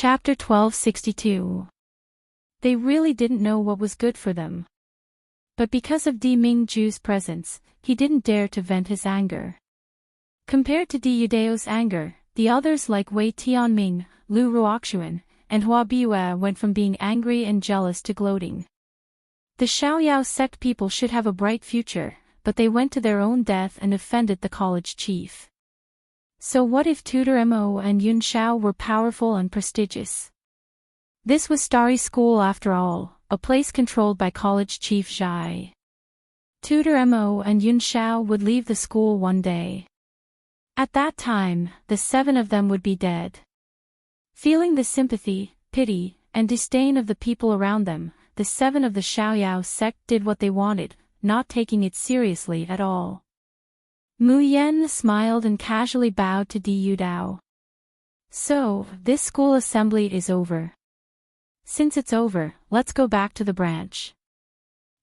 Chapter 1262. They really didn't know what was good for them. But because of Di Mingju's presence, he didn't dare to vent his anger. Compared to Di Yudeo's anger, the others like Wei Tianming, Lu Ruoxuan, and Hua Biue went from being angry and jealous to gloating. The Xiaoyao sect people should have a bright future, but they went to their own death and offended the college chief. So what if Tutor Mo and Yun Xiao were powerful and prestigious? This was Starry School after all, a place controlled by college chief Zhai. Tutor Mo and Yun Xiao would leave the school one day. At that time, the 7 of them would be dead. Feeling the sympathy, pity, and disdain of the people around them, the 7 of the Xiaoyao sect did what they wanted, not taking it seriously at all. Mu Yan smiled and casually bowed to Di Yudao. So, this school assembly is over. Since it's over, let's go back to the branch.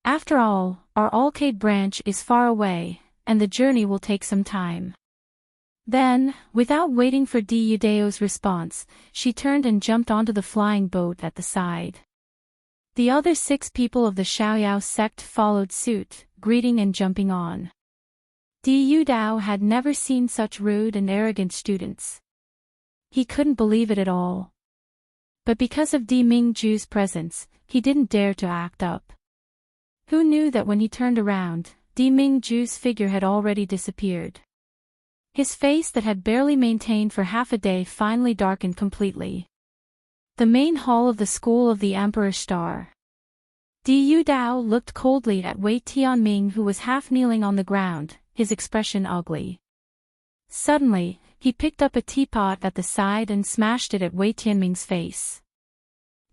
After all, our Alcade branch is far away, and the journey will take some time. Then, without waiting for Di Yudeo's response, she turned and jumped onto the flying boat at the side. The other 6 people of the Xiaoyao sect followed suit, greeting and jumping on. Di Yudao had never seen such rude and arrogant students. He couldn't believe it at all. But because of Di Mingju's presence, he didn't dare to act up. Who knew that when he turned around, Di Mingju's figure had already disappeared. His face that had barely maintained for half a day finally darkened completely. The main hall of the School of the Emperor Star. Di Yudao looked coldly at Wei Tianming, who was half kneeling on the ground, his expression ugly. Suddenly, he picked up a teapot at the side and smashed it at Wei Tianming's face.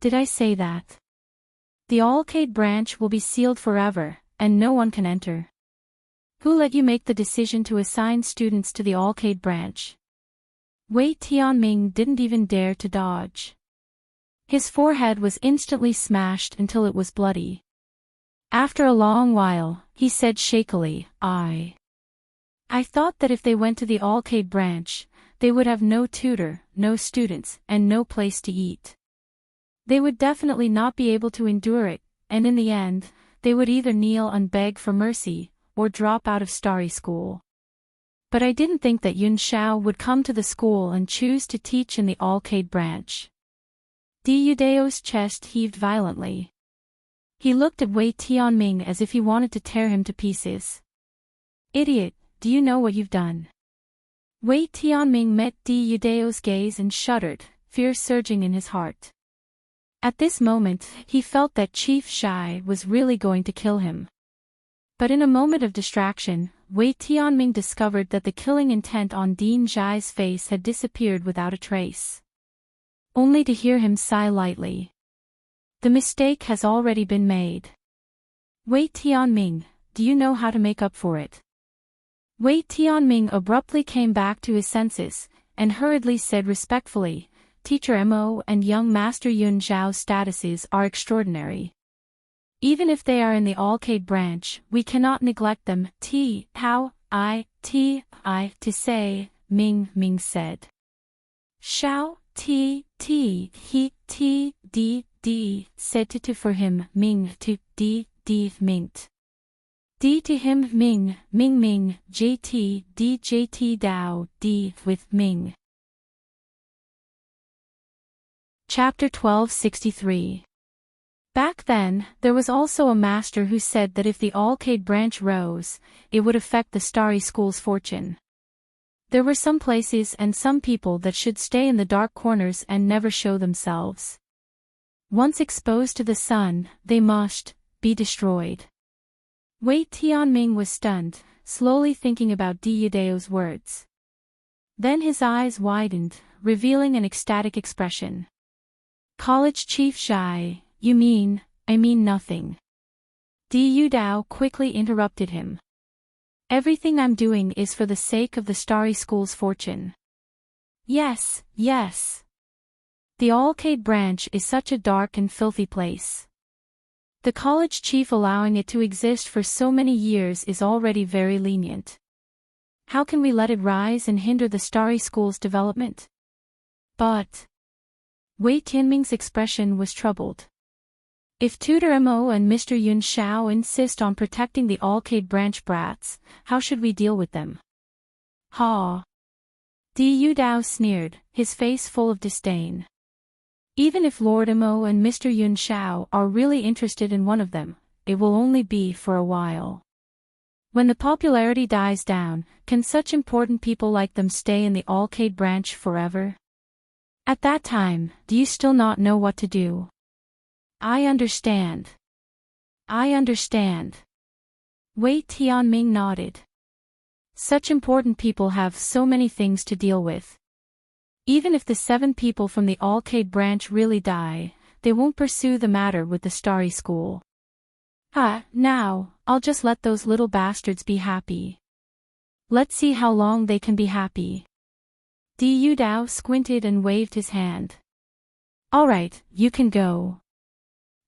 Did I say that? The Alcade branch will be sealed forever, and no one can enter. Who let you make the decision to assign students to the Alcade branch? Wei Tianming didn't even dare to dodge. His forehead was instantly smashed until it was bloody. After a long while, he said shakily, I thought that if they went to the Alcade branch, they would have no tutor, no students, and no place to eat. They would definitely not be able to endure it, and in the end, they would either kneel and beg for mercy, or drop out of Starry School. But I didn't think that Yun Xiao would come to the school and choose to teach in the Alcade branch. Di Yudeo's chest heaved violently. He looked at Wei Tianming as if he wanted to tear him to pieces. Idiot, do you know what you've done? Wei Tianming met Di Yudeo's gaze and shuddered, fear surging in his heart. At this moment, he felt that Chief Zhai was really going to kill him. But in a moment of distraction, Wei Tianming discovered that the killing intent on Dean Zhai's face had disappeared without a trace. Only to hear him sigh lightly. The mistake has already been made. Wei Tianming, do you know how to make up for it? Wei Tianming abruptly came back to his senses, and hurriedly said respectfully, Teacher Mo and young Master Yun Zhao's statuses are extraordinary. Even if they are in the Alcade branch, we cannot neglect them. To say, Ming said. Xiao, he, said to for him, Ming to, Minged. D to him, Ming, JT, Dao, D with Ming. Chapter 1263. Back then, there was also a master who said that if the Alcade branch rose, it would affect the Starry School's fortune. There were some places and some people that should stay in the dark corners and never show themselves. Once exposed to the sun, they must be destroyed. Wei Tianming was stunned, slowly thinking about Di Yudeo's words. Then his eyes widened, revealing an ecstatic expression. College Chief Zhai, I mean nothing. Di Yudao quickly interrupted him. Everything I'm doing is for the sake of the Starry School's fortune. Yes. The Alcade branch is such a dark and filthy place. The college chief allowing it to exist for so many years is already very lenient. How can we let it rise and hinder the Starry School's development? But Wei Tianming's expression was troubled. If Tutor Mo and Mr. Yun Xiao insist on protecting the Arcade Branch brats, how should we deal with them? Ha! Di Yudao sneered, his face full of disdain. Even if Lord Mo and Mr. Yun Xiao are really interested in one of them, it will only be for a while. When the popularity dies down, can such important people like them stay in the Arcade Branch forever? At that time, do you still not know what to do? I understand. I understand. Wei Tianming nodded. Such important people have so many things to deal with. Even if the 7 people from the Arcade Branch really die, they won't pursue the matter with the Starry School. Now, I'll just let those little bastards be happy. Let's see how long they can be happy. Di Yudao squinted and waved his hand. All right, you can go.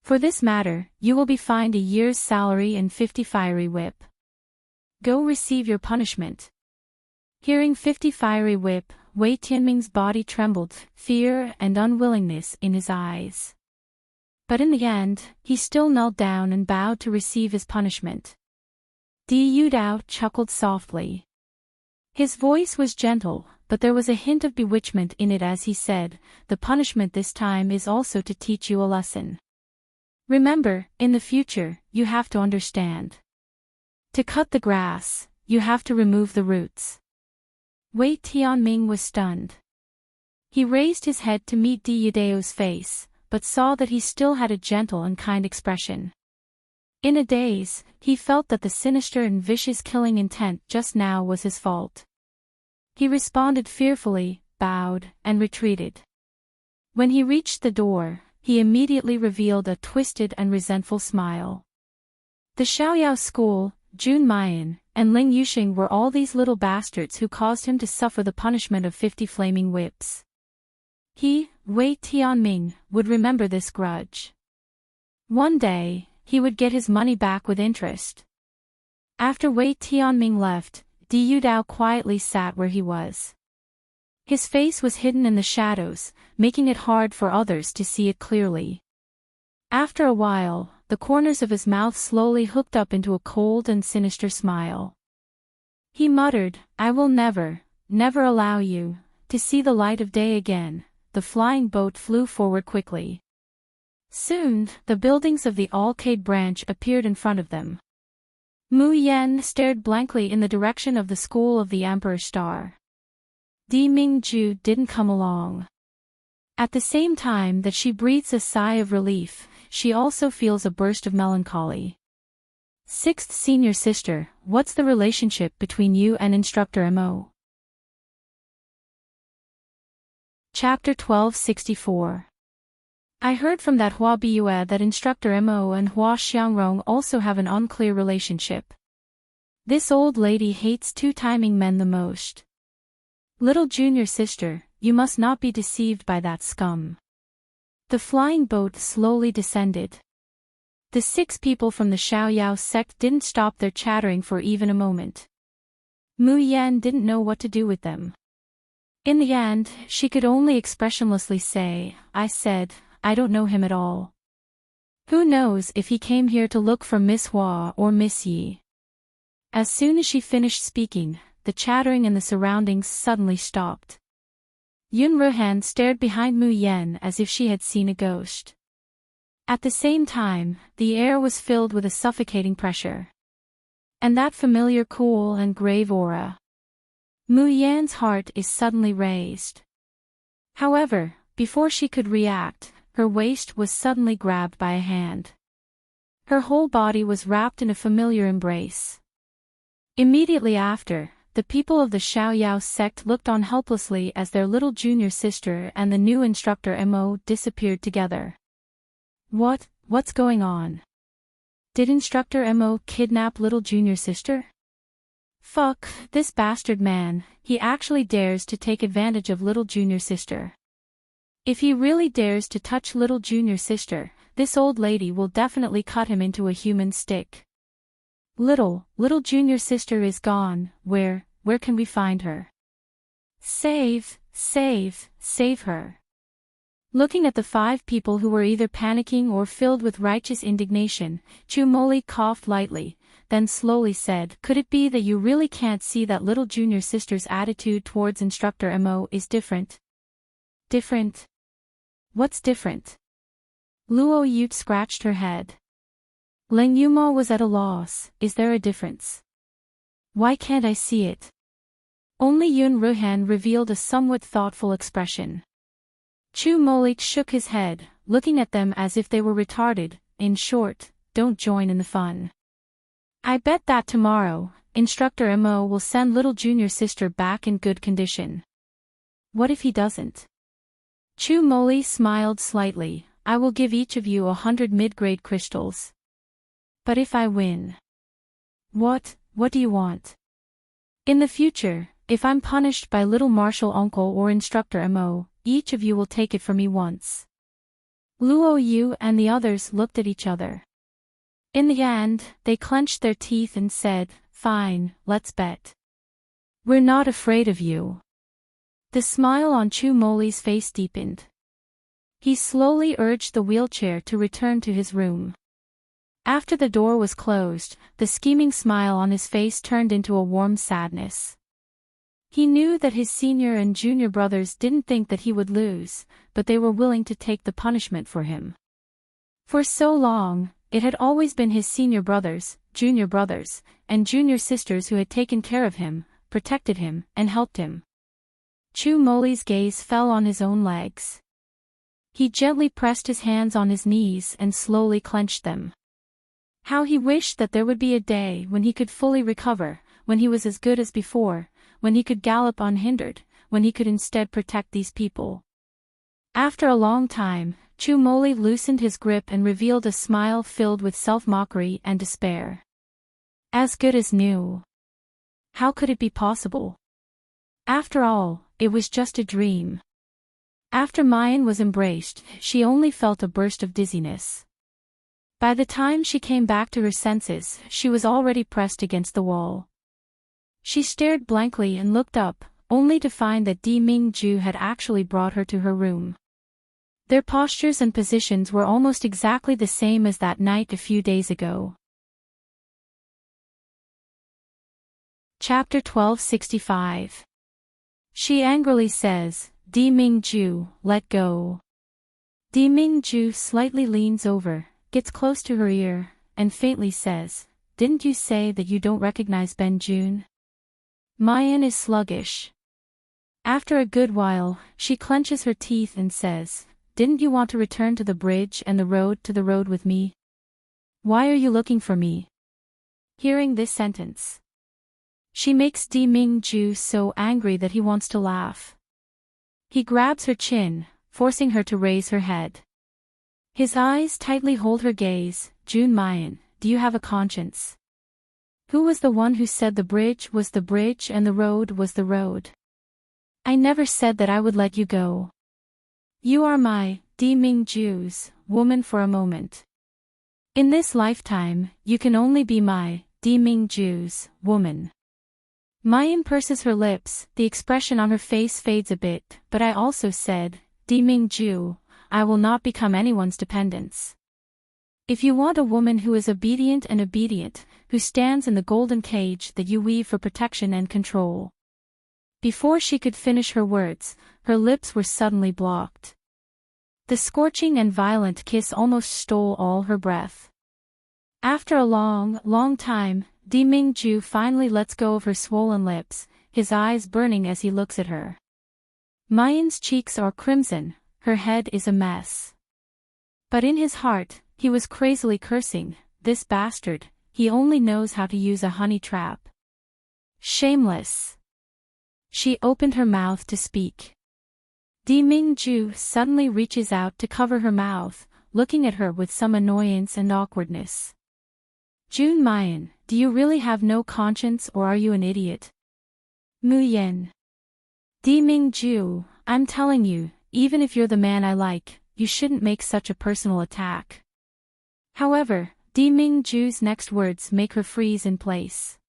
For this matter, you will be fined a year's salary and 50 fiery whip. Go receive your punishment. Hearing 50 fiery whip, Wei Tianming's body trembled, fear and unwillingness in his eyes. But in the end, he still knelt down and bowed to receive his punishment. Di Yudao chuckled softly. His voice was gentle, but there was a hint of bewitchment in it as he said, "The punishment this time is also to teach you a lesson. Remember, in the future, you have to understand. To cut the grass, you have to remove the roots." Wei Tianming was stunned. He raised his head to meet Di Yudao's face, but saw that he still had a gentle and kind expression. In a daze, he felt that the sinister and vicious killing intent just now was his fault. He responded fearfully, bowed, and retreated. When he reached the door, he immediately revealed a twisted and resentful smile. The Xiaoyao School, Jun Mayan, and Ling Yuxing were all these little bastards who caused him to suffer the punishment of 50 flaming whips. He, Wei Tianming, would remember this grudge. One day, he would get his money back with interest. After Wei Tianming left, Di Yudao quietly sat where he was. His face was hidden in the shadows, making it hard for others to see it clearly. After a while, the corners of his mouth slowly hooked up into a cold and sinister smile. He muttered, "I will never, never allow you to see the light of day again." The flying boat flew forward quickly. Soon, the buildings of the Arcade Branch appeared in front of them. Mu Yan stared blankly in the direction of the School of the Emperor Star. Di Mingju didn't come along. At the same time that she breathes a sigh of relief, she also feels a burst of melancholy. Sixth senior sister, what's the relationship between you and Instructor Mo? Chapter 1264. I heard from that Hua Biyue that Instructor Mo and Hua Xiangrong also have an unclear relationship. This old lady hates two-timing men the most. Little junior sister, you must not be deceived by that scum. The flying boat slowly descended. The 6 people from the Xiaoyao sect didn't stop their chattering for even a moment. Mu Yan didn't know what to do with them. In the end, she could only expressionlessly say, "I said, I don't know him at all. Who knows if he came here to look for Miss Hua or Miss Yi." As soon as she finished speaking, the chattering in the surroundings suddenly stopped. Yun Ruhan stared behind Mu Yan as if she had seen a ghost. At the same time, the air was filled with a suffocating pressure. And that familiar cool and grave aura. Mu Yan's heart is suddenly raised. However, before she could react, her waist was suddenly grabbed by a hand. Her whole body was wrapped in a familiar embrace. Immediately after, the people of the Xiaoyao sect looked on helplessly as their little junior sister and the new instructor Mo disappeared together. What's going on? Did Instructor Mo kidnap little junior sister? Fuck, this bastard man, he actually dares to take advantage of little junior sister. If he really dares to touch little junior sister, this old lady will definitely cut him into a human stick. Little junior sister is gone, where can we find her? Save her. Looking at the 5 people who were either panicking or filled with righteous indignation, Chumoli coughed lightly, then slowly said, "Could it be that you really can't see that little junior sister's attitude towards Instructor Mo is different?" "Different? What's different?" Luo Yute scratched her head. Leng Yumo was at a loss. "Is there a difference? Why can't I see it?" Only Yun Ruhan revealed a somewhat thoughtful expression. Chu Molich shook his head, looking at them as if they were retarded. "In short, don't join in the fun. I bet that tomorrow, Instructor Mo will send little junior sister back in good condition." "What if he doesn't?" Chu Moli smiled slightly. "I will give each of you 100 mid-grade crystals. But if I win?" What do you want?" "In the future, if I'm punished by little Marshal Uncle or Instructor Mo, each of you will take it from me once." Luo Yu and the others looked at each other. In the end, they clenched their teeth and said, "Fine, let's bet. We're not afraid of you." The smile on Chu Moli's face deepened. He slowly urged the wheelchair to return to his room. After the door was closed, the scheming smile on his face turned into a warm sadness. He knew that his senior and junior brothers didn't think that he would lose, but they were willing to take the punishment for him. For so long, it had always been his senior brothers, and junior sisters who had taken care of him, protected him, and helped him. Chu Moli's gaze fell on his own legs. He gently pressed his hands on his knees and slowly clenched them. How he wished that there would be a day when he could fully recover, when he was as good as before, when he could gallop unhindered, when he could instead protect these people. After a long time, Chu Moli loosened his grip and revealed a smile filled with self-mockery and despair. As good as new. How could it be possible? After all, it was just a dream. After Mayan was embraced, she only felt a burst of dizziness. By the time she came back to her senses, she was already pressed against the wall. She stared blankly and looked up, only to find that Di Mingju had actually brought her to her room. Their postures and positions were almost exactly the same as that night a few days ago. Chapter 1265. She angrily says, "Di Mingju, let go." Di Mingju slightly leans over, gets close to her ear, and faintly says, "Didn't you say that you don't recognize Ben Jun?" Mayan is sluggish. After a good while, she clenches her teeth and says, "Didn't you want to return to the bridge and the road with me? Why are you looking for me?" Hearing this sentence, she makes Di Mingju so angry that he wants to laugh. He grabs her chin, forcing her to raise her head. His eyes tightly hold her gaze. "Jun Mayan, do you have a conscience? Who was the one who said the bridge was the bridge and the road was the road? I never said that I would let you go. You are my, Di Mingju's, woman for a moment. In this lifetime, you can only be my, Di Mingju's, woman." Mayan purses her lips, the expression on her face fades a bit, "But I also said, Di Mingju, I will not become anyone's dependence. If you want a woman who is obedient, who stands in the golden cage that you weave for protection and control." Before she could finish her words, her lips were suddenly blocked. The scorching and violent kiss almost stole all her breath. After a long time, Di Mingju finally lets go of her swollen lips, his eyes burning as he looks at her. Mayan's cheeks are crimson, her head is a mess. But in his heart, he was crazily cursing, "This bastard, he only knows how to use a honey trap. Shameless." She opened her mouth to speak. Di Mingju suddenly reaches out to cover her mouth, looking at her with some annoyance and awkwardness. "Jun Mayan, do you really have no conscience or are you an idiot?" Mu Yen. "Di Mingju, I'm telling you, even if you're the man I like, you shouldn't make such a personal attack." However, Di Mingju's next words make her freeze in place.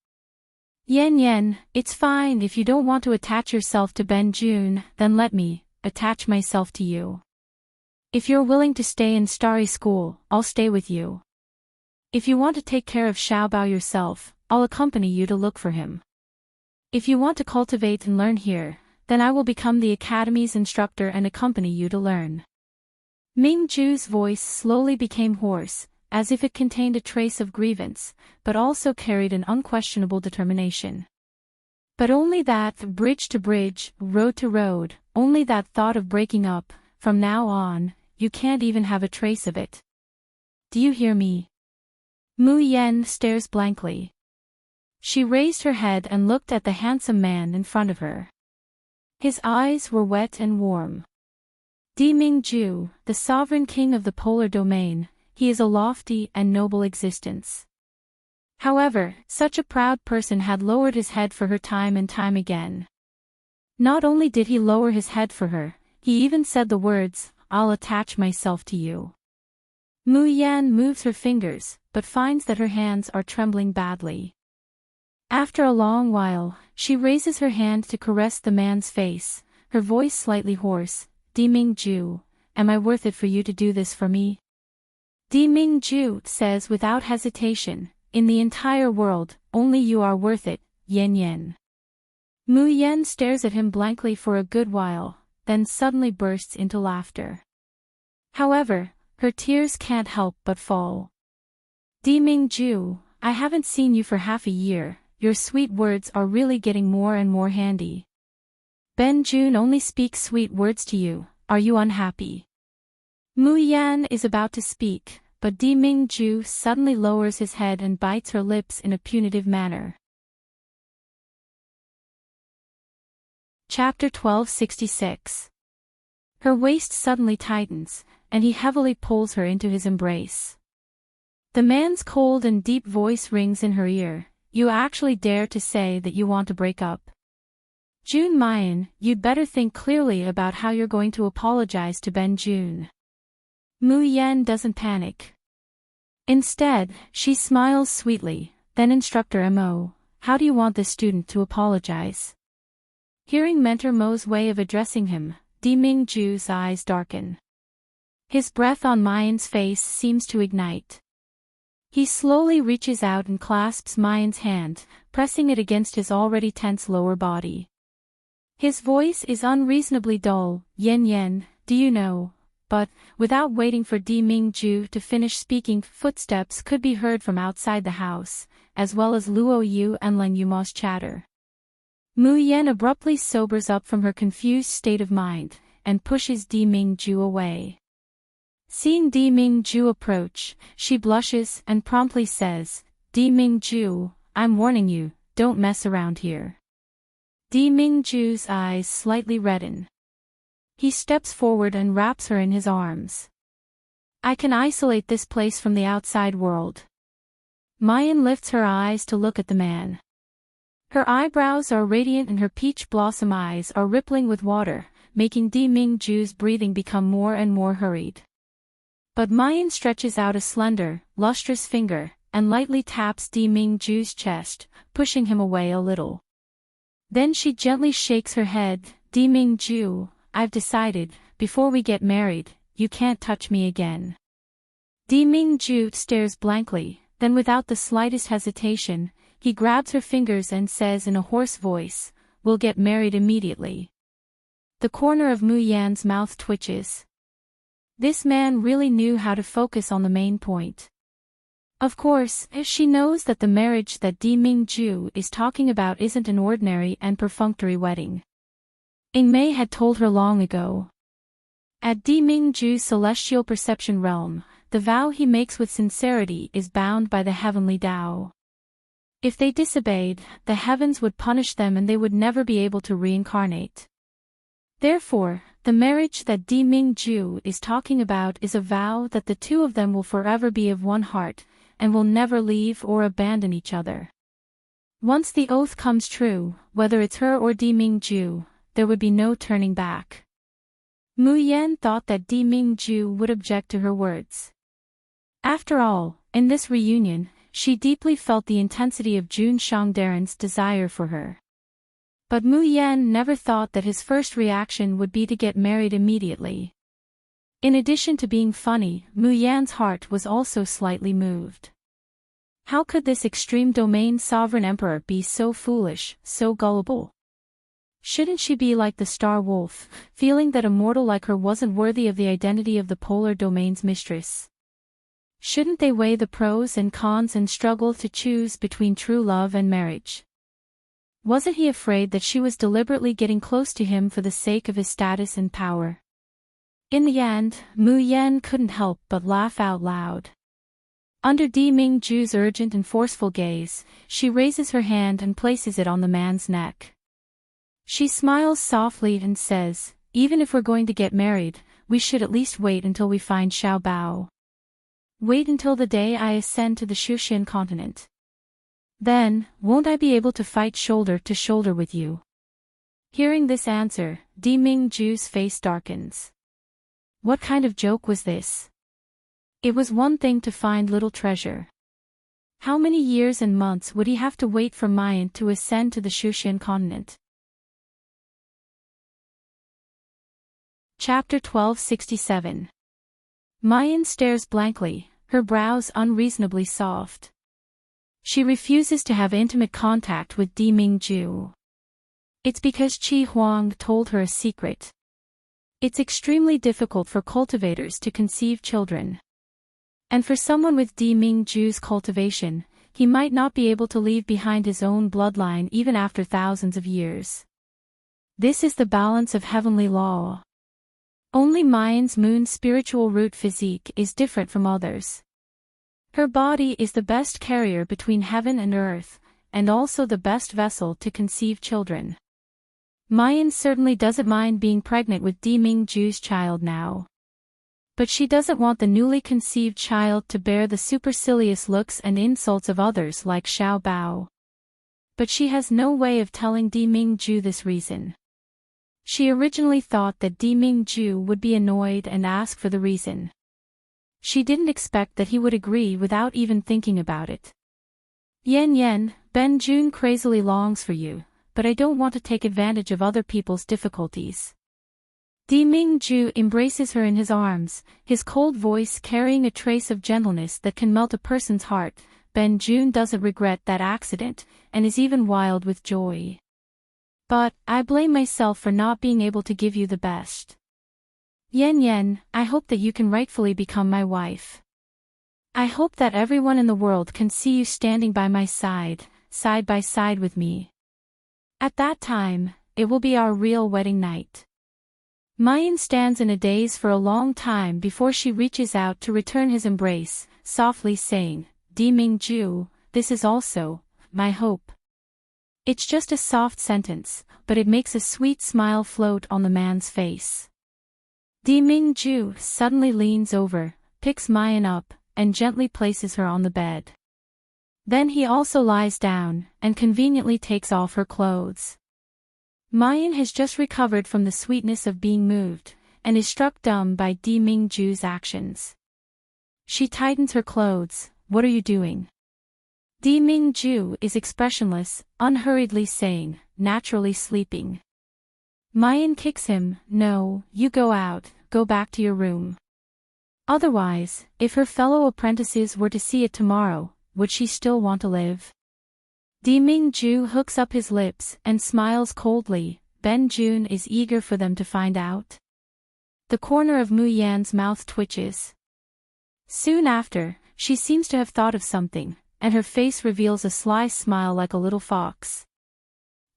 Yen, it's fine if you don't want to attach yourself to Ben Jun, then let me attach myself to you." If you're willing to stay in Starry School, I'll stay with you. If you want to take care of Xiaobao yourself, I'll accompany you to look for him. If you want to cultivate and learn here, then I will become the academy's instructor and accompany you to learn. Mingju's voice slowly became hoarse, as if it contained a trace of grievance, but also carried an unquestionable determination. But only that, bridge to bridge, road to road, only that thought of breaking up, from now on, you can't even have a trace of it. Do you hear me? Mu Yan stares blankly. She raised her head and looked at the handsome man in front of her. His eyes were wet and warm. Di Mingju, the sovereign king of the polar domain, he is a lofty and noble existence. However, such a proud person had lowered his head for her time and time again. Not only did he lower his head for her, he even said the words, "I'll attach myself to you." Mu Yan moves her fingers, but finds that her hands are trembling badly. After a long while, she raises her hand to caress the man's face, her voice slightly hoarse. Di Mingju, am I worth it for you to do this for me? Di Mingju says without hesitation, in the entire world, only you are worth it, Yen Yen. Mu Yan stares at him blankly for a good while, then suddenly bursts into laughter. However, her tears can't help but fall. Di Mingju, I haven't seen you for half a year, your sweet words are really getting more and more handy. Ben Jun only speaks sweet words to you, are you unhappy? Mu Yan is about to speak, but Di Mingju suddenly lowers his head and bites her lips in a punitive manner. Chapter 1266. Her waist suddenly tightens, and he heavily pulls her into his embrace. The man's cold and deep voice rings in her ear, you actually dare to say that you want to break up? Jun Mayan, you'd better think clearly about how you're going to apologize to Ben Jun. Mu Yan doesn't panic. Instead, she smiles sweetly, then Instructor Mo, how do you want this student to apologize? Hearing Mentor Mo's way of addressing him, Di Mingju's eyes darken. His breath on Mayan's face seems to ignite. He slowly reaches out and clasps Mayan's hand, pressing it against his already tense lower body. His voice is unreasonably dull, Yen Yen, do you know? But, without waiting for Di Mingju to finish speaking, footsteps could be heard from outside the house, as well as Luo Yu and Leng Yuma's chatter. Mu Yan abruptly sobers up from her confused state of mind, and pushes Di Mingju away. Seeing Di Mingju approach, she blushes and promptly says, Di Mingju, I'm warning you, don't mess around here. Di Mingju's eyes slightly redden. He steps forward and wraps her in his arms. I can isolate this place from the outside world. Mayan lifts her eyes to look at the man. Her eyebrows are radiant and her peach blossom eyes are rippling with water, making Di Mingju's breathing become more and more hurried. But Mayan stretches out a slender, lustrous finger, and lightly taps Di Mingju's chest, pushing him away a little. Then she gently shakes her head, Di Mingju, I've decided, before we get married, you can't touch me again. Di Mingju stares blankly, then without the slightest hesitation, he grabs her fingers and says in a hoarse voice, we'll get married immediately. The corner of Mu Yan's mouth twitches. This man really knew how to focus on the main point. Of course, she knows that the marriage that Di Mingju is talking about isn't an ordinary and perfunctory wedding. Ingmei had told her long ago. At Di Mingju's celestial perception realm, the vow he makes with sincerity is bound by the heavenly Tao. If they disobeyed, the heavens would punish them and they would never be able to reincarnate. Therefore, the marriage that Di Mingju is talking about is a vow that the two of them will forever be of one heart, and will never leave or abandon each other. Once the oath comes true, whether it's her or Di Mingju, there would be no turning back. Mu Yan thought that Di Mingju would object to her words. After all, in this reunion, she deeply felt the intensity of Jun Shangdaren's desire for her. But Mu Yan never thought that his first reaction would be to get married immediately. In addition to being funny, Mu Yan's heart was also slightly moved. How could this extreme domain sovereign emperor be so foolish, so gullible? Shouldn't she be like the star wolf, feeling that a mortal like her wasn't worthy of the identity of the polar domain's mistress? Shouldn't they weigh the pros and cons and struggle to choose between true love and marriage? Wasn't he afraid that she was deliberately getting close to him for the sake of his status and power? In the end, Mu Yan couldn't help but laugh out loud. Under Di Mingju's urgent and forceful gaze, she raises her hand and places it on the man's neck. She smiles softly and says, "Even if we're going to get married, we should at least wait until we find Xiao Bao. Wait until the day I ascend to the Shushan continent. Then, won't I be able to fight shoulder to shoulder with you?" Hearing this answer, Di Mingju's face darkens. What kind of joke was this? It was one thing to find little treasure. How many years and months would he have to wait for Mayan to ascend to the Shushan continent? Chapter 1267. Mayan stares blankly, her brows unreasonably soft. She refuses to have intimate contact with Di Mingju. It's because Qi Huang told her a secret. It's extremely difficult for cultivators to conceive children. And for someone with Di Mingju's cultivation, he might not be able to leave behind his own bloodline even after thousands of years. This is the balance of heavenly law. Only Mayan's moon's spiritual root physique is different from others. Her body is the best carrier between heaven and earth, and also the best vessel to conceive children. Mayan certainly doesn't mind being pregnant with Di Mingju's child now. But she doesn't want the newly conceived child to bear the supercilious looks and insults of others like Xiao Bao. But she has no way of telling Di Mingju this reason. She originally thought that Di Mingju would be annoyed and ask for the reason. She didn't expect that he would agree without even thinking about it. "Yen, Ben Jun crazily longs for you, but I don't want to take advantage of other people's difficulties." Di Mingju embraces her in his arms, his cold voice carrying a trace of gentleness that can melt a person's heart. Ben Jun doesn't regret that accident, and is even wild with joy. "But, I blame myself for not being able to give you the best. Yen, I hope that you can rightfully become my wife. I hope that everyone in the world can see you standing by my side by side with me. At that time, it will be our real wedding night." Mayan stands in a daze for a long time before she reaches out to return his embrace, softly saying, "Di Mingju, this is also my hope." It's just a soft sentence, but it makes a sweet smile float on the man's face. Di Mingju suddenly leans over, picks Mayan up, and gently places her on the bed. Then he also lies down, and conveniently takes off her clothes. Mayan has just recovered from the sweetness of being moved, and is struck dumb by Di Mingju's actions. She tightens her clothes. "What are you doing?" Di Mingju is expressionless, unhurriedly saying, "Naturally sleeping." Mayan kicks him. "No, you go out, go back to your room." Otherwise, if her fellow apprentices were to see it tomorrow, would she still want to live? Di Mingju hooks up his lips and smiles coldly. Ben Jun is eager for them to find out. The corner of Mu Yan's mouth twitches. Soon after, she seems to have thought of something, and her face reveals a sly smile like a little fox.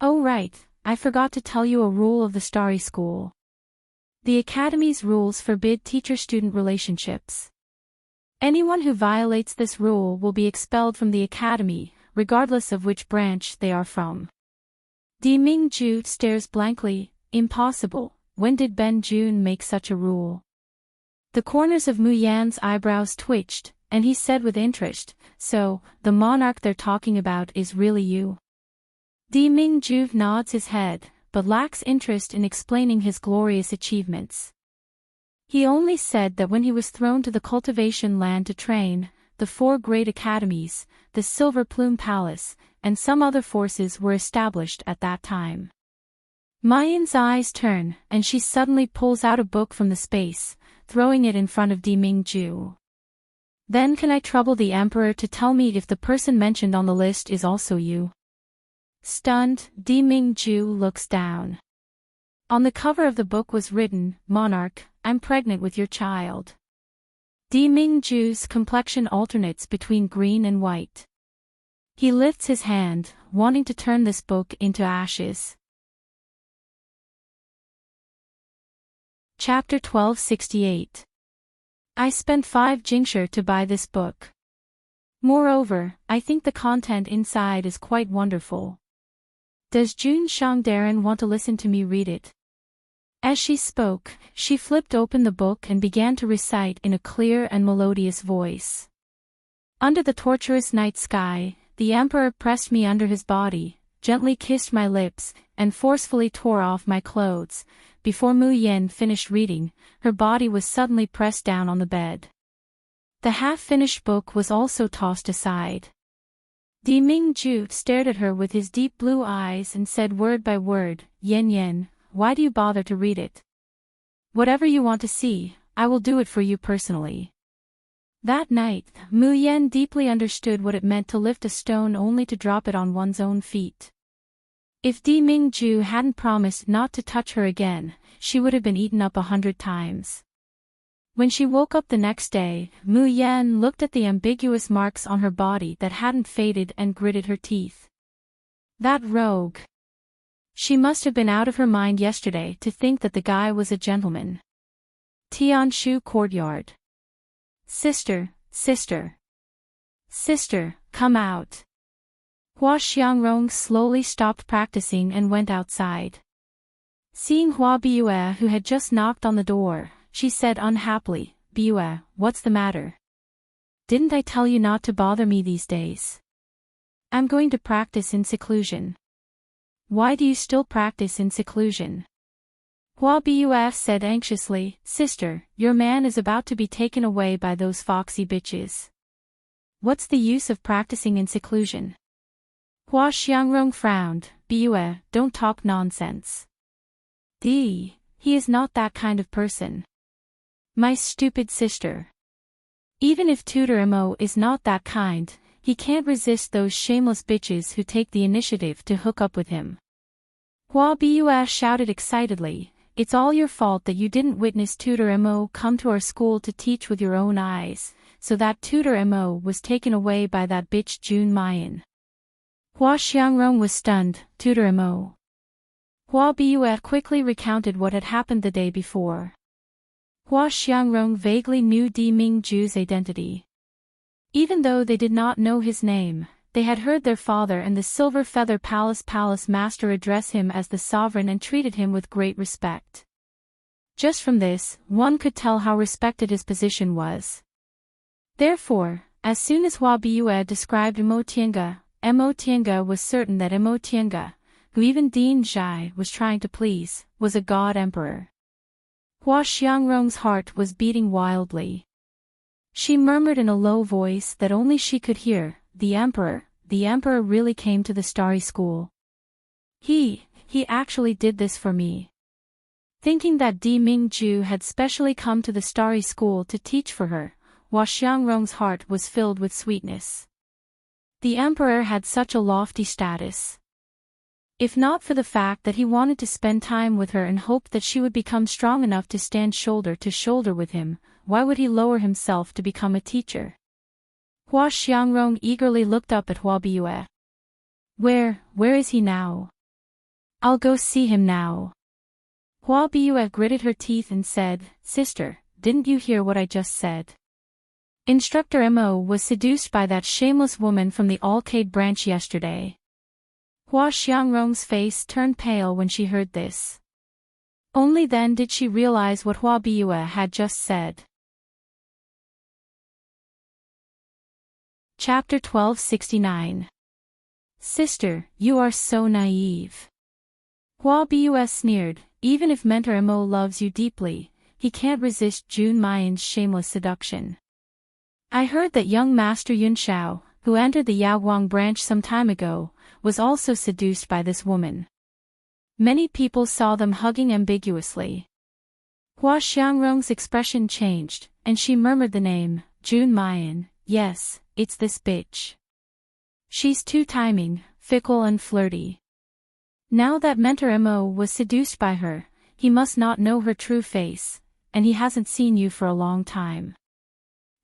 "Oh right, I forgot to tell you a rule of the Starry School. The Academy's rules forbid teacher-student relationships. Anyone who violates this rule will be expelled from the Academy, regardless of which branch they are from." Di Mingju stares blankly. Impossible. When did Ben Jun make such a rule? The corners of Mu Yan's eyebrows twitched, and he said with interest, "So, the monarch they're talking about is really you?" Di Mingju nods his head, but lacks interest in explaining his glorious achievements. He only said that when he was thrown to the cultivation land to train, the 4 great academies, the Silver Plume Palace, and some other forces were established at that time. Mayan's eyes turn, and she suddenly pulls out a book from the space, throwing it in front of Di Mingju. Then can I trouble the emperor to tell me if the person mentioned on the list is also you? Stunned, Di Mingju looks down. On the cover of the book was written, Monarch, I'm pregnant with your child. Di Mingju's complexion alternates between green and white. He lifts his hand, wanting to turn this book into ashes. Chapter 1268. I spent 5 jingshi to buy this book. Moreover, I think the content inside is quite wonderful. Does Jun Shangdaran want to listen to me read it? As she spoke, she flipped open the book and began to recite in a clear and melodious voice. Under the tortuous night sky, the emperor pressed me under his body, gently kissed my lips, and forcefully tore off my clothes. Before Mu Yen finished reading, her body was suddenly pressed down on the bed. The half-finished book was also tossed aside. Di Mingju stared at her with his deep blue eyes and said word by word, Yen Yen, why do you bother to read it? Whatever you want to see, I will do it for you personally. That night, Mu Yen deeply understood what it meant to lift a stone only to drop it on one's own feet. If Di Mingju hadn't promised not to touch her again, she would have been eaten up 100 times. When she woke up the next day, Mu Yen looked at the ambiguous marks on her body that hadn't faded and gritted her teeth. That rogue. She must have been out of her mind yesterday to think that the guy was a gentleman. Tianshu Courtyard. Sister, sister. Sister, come out. Hua Xiangrong slowly stopped practicing and went outside. Seeing Hua Biyue, who had just knocked on the door, she said unhappily, Biyue, what's the matter? Didn't I tell you not to bother me these days? I'm going to practice in seclusion. Why do you still practice in seclusion? Hua Biyue said anxiously, Sister, your man is about to be taken away by those foxy bitches. What's the use of practicing in seclusion? Hua Xiangrong frowned, Biyue, don't talk nonsense. He is not that kind of person. My stupid sister. Even if Tutor Mo is not that kind, he can't resist those shameless bitches who take the initiative to hook up with him. Hua Biyue shouted excitedly, it's all your fault that you didn't witness Tutor Mo come to our school to teach with your own eyes, so that Tutor Mo was taken away by that bitch Jun Mayan. Hua Xiangrong was stunned, Tutor Mo. Hua Biyue quickly recounted what had happened the day before. Hua Xiangrong vaguely knew Di Mingju's identity. Even though they did not know his name, they had heard their father and the Silver Feather Palace master address him as the sovereign and treated him with great respect. Just from this, one could tell how respected his position was. Therefore, as soon as Hua Biyue described Mo Tiange was certain that Mo Tiange, who even Dean Zhai was trying to please, was a god emperor. Hua Xiangrong's heart was beating wildly. She murmured in a low voice that only she could hear, the emperor really came to the Starry School. He actually did this for me. Thinking that Di Mingju had specially come to the Starry School to teach for her, Hua Xiangrong's heart was filled with sweetness. The emperor had such a lofty status. If not for the fact that he wanted to spend time with her and hoped that she would become strong enough to stand shoulder to shoulder with him, why would he lower himself to become a teacher? Hua Xiangrong eagerly looked up at Hua Biyue. Where is he now? I'll go see him now. Hua Biyue gritted her teeth and said, Sister, didn't you hear what I just said? Instructor Mo was seduced by that shameless woman from the Alcade branch yesterday. Hua Xiangrong's face turned pale when she heard this. Only then did she realize what Hua Biyue had just said. Chapter 1269. Sister, you are so naive. Hua Biyue sneered, even if Mentor Mo loves you deeply, he can't resist Jun Mayan's shameless seduction. I heard that young Master Yun Shao, who entered the Yaoguang branch some time ago, was also seduced by this woman. Many people saw them hugging ambiguously. Hua Xiangrong's expression changed, and she murmured the name, Jun Mayan. Yes, it's this bitch. She's too timing, fickle and flirty. Now that Mentor Mo was seduced by her, he must not know her true face, and he hasn't seen you for a long time.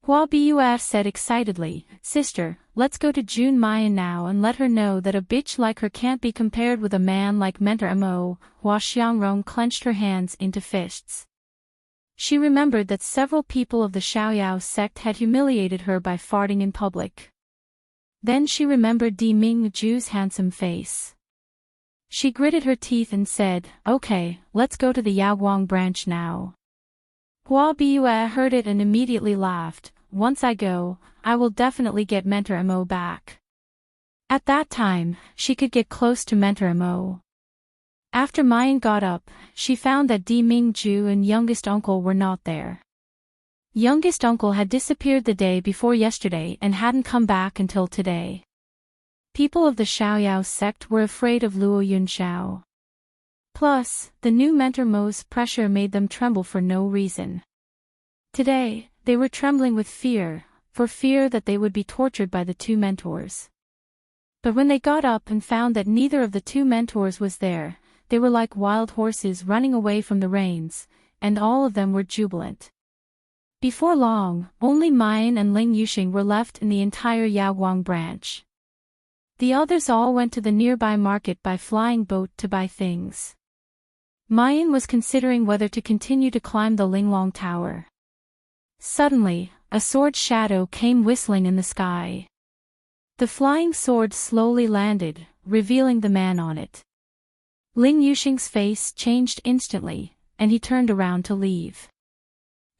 Hua Buf said excitedly, Sister, let's go to Jun Mayan now and let her know that a bitch like her can't be compared with a man like Mentor Mo. Hua Xiangrong clenched her hands into fists. She remembered that several people of the Xiaoyao sect had humiliated her by farting in public. Then she remembered Di Mingju's handsome face. She gritted her teeth and said, Okay, let's go to the Yaoguang branch now. Hua Bua heard it and immediately laughed. Once I go, I will definitely get Mentor Mo back. At that time, she could get close to Mentor Mo. After Mayan got up, she found that Di Mingju and youngest uncle were not there. Youngest uncle had disappeared the day before yesterday and hadn't come back until today. People of the Xiaoyao sect were afraid of Luo Yunxiao. Plus, the new Mentor Mo's pressure made them tremble for no reason. Today, they were trembling with fear, for fear that they would be tortured by the two mentors. But when they got up and found that neither of the two mentors was there, they were like wild horses running away from the reins, and all of them were jubilant. Before long, only Mayan and Ling Yuxing were left in the entire Yaoguang branch. The others all went to the nearby market by flying boat to buy things. Mayan was considering whether to continue to climb the Linglong Tower. Suddenly, a sword shadow came whistling in the sky. The flying sword slowly landed, revealing the man on it. Ling Yuxing's face changed instantly, and he turned around to leave.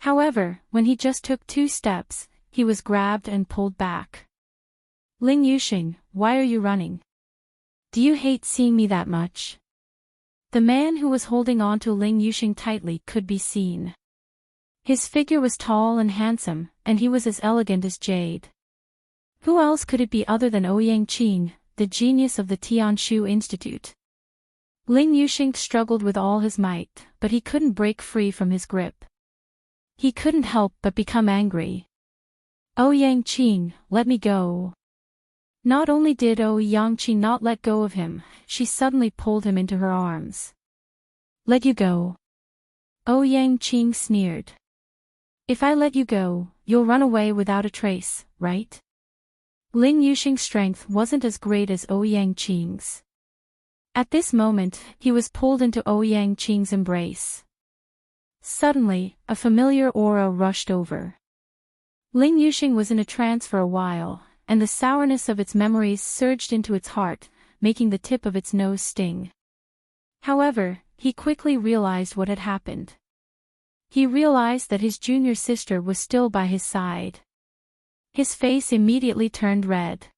However, when he just took 2 steps, he was grabbed and pulled back. Ling Yuxing, why are you running? Do you hate seeing me that much? The man who was holding on to Ling Yuxing tightly could be seen. His figure was tall and handsome, and he was as elegant as jade. Who else could it be other than Ouyang Qing, the genius of the Tianshu Institute? Ling Yuxing struggled with all his might, but he couldn't break free from his grip. He couldn't help but become angry. Ouyang Qing, let me go. Not only did Ouyang Qing not let go of him, she suddenly pulled him into her arms. Let you go? Ouyang Qing sneered. If I let you go, you'll run away without a trace, right? Ling Yuxing's strength wasn't as great as Ouyang Qing's. At this moment, he was pulled into Ouyang Qing's embrace. Suddenly, a familiar aura rushed over. Ling Yuxing was in a trance for a while, and the sourness of its memories surged into its heart, making the tip of its nose sting. However, he quickly realized what had happened. He realized that his junior sister was still by his side. His face immediately turned red.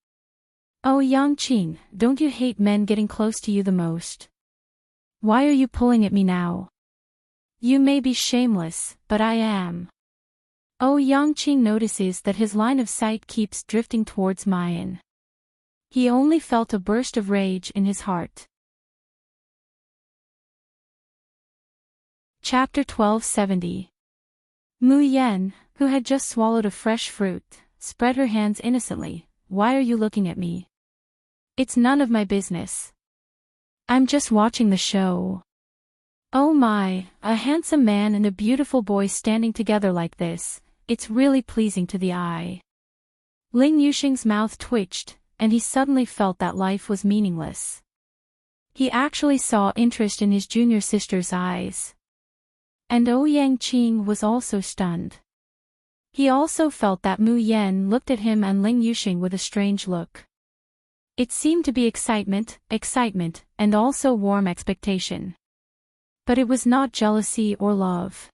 Oh Yang Qing, don't you hate men getting close to you the most? Why are you pulling at me now? You may be shameless, but I am. Oh Yang Qing notices that his line of sight keeps drifting towards Mayan. He only felt a burst of rage in his heart. Chapter 1270. Mu Yan, who had just swallowed a fresh fruit, spread her hands innocently. Why are you looking at me? It's none of my business. I'm just watching the show. Oh my, a handsome man and a beautiful boy standing together like this, it's really pleasing to the eye. Ling Yuxing's mouth twitched, and he suddenly felt that life was meaningless. He actually saw interest in his junior sister's eyes. And Ouyang Qing was also stunned. He also felt that Mu Yan looked at him and Ling Yuxing with a strange look. It seemed to be excitement, and also warm expectation. But it was not jealousy or love.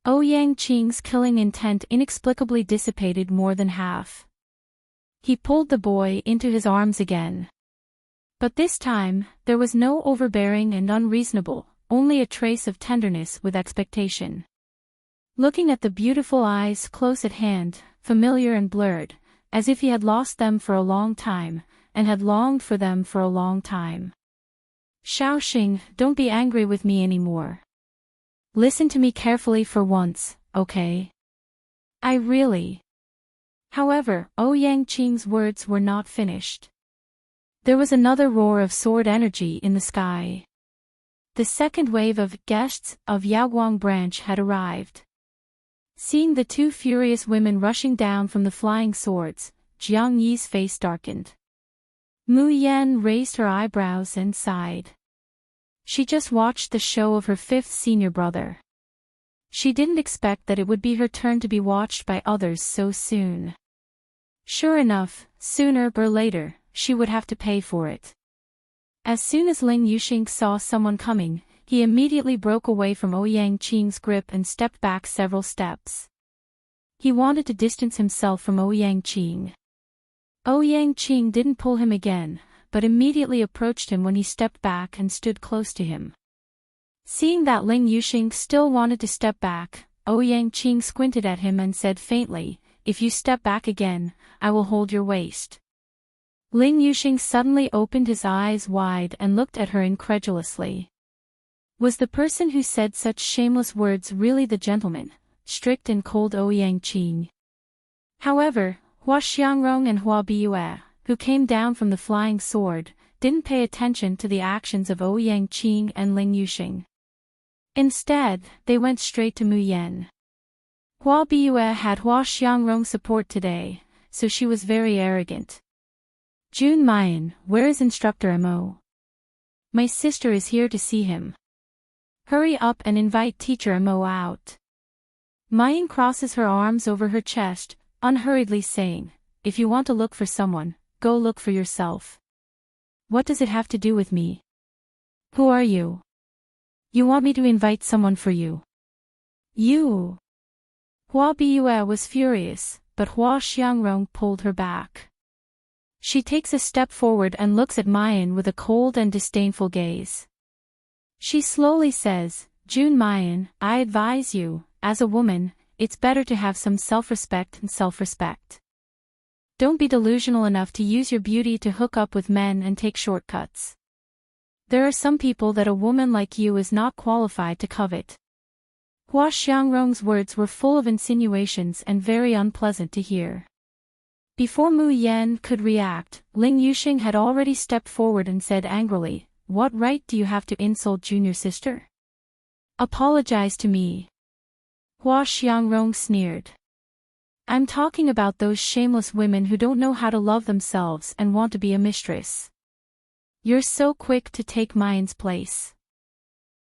Ouyang Qing's killing intent inexplicably dissipated more than half. He pulled the boy into his arms again. But this time, there was no overbearing and unreasonable, only a trace of tenderness with expectation. Looking at the beautiful eyes close at hand, familiar and blurred, as if he had lost them for a long time, and had longed for them for a long time. Shaoxing, don't be angry with me anymore. Listen to me carefully for once, okay? I really. However, Ouyang Qing's words were not finished. There was another roar of sword energy in the sky. The second wave of guests of Yaoguang branch had arrived. Seeing the two furious women rushing down from the flying swords, Jiang Yi's face darkened. Mu Yan raised her eyebrows and sighed. She just watched the show of her fifth senior brother. She didn't expect that it would be her turn to be watched by others so soon. Sure enough, sooner or later, she would have to pay for it. As soon as Ling Yuxing saw someone coming, he immediately broke away from Ouyang Qing's grip and stepped back several steps. He wanted to distance himself from Ouyang Qing. Ouyang Qing didn't pull him again, but immediately approached him when he stepped back and stood close to him. Seeing that Ling Yuxing still wanted to step back, Ouyang Qing squinted at him and said faintly, "If you step back again, I will hold your waist." Ling Yuxing suddenly opened his eyes wide and looked at her incredulously. Was the person who said such shameless words really the gentleman, strict and cold Ouyang Qing? However, Hua Xiangrong and Hua Biyue, who came down from the flying sword, didn't pay attention to the actions of Ouyang Qing and Ling Yuxing. Instead, they went straight to Mu Yan. Hua Biyue had Hua Xiangrong support today, so she was very arrogant. "Jun Mayan, where is Instructor Mo? My sister is here to see him. Hurry up and invite Teacher Mo out." Mayan crosses her arms over her chest, unhurriedly saying, "If you want to look for someone, go look for yourself. What does it have to do with me? Who are you? You want me to invite someone for you? You?" Hua Biyue was furious, but Hua Xiangrong pulled her back. She takes a step forward and looks at Mayan with a cold and disdainful gaze. She slowly says, "Jun Mayan, I advise you, as a woman, it's better to have some self-respect and self-respect. Don't be delusional enough to use your beauty to hook up with men and take shortcuts. There are some people that a woman like you is not qualified to covet." Hua Xiangrong's words were full of insinuations and very unpleasant to hear. Before Mu Yan could react, Ling Yuxing had already stepped forward and said angrily, "What right do you have to insult junior sister? Apologize to me." Hua Xiangrong sneered. "I'm talking about those shameless women who don't know how to love themselves and want to be a mistress. You're so quick to take Mayan's place.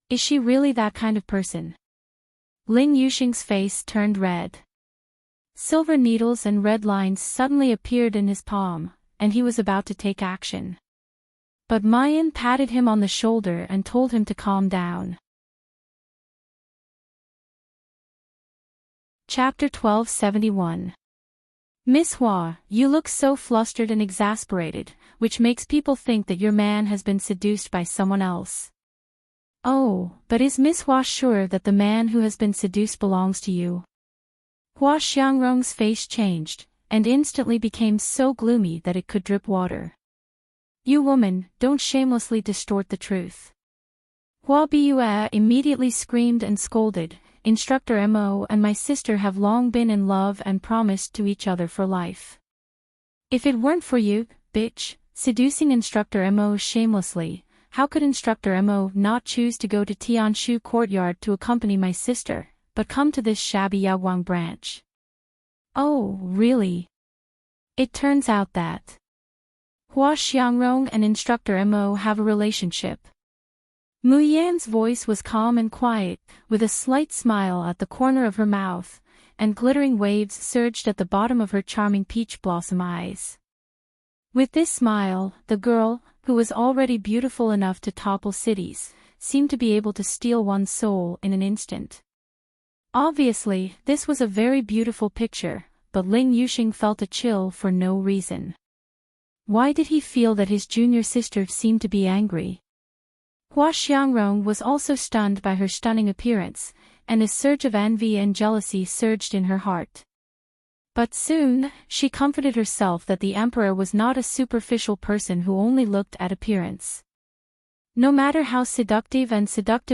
Is she really that kind of person?" Ling Yuxing's face turned red. Silver needles and red lines suddenly appeared in his palm, and he was about to take action. But Mayan patted him on the shoulder and told him to calm down. Chapter 1271. "Miss Hua, you look so flustered and exasperated, which makes people think that your man has been seduced by someone else." "Oh, but is Miss Hua sure that the man who has been seduced belongs to you?" Hua Xiangrong's face changed, and instantly became so gloomy that it could drip water. "You woman, don't shamelessly distort the truth." Hua Biyue immediately screamed and scolded, "Instructor Mo and my sister have long been in love and promised to each other for life. If it weren't for you, bitch, seducing Instructor Mo shamelessly, how could Instructor Mo not choose to go to Tianshu Courtyard to accompany my sister, but come to this shabby Yaoguang branch?" "Oh, really? It turns out that Hua Xiangrong and Instructor Mo have a relationship." Mu Yan's voice was calm and quiet, with a slight smile at the corner of her mouth, and glittering waves surged at the bottom of her charming peach blossom eyes. With this smile, the girl, who was already beautiful enough to topple cities, seemed to be able to steal one's soul in an instant. Obviously, this was a very beautiful picture, but Ling Yuxing felt a chill for no reason. Why did he feel that his junior sister seemed to be angry? Hua Xiangrong was also stunned by her stunning appearance, and a surge of envy and jealousy surged in her heart. But soon, she comforted herself that the emperor was not a superficial person who only looked at appearance. No matter how seductive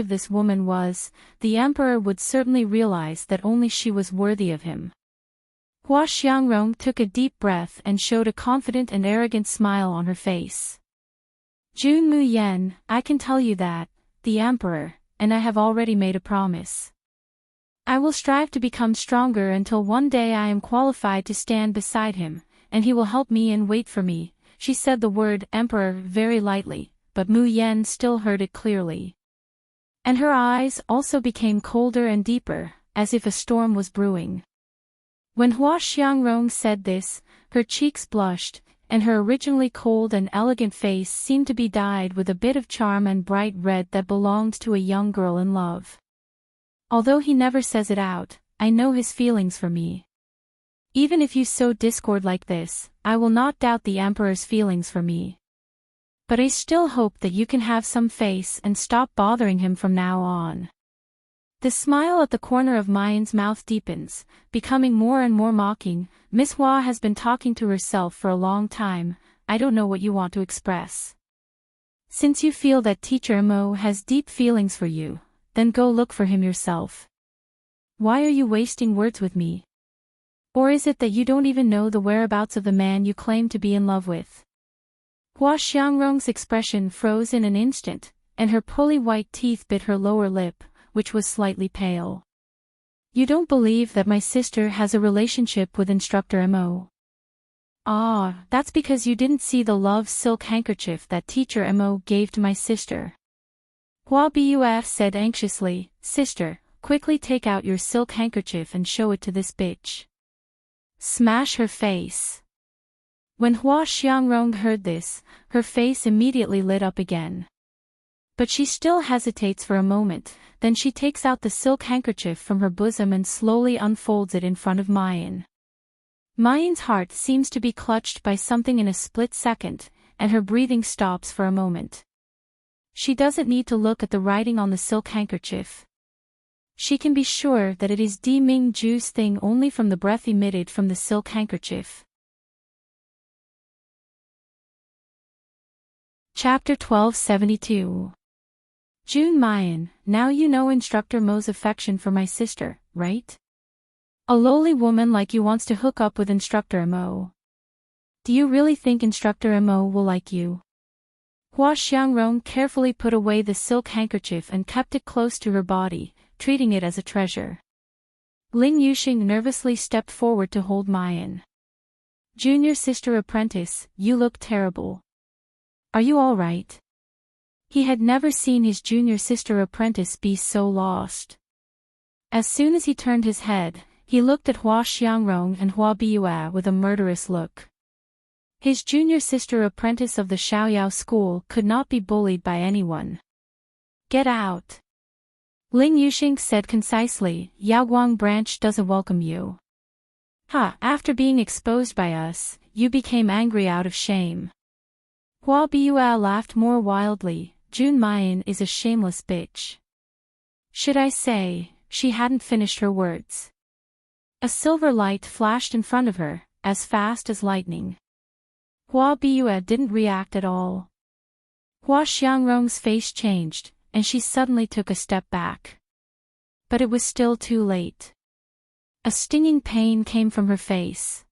this woman was, the emperor would certainly realize that only she was worthy of him. Hua Xiangrong took a deep breath and showed a confident and arrogant smile on her face. Jun Mu Yen, I can tell you that, the emperor, and I have already made a promise. I will strive to become stronger until one day I am qualified to stand beside him, and he will help me and wait for me. She said the word emperor very lightly, but Mu Yen still heard it clearly. And her eyes also became colder and deeper, as if a storm was brewing. When Hua Xiangrong said this, her cheeks blushed, and her originally cold and elegant face seemed to be dyed with a bit of charm and bright red that belonged to a young girl in love. Although he never says it out, I know his feelings for me. Even if you sow discord like this, I will not doubt the emperor's feelings for me. But I still hope that you can have some face and stop bothering him from now on. The smile at the corner of Mayan's mouth deepens, becoming more and more mocking. Miss Hua has been talking to herself for a long time. I don't know what you want to express. Since you feel that Teacher Mo has deep feelings for you, then go look for him yourself. Why are you wasting words with me? Or is it that you don't even know the whereabouts of the man you claim to be in love with? Hua Xiangrong's expression froze in an instant, and her pearly white teeth bit her lower lip, which was slightly pale. You don't believe that my sister has a relationship with Instructor Mo? Ah, that's because you didn't see the love silk handkerchief that Teacher Mo gave to my sister. Hua Buf said anxiously, Sister, quickly take out your silk handkerchief and show it to this bitch. Smash her face. When Hua Xiangrong heard this, her face immediately lit up again. But she still hesitates for a moment, then she takes out the silk handkerchief from her bosom and slowly unfolds it in front of Mayan. Mayan's heart seems to be clutched by something in a split second, and her breathing stops for a moment. She doesn't need to look at the writing on the silk handkerchief. She can be sure that it is Di Ming Ju's thing only from the breath emitted from the silk handkerchief. Chapter 1272. Jun Mayan, now you know Instructor Mo's affection for my sister, right? A lowly woman like you wants to hook up with Instructor Mo. Do you really think Instructor Mo will like you? Hua Xiangrong carefully put away the silk handkerchief and kept it close to her body, treating it as a treasure. Ling Yuxing nervously stepped forward to hold Mayan. Junior sister apprentice, you look terrible. Are you all right? He had never seen his junior sister apprentice be so lost. As soon as he turned his head, he looked at Hua Xiangrong and Hua Bua with a murderous look. His junior sister apprentice of the Xiaoyao school could not be bullied by anyone. Get out. Ling Yuxing said concisely, Yaoguang branch doesn't welcome you. Ha, after being exposed by us, you became angry out of shame. Hua Bua laughed more wildly, Jun Mayan is a shameless bitch. Should I say, she hadn't finished her words. A silver light flashed in front of her, as fast as lightning. Hua Bua didn't react at all. Hua Xiangrong's face changed, and she suddenly took a step back. But it was still too late. A stinging pain came from her face.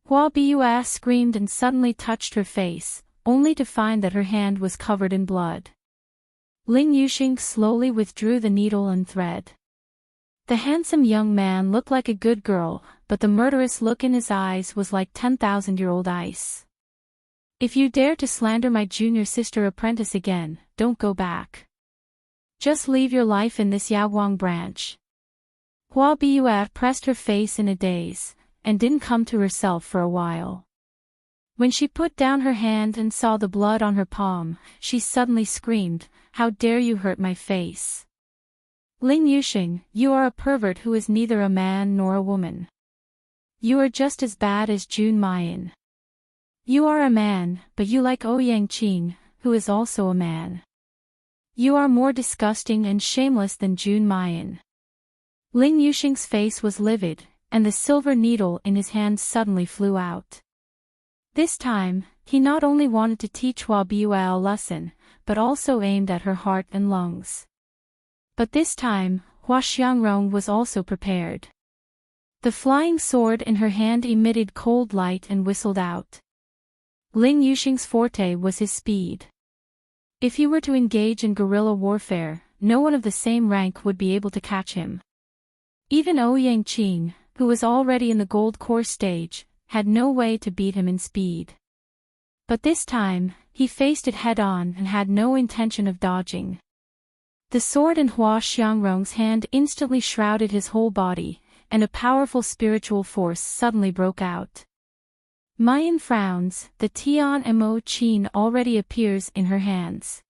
Hua Bua screamed and suddenly touched her face, only to find that her hand was covered in blood. Ling Yuxing slowly withdrew the needle and thread. The handsome young man looked like a good girl, but the murderous look in his eyes was like 10,000-year-old ice. If you dare to slander my junior sister apprentice again, don't go back. Just leave your life in this Yaoguang branch. Hua Bua pressed her face in a daze, and didn't come to herself for a while. When she put down her hand and saw the blood on her palm, she suddenly screamed, How dare you hurt my face? Ling Yuxing, you are a pervert who is neither a man nor a woman. You are just as bad as Jun Mayan. You are a man, but you like Ouyang Qing, who is also a man. You are more disgusting and shameless than Jun Mayan. Ling Yuxing's face was livid, and the silver needle in his hand suddenly flew out. This time, He not only wanted to teach Hua Biyue a lesson, but also aimed at her heart and lungs. But this time, Hua Xiangrong was also prepared. The flying sword in her hand emitted cold light and whistled out. Ling Yuxing's forte was his speed. If he were to engage in guerrilla warfare, no one of the same rank would be able to catch him. Even Ouyang-Qing, who was already in the gold core stage, had no way to beat him in speed. But this time, he faced it head-on and had no intention of dodging. The sword in Hua Xiangrong's hand instantly shrouded his whole body, and a powerful spiritual force suddenly broke out. Mayan frowns, the Tian Mo Qin already appears in her hands.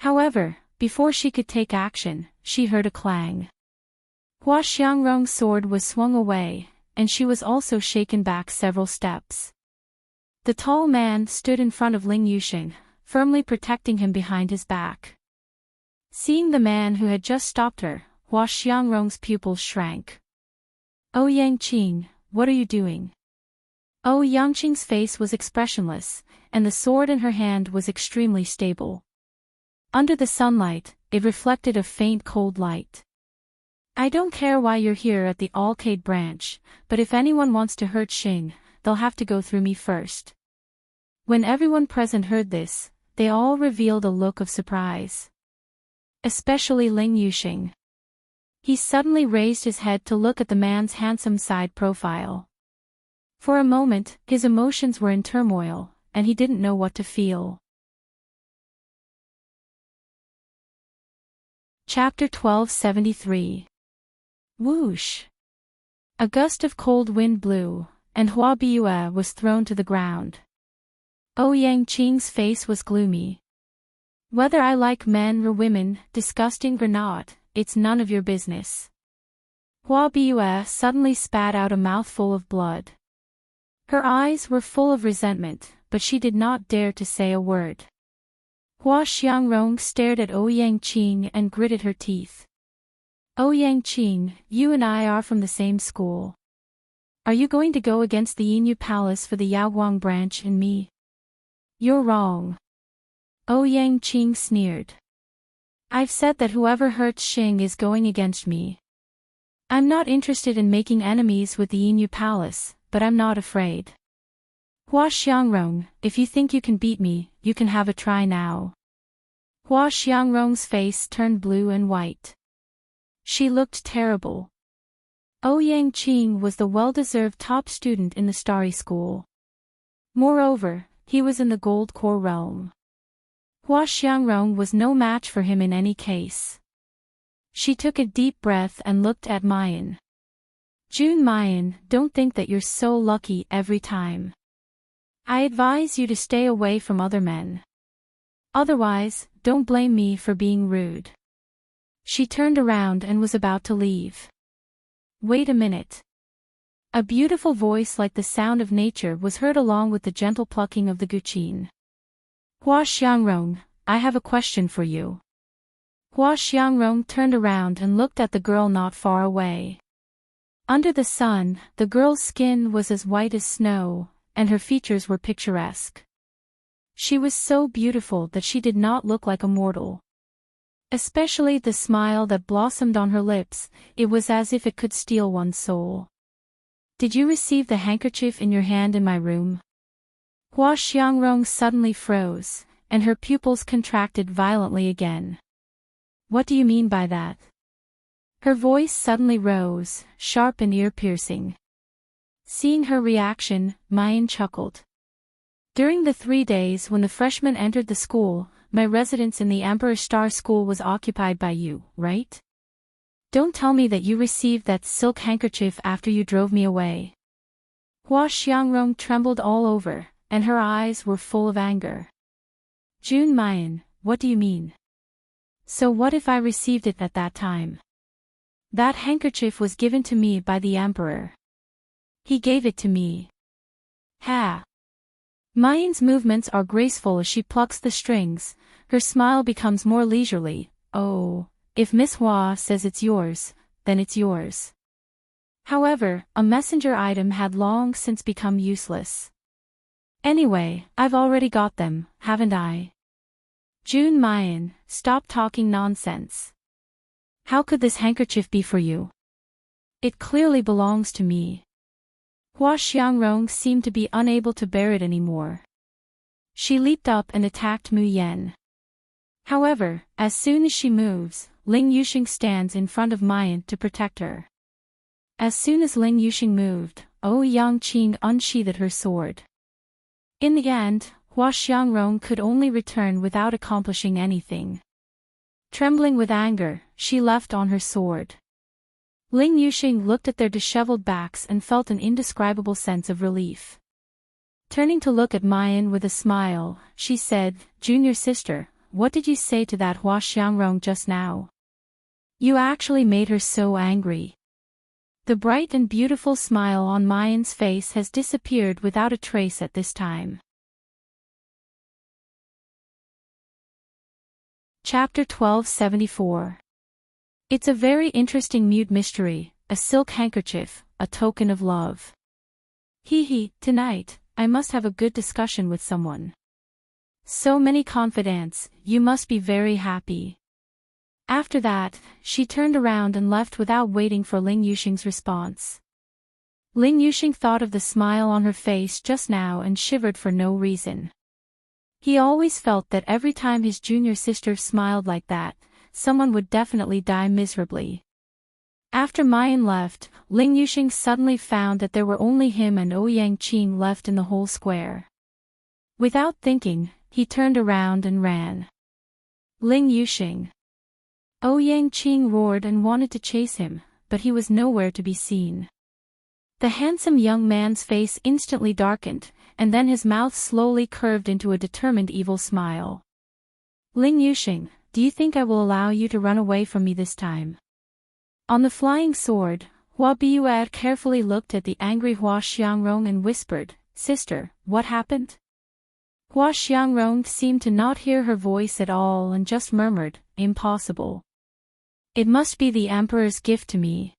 However, before she could take action, she heard a clang. Hua Xiangrong's sword was swung away, and she was also shaken back several steps. The tall man stood in front of Ling Yuxing, firmly protecting him behind his back. Seeing the man who had just stopped her, Hua Xiangrong's pupils shrank. Ouyang-Qing, what are you doing? Ouyang-Qing's face was expressionless, and the sword in her hand was extremely stable. Under the sunlight, it reflected a faint cold light. I don't care why you're here at the Alcade branch, but if anyone wants to hurt Xing, they'll have to go through me first. When everyone present heard this, they all revealed a look of surprise. Especially Ling Yuxing. He suddenly raised his head to look at the man's handsome side profile. For a moment, his emotions were in turmoil, and he didn't know what to feel. Chapter 1273. Whoosh! A gust of cold wind blew, and Hua Biyue was thrown to the ground. Ouyang-Qing's face was gloomy. Whether I like men or women, disgusting or not, it's none of your business. Hua Biyue suddenly spat out a mouthful of blood. Her eyes were full of resentment, but she did not dare to say a word. Hua Xiangrong stared at Ouyang-Qing and gritted her teeth. Ouyang-Qing, you and I are from the same school. Are you going to go against the Yinyu Palace for the Yaoguang branch and me? You're wrong. Ouyang-Qing sneered. I've said that whoever hurts Xing is going against me. I'm not interested in making enemies with the Yinyu Palace, but I'm not afraid. Hua Xiangrong, if you think you can beat me, you can have a try now. Hua Xiangrong's face turned blue and white. She looked terrible. Ouyang-Qing was the well-deserved top student in the Starry School. Moreover, he was in the Gold Core realm. Hua Xiangrong was no match for him in any case. She took a deep breath and looked at Mayan. Jun Mayan, don't think that you're so lucky every time. I advise you to stay away from other men. Otherwise, don't blame me for being rude. She turned around and was about to leave. Wait a minute. A beautiful voice like the sound of nature was heard along with the gentle plucking of the guqin. Hua Xiangrong, I have a question for you. Hua Xiangrong turned around and looked at the girl not far away. Under the sun, the girl's skin was as white as snow, and her features were picturesque. She was so beautiful that she did not look like a mortal. Especially the smile that blossomed on her lips, it was as if it could steal one's soul. Did you receive the handkerchief in your hand in my room? Hua Xiangrong suddenly froze, and her pupils contracted violently again. What do you mean by that? Her voice suddenly rose, sharp and ear-piercing. Seeing her reaction, Mayan chuckled. During the 3 days when the freshmen entered the school, my residence in the Emperor Star School was occupied by you, right? Don't tell me that you received that silk handkerchief after you drove me away. Hua Xiangrong trembled all over, and her eyes were full of anger. Jun Mayan, what do you mean? So what if I received it at that time? That handkerchief was given to me by the Emperor. He gave it to me. Ha! Mayan's movements are graceful as she plucks the strings, her smile becomes more leisurely. Oh, if Miss Hua says it's yours, then it's yours. However, a messenger item had long since become useless. Anyway, I've already got them, haven't I? June Mayan, stop talking nonsense. How could this handkerchief be for you? It clearly belongs to me. Hua Xiangrong seemed to be unable to bear it anymore. She leaped up and attacked Mu Yan. However, as soon as she moves, Ling Yuxing stands in front of Mayan to protect her. As soon as Ling Yuxing moved, Yangqing unsheathed her sword. In the end, Hua Xiangrong could only return without accomplishing anything. Trembling with anger, she left on her sword. Ling Yuxing looked at their disheveled backs and felt an indescribable sense of relief. Turning to look at Mayan with a smile, she said, "Junior sister, what did you say to that Hua Xiangrong just now? You actually made her so angry." The bright and beautiful smile on Mayan's face has disappeared without a trace at this time. Chapter 1274. It's a very interesting mute mystery, a silk handkerchief, a token of love. Tonight, I must have a good discussion with someone. So many confidants, you must be very happy. After that, she turned around and left without waiting for Ling Yuxing's response. Ling Yuxing thought of the smile on her face just now and shivered for no reason. He always felt that every time his junior sister smiled like that, someone would definitely die miserably. After Mayan left, Ling Yuxing suddenly found that there were only him and Yangqing left in the whole square. Without thinking, he turned around and ran. Ling Yuxing. Yangqing roared and wanted to chase him, but he was nowhere to be seen. The handsome young man's face instantly darkened, and then his mouth slowly curved into a determined evil smile. Ling Yuxing, do you think I will allow you to run away from me this time? On the flying sword, Hua Biyue carefully looked at the angry Hua Xiangrong and whispered, "Sister, what happened?" Hua Xiangrong seemed to not hear her voice at all and just murmured, "Impossible. It must be the Emperor's gift to me.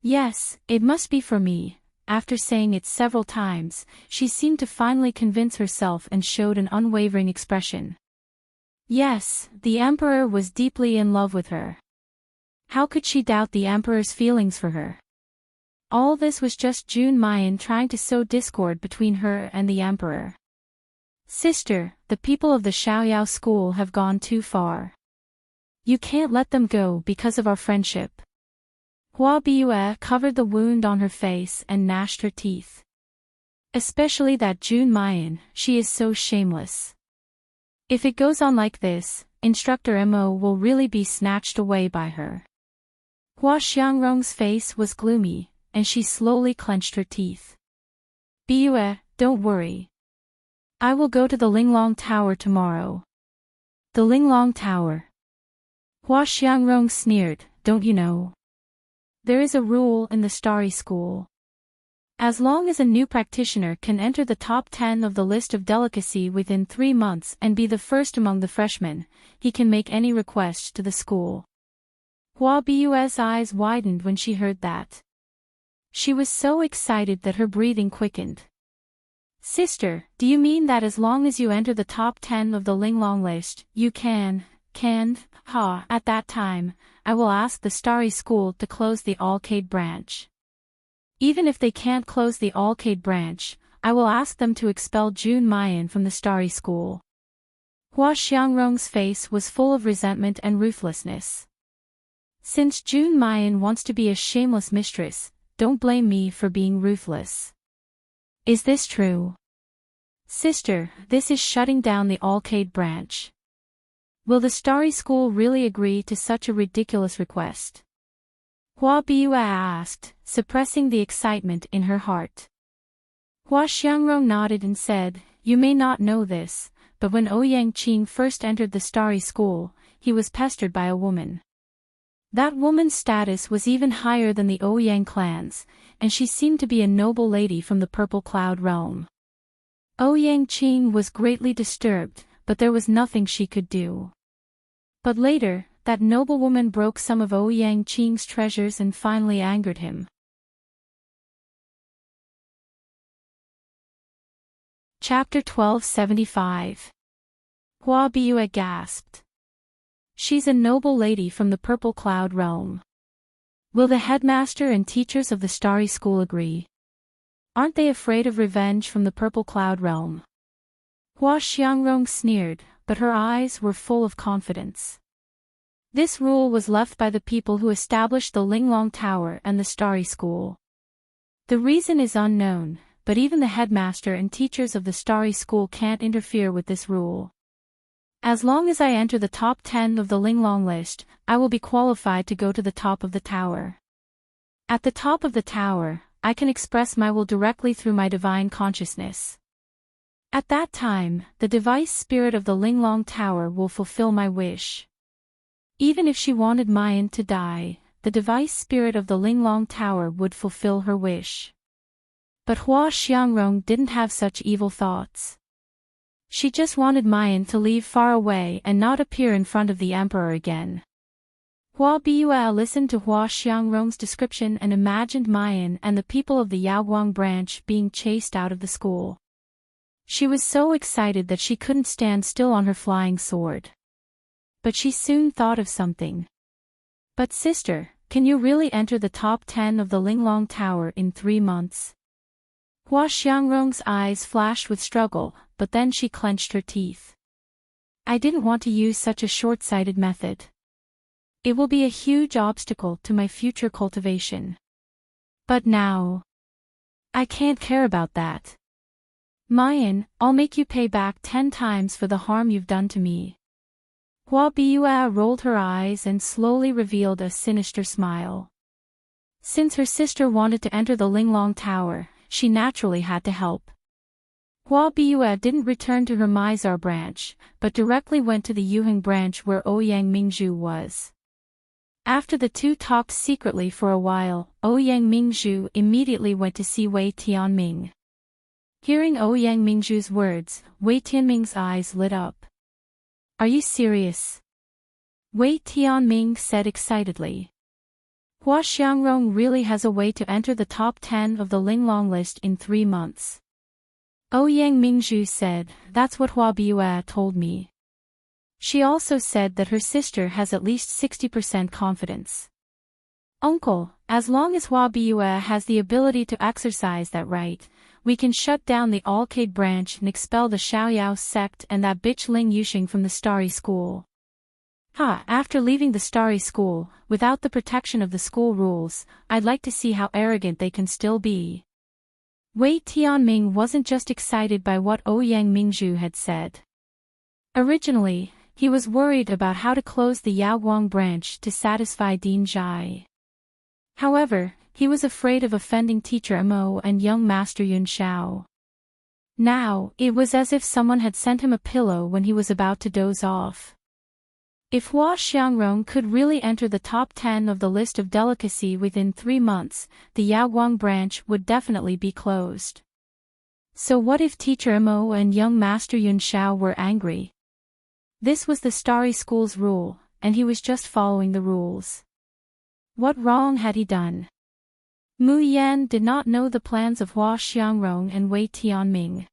Yes, it must be for me." After saying it several times, she seemed to finally convince herself and showed an unwavering expression. Yes, the Emperor was deeply in love with her. How could she doubt the Emperor's feelings for her? All this was just June Mayan trying to sow discord between her and the Emperor. "Sister, the people of the Xiaoyao school have gone too far. You can't let them go because of our friendship." Hua Biyue covered the wound on her face and gnashed her teeth. "Especially that June Mayan, she is so shameless. If it goes on like this, Instructor Mo will really be snatched away by her." Hua Xiangrong's face was gloomy, and she slowly clenched her teeth. "Biyue, don't worry. I will go to the Linglong Tower tomorrow." "The Linglong Tower?" Hua Xiangrong sneered, "Don't you know? There is a rule in the Starry School. As long as a new practitioner can enter the top 10 of the list of delicacy within 3 months and be the first among the freshmen, he can make any request to the school." Hua Biyue's eyes widened when she heard that. She was so excited that her breathing quickened. "Sister, do you mean that as long as you enter the top 10 of the Linglong list, you can, at that time, I will ask the Starry School to close the Alcade branch. Even if they can't close the Alcade branch, I will ask them to expel June Mayan from the Starry School." Hua Xiangrong's face was full of resentment and ruthlessness. "Since June Mayan wants to be a shameless mistress, don't blame me for being ruthless. Is this true? Sister, this is shutting down the Alcade branch. Will the Starry School really agree to such a ridiculous request?" Hua Biyue asked, suppressing the excitement in her heart. Hua Xiangrong nodded and said, "You may not know this, but when Yangqing first entered the Starry School, he was pestered by a woman. That woman's status was even higher than the Ouyang clan's, and she seemed to be a noble lady from the Purple Cloud realm. Yangqing was greatly disturbed, but there was nothing she could do. But later, that noblewoman broke some of Yangqing's treasures and finally angered him. Chapter 1275. Hua Biyue gasped. She's a noble lady from the Purple Cloud realm. Will the headmaster and teachers of the Starry School agree? Aren't they afraid of revenge from the Purple Cloud realm? Hua Xiangrong sneered, but her eyes were full of confidence. This rule was left by the people who established the Linglong Tower and the Starry School. The reason is unknown, but even the headmaster and teachers of the Starry School can't interfere with this rule. As long as I enter the top 10 of the Linglong list, I will be qualified to go to the top of the tower. At the top of the tower, I can express my will directly through my divine consciousness. At that time, the device spirit of the Linglong Tower will fulfill my wish. Even if she wanted Mayan to die, the device spirit of the Linglong Tower would fulfill her wish. But Hua Xiangrong didn't have such evil thoughts. She just wanted Mayan to leave far away and not appear in front of the emperor again. Hua Biyue listened to Hua Xiangrong's description and imagined Mayan and the people of the Yaoguang branch being chased out of the school. She was so excited that she couldn't stand still on her flying sword. But she soon thought of something. But sister, can you really enter the top 10 of the Linglong Tower in 3 months? Hua Xiangrong's eyes flashed with struggle, but then she clenched her teeth. I didn't want to use such a short-sighted method. It will be a huge obstacle to my future cultivation. But now, I can't care about that. Mayan, I'll make you pay back 10 times for the harm you've done to me. Hua Biyue rolled her eyes and slowly revealed a sinister smile. Since her sister wanted to enter the Linglong Tower, she naturally had to help. Hua Biyue didn't return to her Mizar branch, but directly went to the Yuheng branch where Ouyang Mingzhu was. After the two talked secretly for a while, Ouyang Mingzhu immediately went to see Wei Tianming. Hearing Ouyang Mingzhu's words, Wei Tianming's eyes lit up. Are you serious? Wei Tianming said excitedly. Hua Xiangrong really has a way to enter the top 10 of the Linglong list in 3 months. Ouyang Mingzhu said, that's what Hua Biyue told me. She also said that her sister has at least 60% confidence. Uncle, as long as Hua Biyue has the ability to exercise that right, we can shut down the Alcade branch and expel the Xiaoyao sect and that bitch Ling Yuxing from the Starry School. After leaving the Starry School, without the protection of the school rules, I'd like to see how arrogant they can still be. Wei Tianming wasn't just excited by what Ouyang Mingzhu had said. Originally, he was worried about how to close the Yaoguang branch to satisfy Dean Zhai. However, he was afraid of offending Teacher Mo and young Master Yun Shao. Now, it was as if someone had sent him a pillow when he was about to doze off. If Hua Xiangrong could really enter the top 10 of the list of delicacy within 3 months, the Yaoguang branch would definitely be closed. So what if Teacher Mo and young Master Yun Shao were angry? This was the Starry School's rule, and he was just following the rules. What wrong had he done? Mu Yan did not know the plans of Hua Xiangrong and Wei Tianming.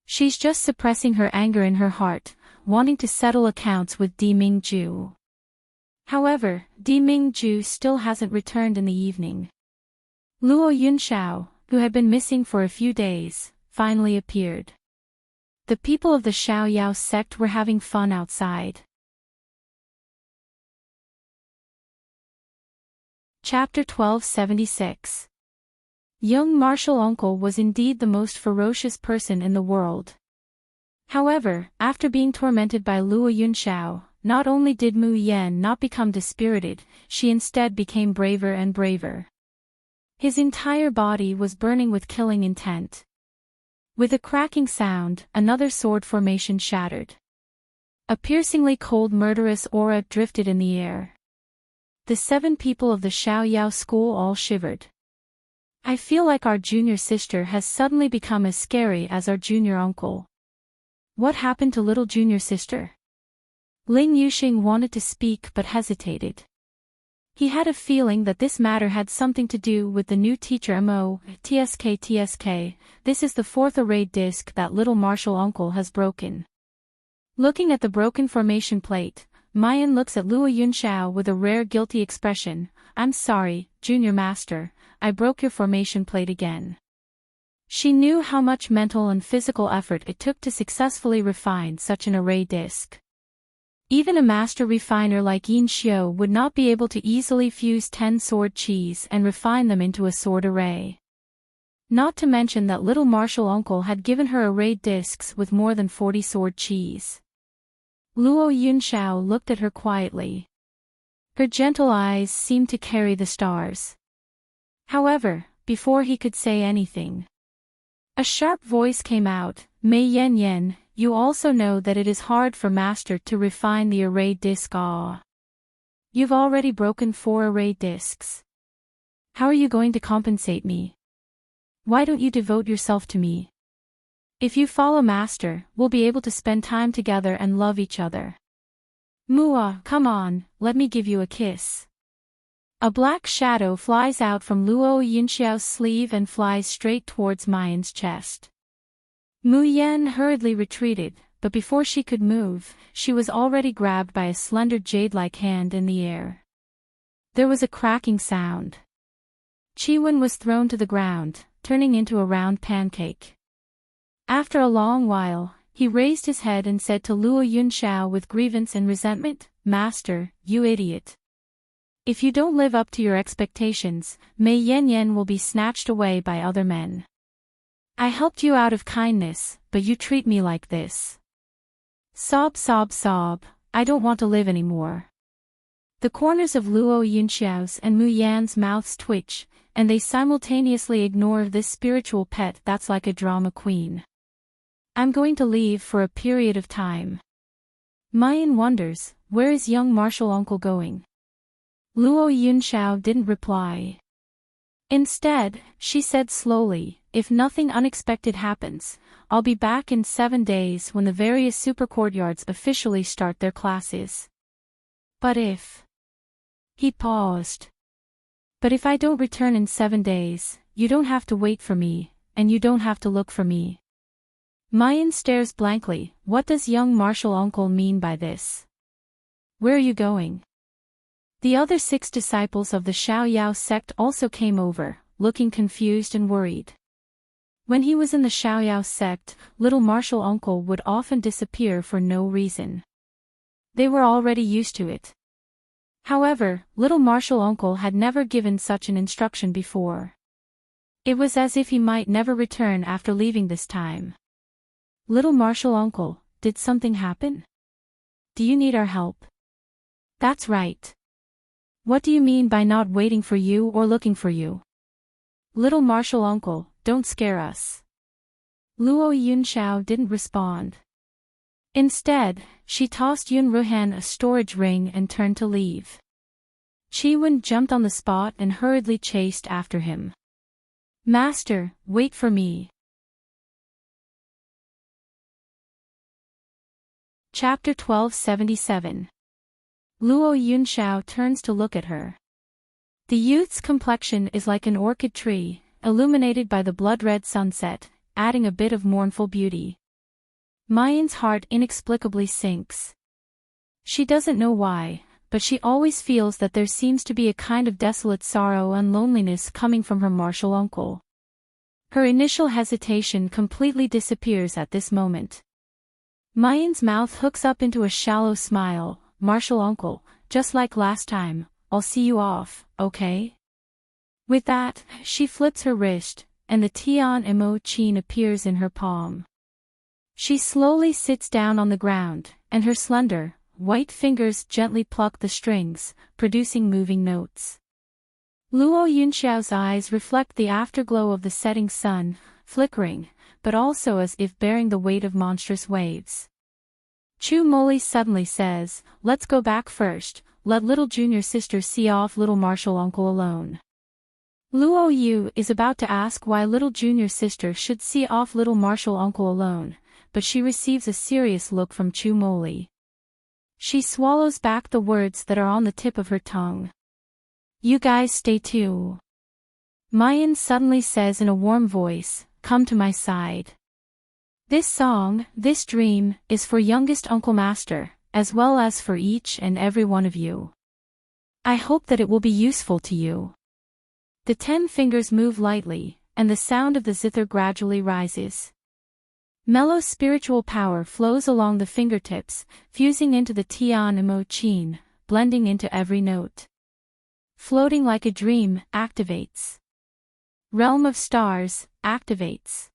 She's just suppressing her anger in her heart, wanting to settle accounts with Di Mingzhu. However, Di Mingzhu still hasn't returned in the evening. Luo Yunshao, who had been missing for a few days, finally appeared. The people of the Xiaoyao sect were having fun outside. Chapter 1276. Young martial uncle was indeed the most ferocious person in the world. However, after being tormented by Luo Yunshao, not only did Mu Yan not become dispirited, she instead became braver and braver. His entire body was burning with killing intent. With a cracking sound, another sword formation shattered. A piercingly cold murderous aura drifted in the air. The 7 people of the Xiaoyao school all shivered. I feel like our junior sister has suddenly become as scary as our junior uncle. What happened to little junior sister? Ling Yuxing wanted to speak but hesitated. He had a feeling that this matter had something to do with the new teacher Mo. TSK. This is the fourth arrayed disc that little Martial Uncle has broken. Looking at the broken formation plate, Mayan looks at Luo Yunxiao with a rare guilty expression. I'm sorry, Junior Master, I broke your formation plate again. She knew how much mental and physical effort it took to successfully refine such an array disc. Even a master refiner like Yin Xiu would not be able to easily fuse 10 sword cheese and refine them into a sword array. Not to mention that little Martial Uncle had given her arrayed discs with more than 40 sword cheese. Luo Yunxiao looked at her quietly. Her gentle eyes seemed to carry the stars. However, before he could say anything, a sharp voice came out. Mei Yan, you also know that it is hard for Master to refine the array disc. You've already broken 4 array discs. How are you going to compensate me? Why don't you devote yourself to me? If you follow Master, we'll be able to spend time together and love each other. Mua, come on, let me give you a kiss. A black shadow flies out from Luo Yunxiao's sleeve and flies straight towards Mayan's chest. Mu Yan hurriedly retreated, but before she could move, she was already grabbed by a slender jade-like hand in the air. There was a cracking sound. Chiwen was thrown to the ground, turning into a round pancake. After a long while, he raised his head and said to Luo Yunxiao with grievance and resentment, Master, you idiot. If you don't live up to your expectations, Mei Yan will be snatched away by other men. I helped you out of kindness, but you treat me like this. Sob, I don't want to live anymore. The corners of Luo Yunxiao's and Mu Yan's mouths twitch, and they simultaneously ignore this spiritual pet that's like a drama queen. I'm going to leave for a period of time. Mayan wonders, where is young Martial Uncle going? Luo Yunxiao didn't reply. Instead, she said slowly, if nothing unexpected happens, I'll be back in 7 days when the various super courtyards officially start their classes. But if... He paused. But if I don't return in 7 days, you don't have to wait for me, and you don't have to look for me. Mayan stares blankly. What does young Martial Uncle mean by this? Where are you going? The other 6 disciples of the Xiaoyao sect also came over, looking confused and worried. When he was in the Xiaoyao sect, little Martial Uncle would often disappear for no reason. They were already used to it. However, little Martial Uncle had never given such an instruction before. It was as if he might never return after leaving this time. Little Martial Uncle, did something happen? Do you need our help? That's right. What do you mean by not waiting for you or looking for you? Little Martial Uncle, don't scare us. Luo Yunxiao didn't respond. Instead, she tossed Yun Ruhan a storage ring and turned to leave. Chiwen jumped on the spot and hurriedly chased after him. Master, wait for me. Chapter 1277. Luo Yunxiao turns to look at her. The youth's complexion is like an orchid tree, illuminated by the blood-red sunset, adding a bit of mournful beauty. Mayan's heart inexplicably sinks. She doesn't know why, but she always feels that there seems to be a kind of desolate sorrow and loneliness coming from her Martial Uncle. Her initial hesitation completely disappears at this moment. Mayan's mouth hooks up into a shallow smile. Martial Uncle, just like last time, I'll see you off, okay? With that, she flips her wrist, and the Tian Mo Qin appears in her palm. She slowly sits down on the ground, and her slender, white fingers gently pluck the strings, producing moving notes. Luo Yunxiao's eyes reflect the afterglow of the setting sun, flickering, but also as if bearing the weight of monstrous waves. Chu Moli suddenly says, let's go back first, let little junior sister see off little Martial Uncle alone. Luo Yu is about to ask why little junior sister should see off little Martial Uncle alone, but she receives a serious look from Chu Moli. She swallows back the words that are on the tip of her tongue. You guys stay too. Mayan suddenly says in a warm voice, come to my side. This song, this dream, is for youngest Uncle Master, as well as for each and every one of you. I hope that it will be useful to you. The 10 fingers move lightly, and the sound of the zither gradually rises. Mellow spiritual power flows along the fingertips, fusing into the Tian Imo Chin, blending into every note. Floating like a dream, activates. Realm of Stars, activates.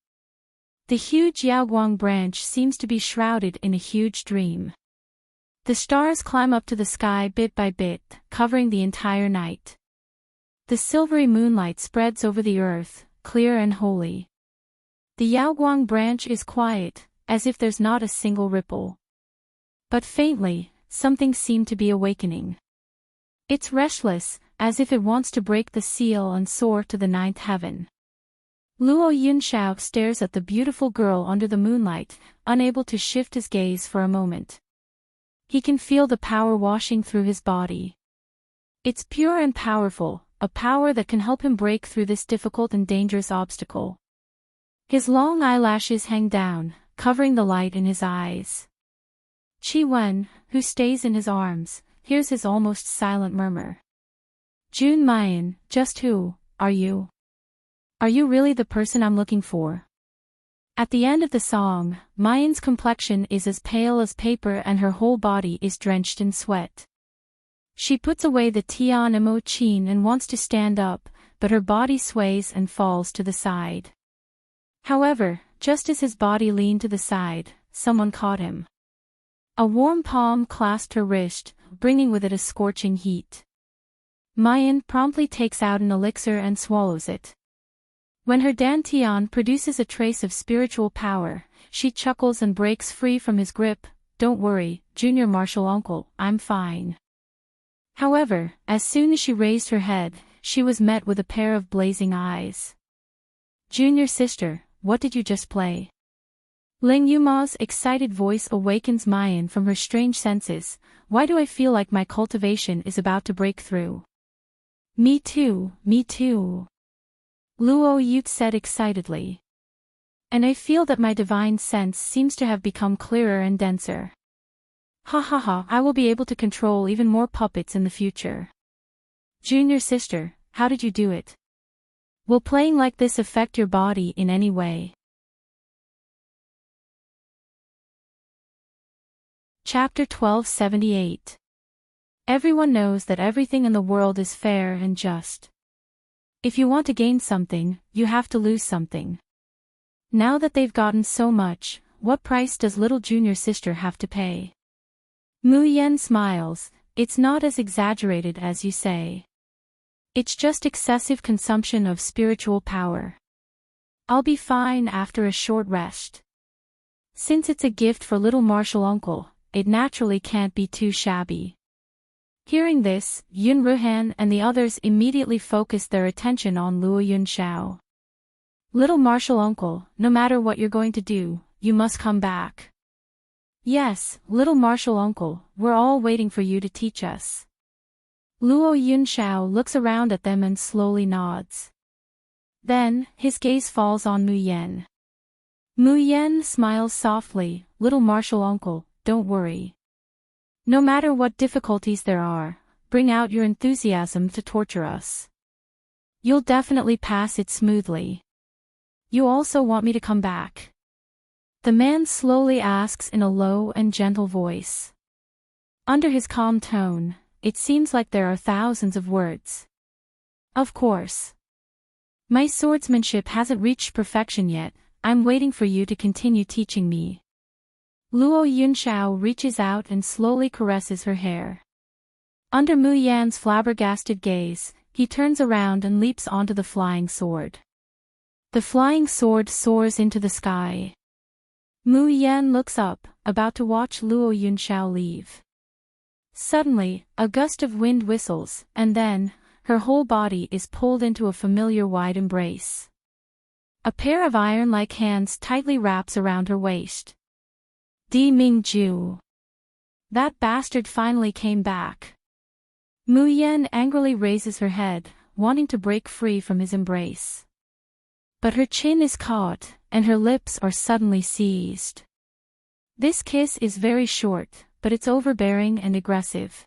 The huge Yaoguang branch seems to be shrouded in a huge dream. The stars climb up to the sky bit by bit, covering the entire night. The silvery moonlight spreads over the earth, clear and holy. The Yaoguang branch is quiet, as if there's not a single ripple. But faintly, something seemed to be awakening. It's restless, as if it wants to break the seal and soar to the 9th heaven. Luo Yunshao stares at the beautiful girl under the moonlight, unable to shift his gaze for a moment. He can feel the power washing through his body. It's pure and powerful, a power that can help him break through this difficult and dangerous obstacle. His long eyelashes hang down, covering the light in his eyes. Qi Wen, who stays in his arms, hears his almost silent murmur. Jun Mayan, just who are you? Are you really the person I'm looking for? At the end of the song, Mayan's complexion is as pale as paper and her whole body is drenched in sweat. She puts away the Tian Imo Chin and wants to stand up, but her body sways and falls to the side. However, just as his body leaned to the side, someone caught him. A warm palm clasped her wrist, bringing with it a scorching heat. Mayan promptly takes out an elixir and swallows it. When her dantian produces a trace of spiritual power, she chuckles and breaks free from his grip. Don't worry, junior martial uncle, I'm fine. However, as soon as she raised her head, she was met with a pair of blazing eyes. Junior sister, what did you just play? Ling Yuma's excited voice awakens Mayan from her strange senses. Why do I feel like my cultivation is about to break through? Me too, me too. Luo Yute said excitedly. And I feel that my divine sense seems to have become clearer and denser. Ha ha ha, I will be able to control even more puppets in the future. Junior sister, how did you do it? Will playing like this affect your body in any way? Chapter 1278. Everyone knows that everything in the world is fair and just. If you want to gain something, you have to lose something. Now that they've gotten so much, what price does little junior sister have to pay? Mu Yen smiles. It's not as exaggerated as you say. It's just excessive consumption of spiritual power. I'll be fine after a short rest. Since it's a gift for little martial uncle, it naturally can't be too shabby. Hearing this, Yun Ruhan and the others immediately focused their attention on Luo Yunshao. Little martial uncle, no matter what you're going to do, you must come back. Yes, little martial uncle, we're all waiting for you to teach us. Luo Yunshao looks around at them and slowly nods. Then, his gaze falls on Mu Yen. Mu Yen smiles softly. Little martial uncle, don't worry. No matter what difficulties there are, bring out your enthusiasm to torture us. You'll definitely pass it smoothly. You also want me to come back? The man slowly asks in a low and gentle voice. Under his calm tone, it seems like there are thousands of words. Of course. My swordsmanship hasn't reached perfection yet, I'm waiting for you to continue teaching me. Luo Yunshao reaches out and slowly caresses her hair. Under Mu Yan's flabbergasted gaze, he turns around and leaps onto the flying sword. The flying sword soars into the sky. Mu Yan looks up, about to watch Luo Yunshao leave. Suddenly, a gust of wind whistles, and then, her whole body is pulled into a familiar wide embrace. A pair of iron-like hands tightly wraps around her waist. Di Mingju. That bastard finally came back. Mu Yan angrily raises her head, wanting to break free from his embrace. But her chin is caught, and her lips are suddenly seized. This kiss is very short, but it's overbearing and aggressive.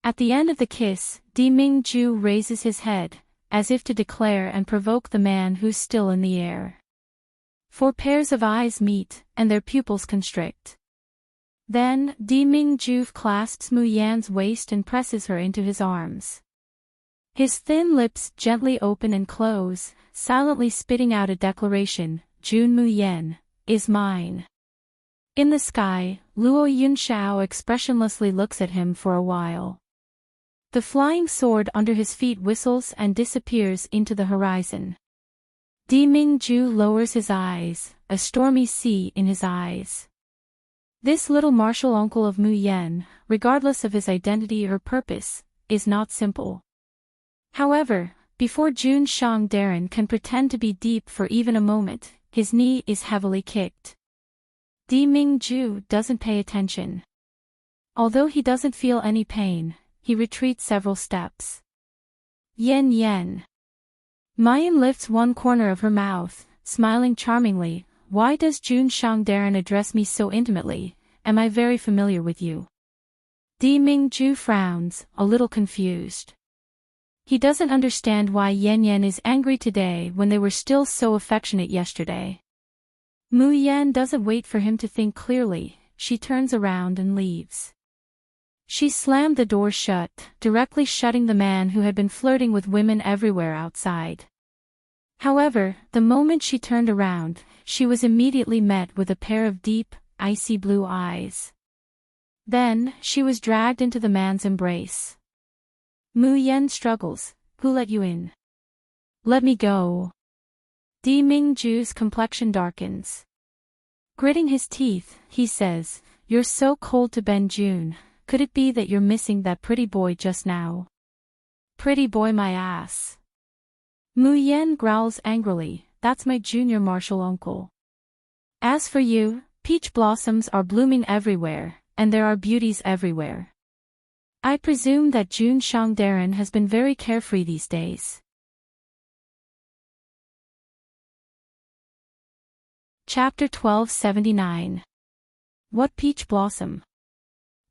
At the end of the kiss, Deming-ju raises his head, as if to declare and provoke the man who's still in the air. 4 pairs of eyes meet, and their pupils constrict. Then, Deming-ju clasps Mu Yan's waist and presses her into his arms. His thin lips gently open and close, silently spitting out a declaration, Jun Mu Yan is mine. In the sky, Luo Yunxiao expressionlessly looks at him for a while. The flying sword under his feet whistles and disappears into the horizon. Deming-ju lowers his eyes, a stormy sea in his eyes. This little martial uncle of Mu Yan, regardless of his identity or purpose, is not simple. However, before Jun Shangdaran can pretend to be deep for even a moment, his knee is heavily kicked. Deming-ju doesn't pay attention. Although he doesn't feel any pain, he retreats several steps. Yen Yen. Mayan lifts one corner of her mouth, smiling charmingly. Why does Jun Shangdaran address me so intimately? Am I very familiar with you? Deming-ju frowns, a little confused. He doesn't understand why Yen Yen is angry today when they were still so affectionate yesterday. Mu Yan doesn't wait for him to think clearly, she turns around and leaves. She slammed the door shut, directly shutting the man who had been flirting with women everywhere outside. However, the moment she turned around, she was immediately met with a pair of deep, icy blue eyes. Then, she was dragged into the man's embrace. Mu Yan struggles. Who let you in? Let me go. Deming-ju's complexion darkens. Gritting his teeth, he says, You're so cold to Ben-jun. Could it be that you're missing that pretty boy just now? Pretty boy my ass. Mu Yan growls angrily, That's my junior martial uncle. As for you, peach blossoms are blooming everywhere, and there are beauties everywhere. I presume that Jun Shangdaran has been very carefree these days. Chapter 1279. What peach blossom?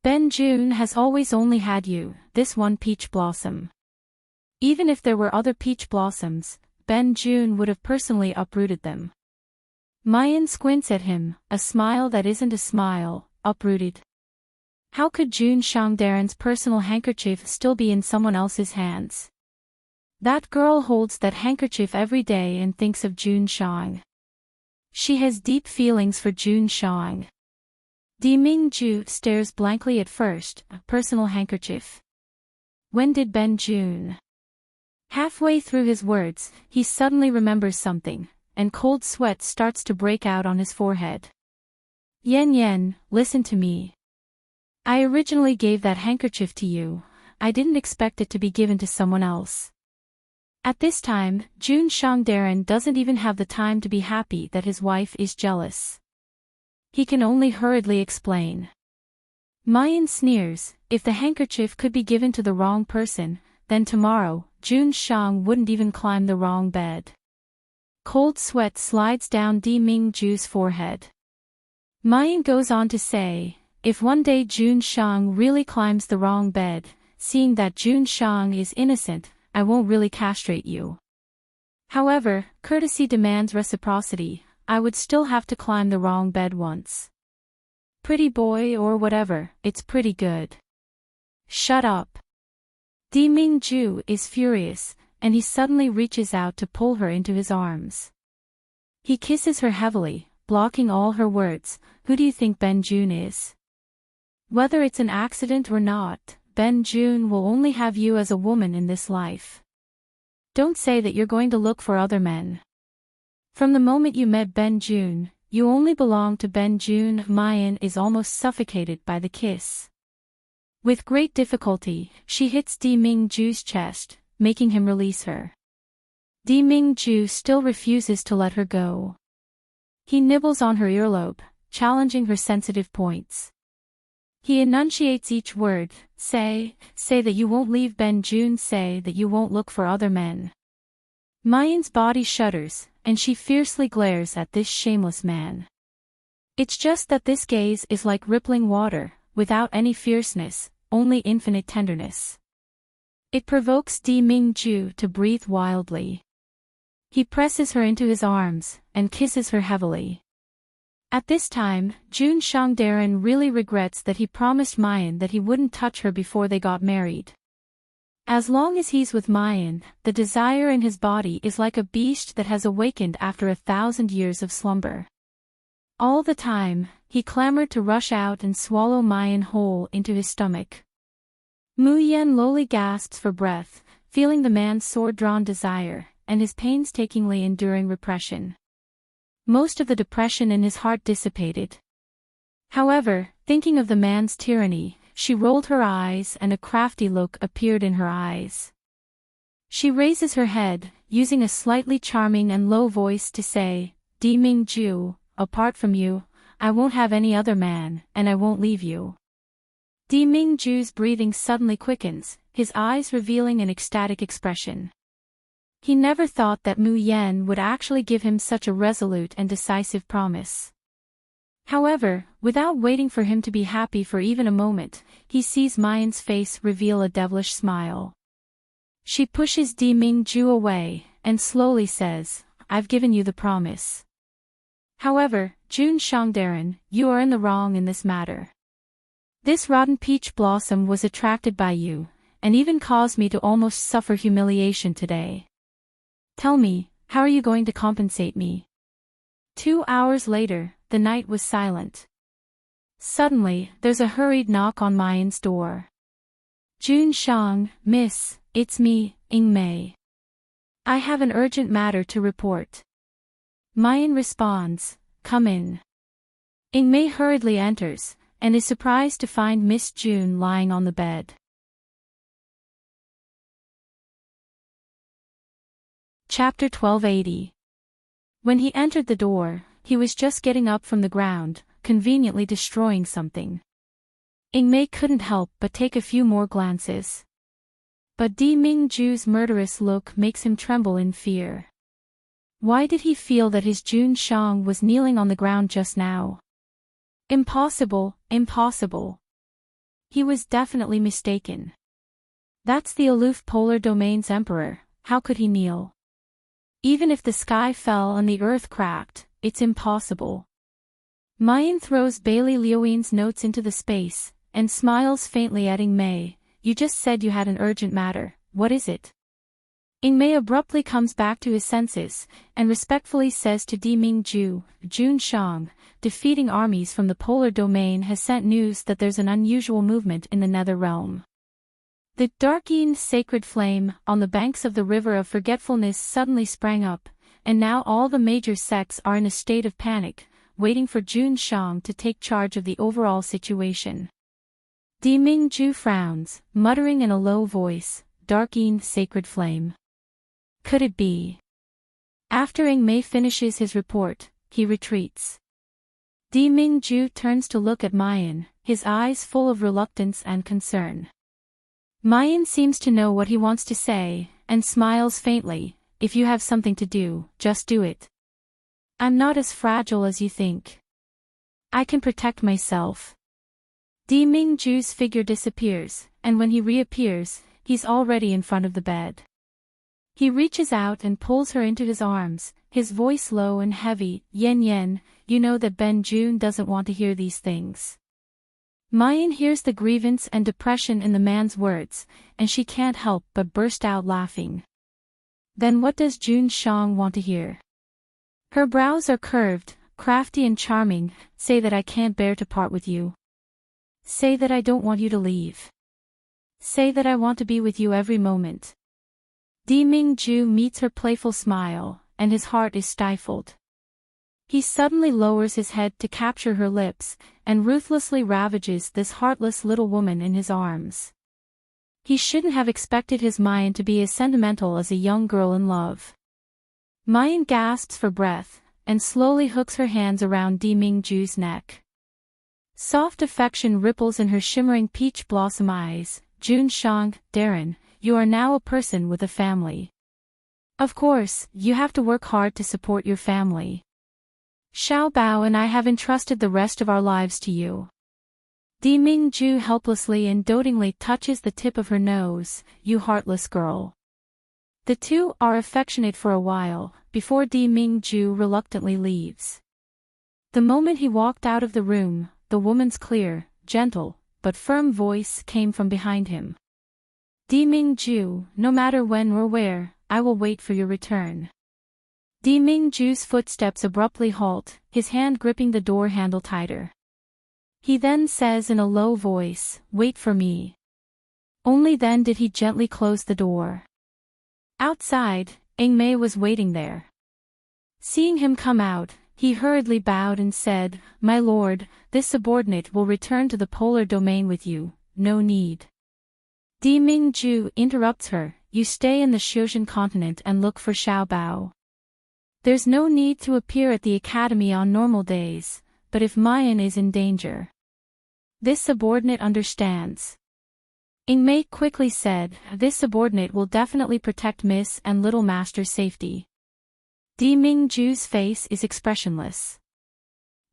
Ben-jun has always only had you, this one peach blossom. Even if there were other peach blossoms, Ben-jun would have personally uprooted them. Mayan squints at him, a smile that isn't a smile, uprooted. How could Jun Shangdaran's personal handkerchief still be in someone else's hands? That girl holds that handkerchief every day and thinks of Jun Shang. She has deep feelings for Jun Shang. Deming-ju stares blankly at first, a personal handkerchief. When did Ben-jun? Halfway through his words, he suddenly remembers something, and cold sweat starts to break out on his forehead. Yen Yen, listen to me. I originally gave that handkerchief to you. I didn't expect it to be given to someone else. At this time, Jun Shangdaran doesn't even have the time to be happy that his wife is jealous. He can only hurriedly explain. Mayan sneers, if the handkerchief could be given to the wrong person, then tomorrow, Jun Shang wouldn't even climb the wrong bed. Cold sweat slides down Deming-ju's forehead. Mayan goes on to say, if one day Jun Shang really climbs the wrong bed, seeing that Jun Shang is innocent, I won't really castrate you. However, courtesy demands reciprocity. I would still have to climb the wrong bed once. Pretty boy or whatever, it's pretty good. Shut up. Deming-ju is furious, and he suddenly reaches out to pull her into his arms. He kisses her heavily, blocking all her words. Who do you think Ben-jun is? Whether it's an accident or not, Ben-jun will only have you as a woman in this life. Don't say that you're going to look for other men. From the moment you met Ben-jun, you only belong to Ben-jun. Mayan is almost suffocated by the kiss. With great difficulty, she hits Deming-ju's chest, making him release her. Deming-ju still refuses to let her go. He nibbles on her earlobe, challenging her sensitive points. He enunciates each word, say that you won't leave Ben-June, say that you won't look for other men. Mayan's body shudders, and she fiercely glares at this shameless man. It's just that this gaze is like rippling water, without any fierceness, only infinite tenderness. It provokes Di-Ming-ju to breathe wildly. He presses her into his arms, and kisses her heavily. At this time, Jun Shangdaran really regrets that he promised Mayan that he wouldn't touch her before they got married. As long as he's with Mayan, the desire in his body is like a beast that has awakened after 1,000 years of slumber. All the time, he clamored to rush out and swallow Mayan whole into his stomach. Mu Yan lowly gasps for breath, feeling the man's sword-drawn desire, and his painstakingly enduring repression. Most of the depression in his heart dissipated. However, thinking of the man's tyranny, she rolled her eyes and a crafty look appeared in her eyes. She raises her head, using a slightly charming and low voice to say, Di-Ming-ju, apart from you, I won't have any other man, and I won't leave you. Di-Ming-ju's breathing suddenly quickens, his eyes revealing an ecstatic expression. He never thought that Mu Yan would actually give him such a resolute and decisive promise. However, without waiting for him to be happy for even a moment, he sees Mayan's face reveal a devilish smile. She pushes Di-Ming-ju away, and slowly says, I've given you the promise. However, Jun Shangdaran, you are in the wrong in this matter. This rotten peach blossom was attracted by you, and even caused me to almost suffer humiliation today. Tell me, how are you going to compensate me? 2 hours later, the night was silent. Suddenly, there's a hurried knock on Mayan's door. Jun Shang, miss, it's me, Mei. I have an urgent matter to report. Mayan responds, come in. Mei hurriedly enters, and is surprised to find Miss June lying on the bed. Chapter 1280. When he entered the door, he was just getting up from the ground, conveniently destroying something. Mei couldn't help but take a few more glances. But Di-Ming-ju's murderous look makes him tremble in fear. Why did he feel that his Jun Shang was kneeling on the ground just now? Impossible, impossible. He was definitely mistaken. That's the aloof polar domain's emperor, how could he kneel? Even if the sky fell and the earth cracked, it's impossible. Mayan throws Bailey Liuwen's notes into the space, and smiles faintly at Mei. You just said you had an urgent matter, what is it? Mei abruptly comes back to his senses, and respectfully says to Di-Ming-ju, Jun Shang, defeating armies from the polar domain has sent news that there's an unusual movement in the nether realm. The dark-green sacred flame on the banks of the River of Forgetfulness suddenly sprang up, and now all the major sects are in a state of panic, waiting for Jun Shang to take charge of the overall situation. Di-Ming-ju frowns, muttering in a low voice, dark-green sacred flame. Could it be? After Mei finishes his report, he retreats. Di-Ming-ju turns to look at Mayan, his eyes full of reluctance and concern. Mayan seems to know what he wants to say, and smiles faintly. If you have something to do, just do it. I'm not as fragile as you think. I can protect myself. Di-Ming-ju's figure disappears, and when he reappears, he's already in front of the bed. He reaches out and pulls her into his arms, his voice low and heavy. Yen, you know that Ben-June doesn't want to hear these things. Mayan hears the grievance and depression in the man's words, and she can't help but burst out laughing. Then what does Jun Shang want to hear? Her brows are curved, crafty and charming. Say that I can't bear to part with you. Say that I don't want you to leave. Say that I want to be with you every moment. Di-Ming-ju meets her playful smile, and his heart is stifled. He suddenly lowers his head to capture her lips, and ruthlessly ravages this heartless little woman in his arms. He shouldn't have expected his Mayan to be as sentimental as a young girl in love. Mayan gasps for breath, and slowly hooks her hands around Di-Ming-ju's neck. Soft affection ripples in her shimmering peach blossom eyes. Jun Shang, Darren, you are now a person with a family. Of course, you have to work hard to support your family. Xiao Bao and I have entrusted the rest of our lives to you. Di Mingju helplessly and dotingly touches the tip of her nose. You heartless girl. The two are affectionate for a while, before Di Mingju reluctantly leaves. The moment he walked out of the room, the woman's clear, gentle, but firm voice came from behind him. Di Mingju, no matter when or where, I will wait for your return. Di Mingju's footsteps abruptly halt, his hand gripping the door handle tighter. He then says in a low voice, wait for me. Only then did he gently close the door. Outside, Eng Mei was waiting there. Seeing him come out, he hurriedly bowed and said, my lord, this subordinate will return to the polar domain with you, no need. Di Mingju interrupts her, you stay in the Xiuzhen continent and look for Xiao Bao. There's no need to appear at the academy on normal days, but if Mayan is in danger. This subordinate understands. Eng Mei quickly said, this subordinate will definitely protect Miss and Little Master's safety. Di Mingju's face is expressionless.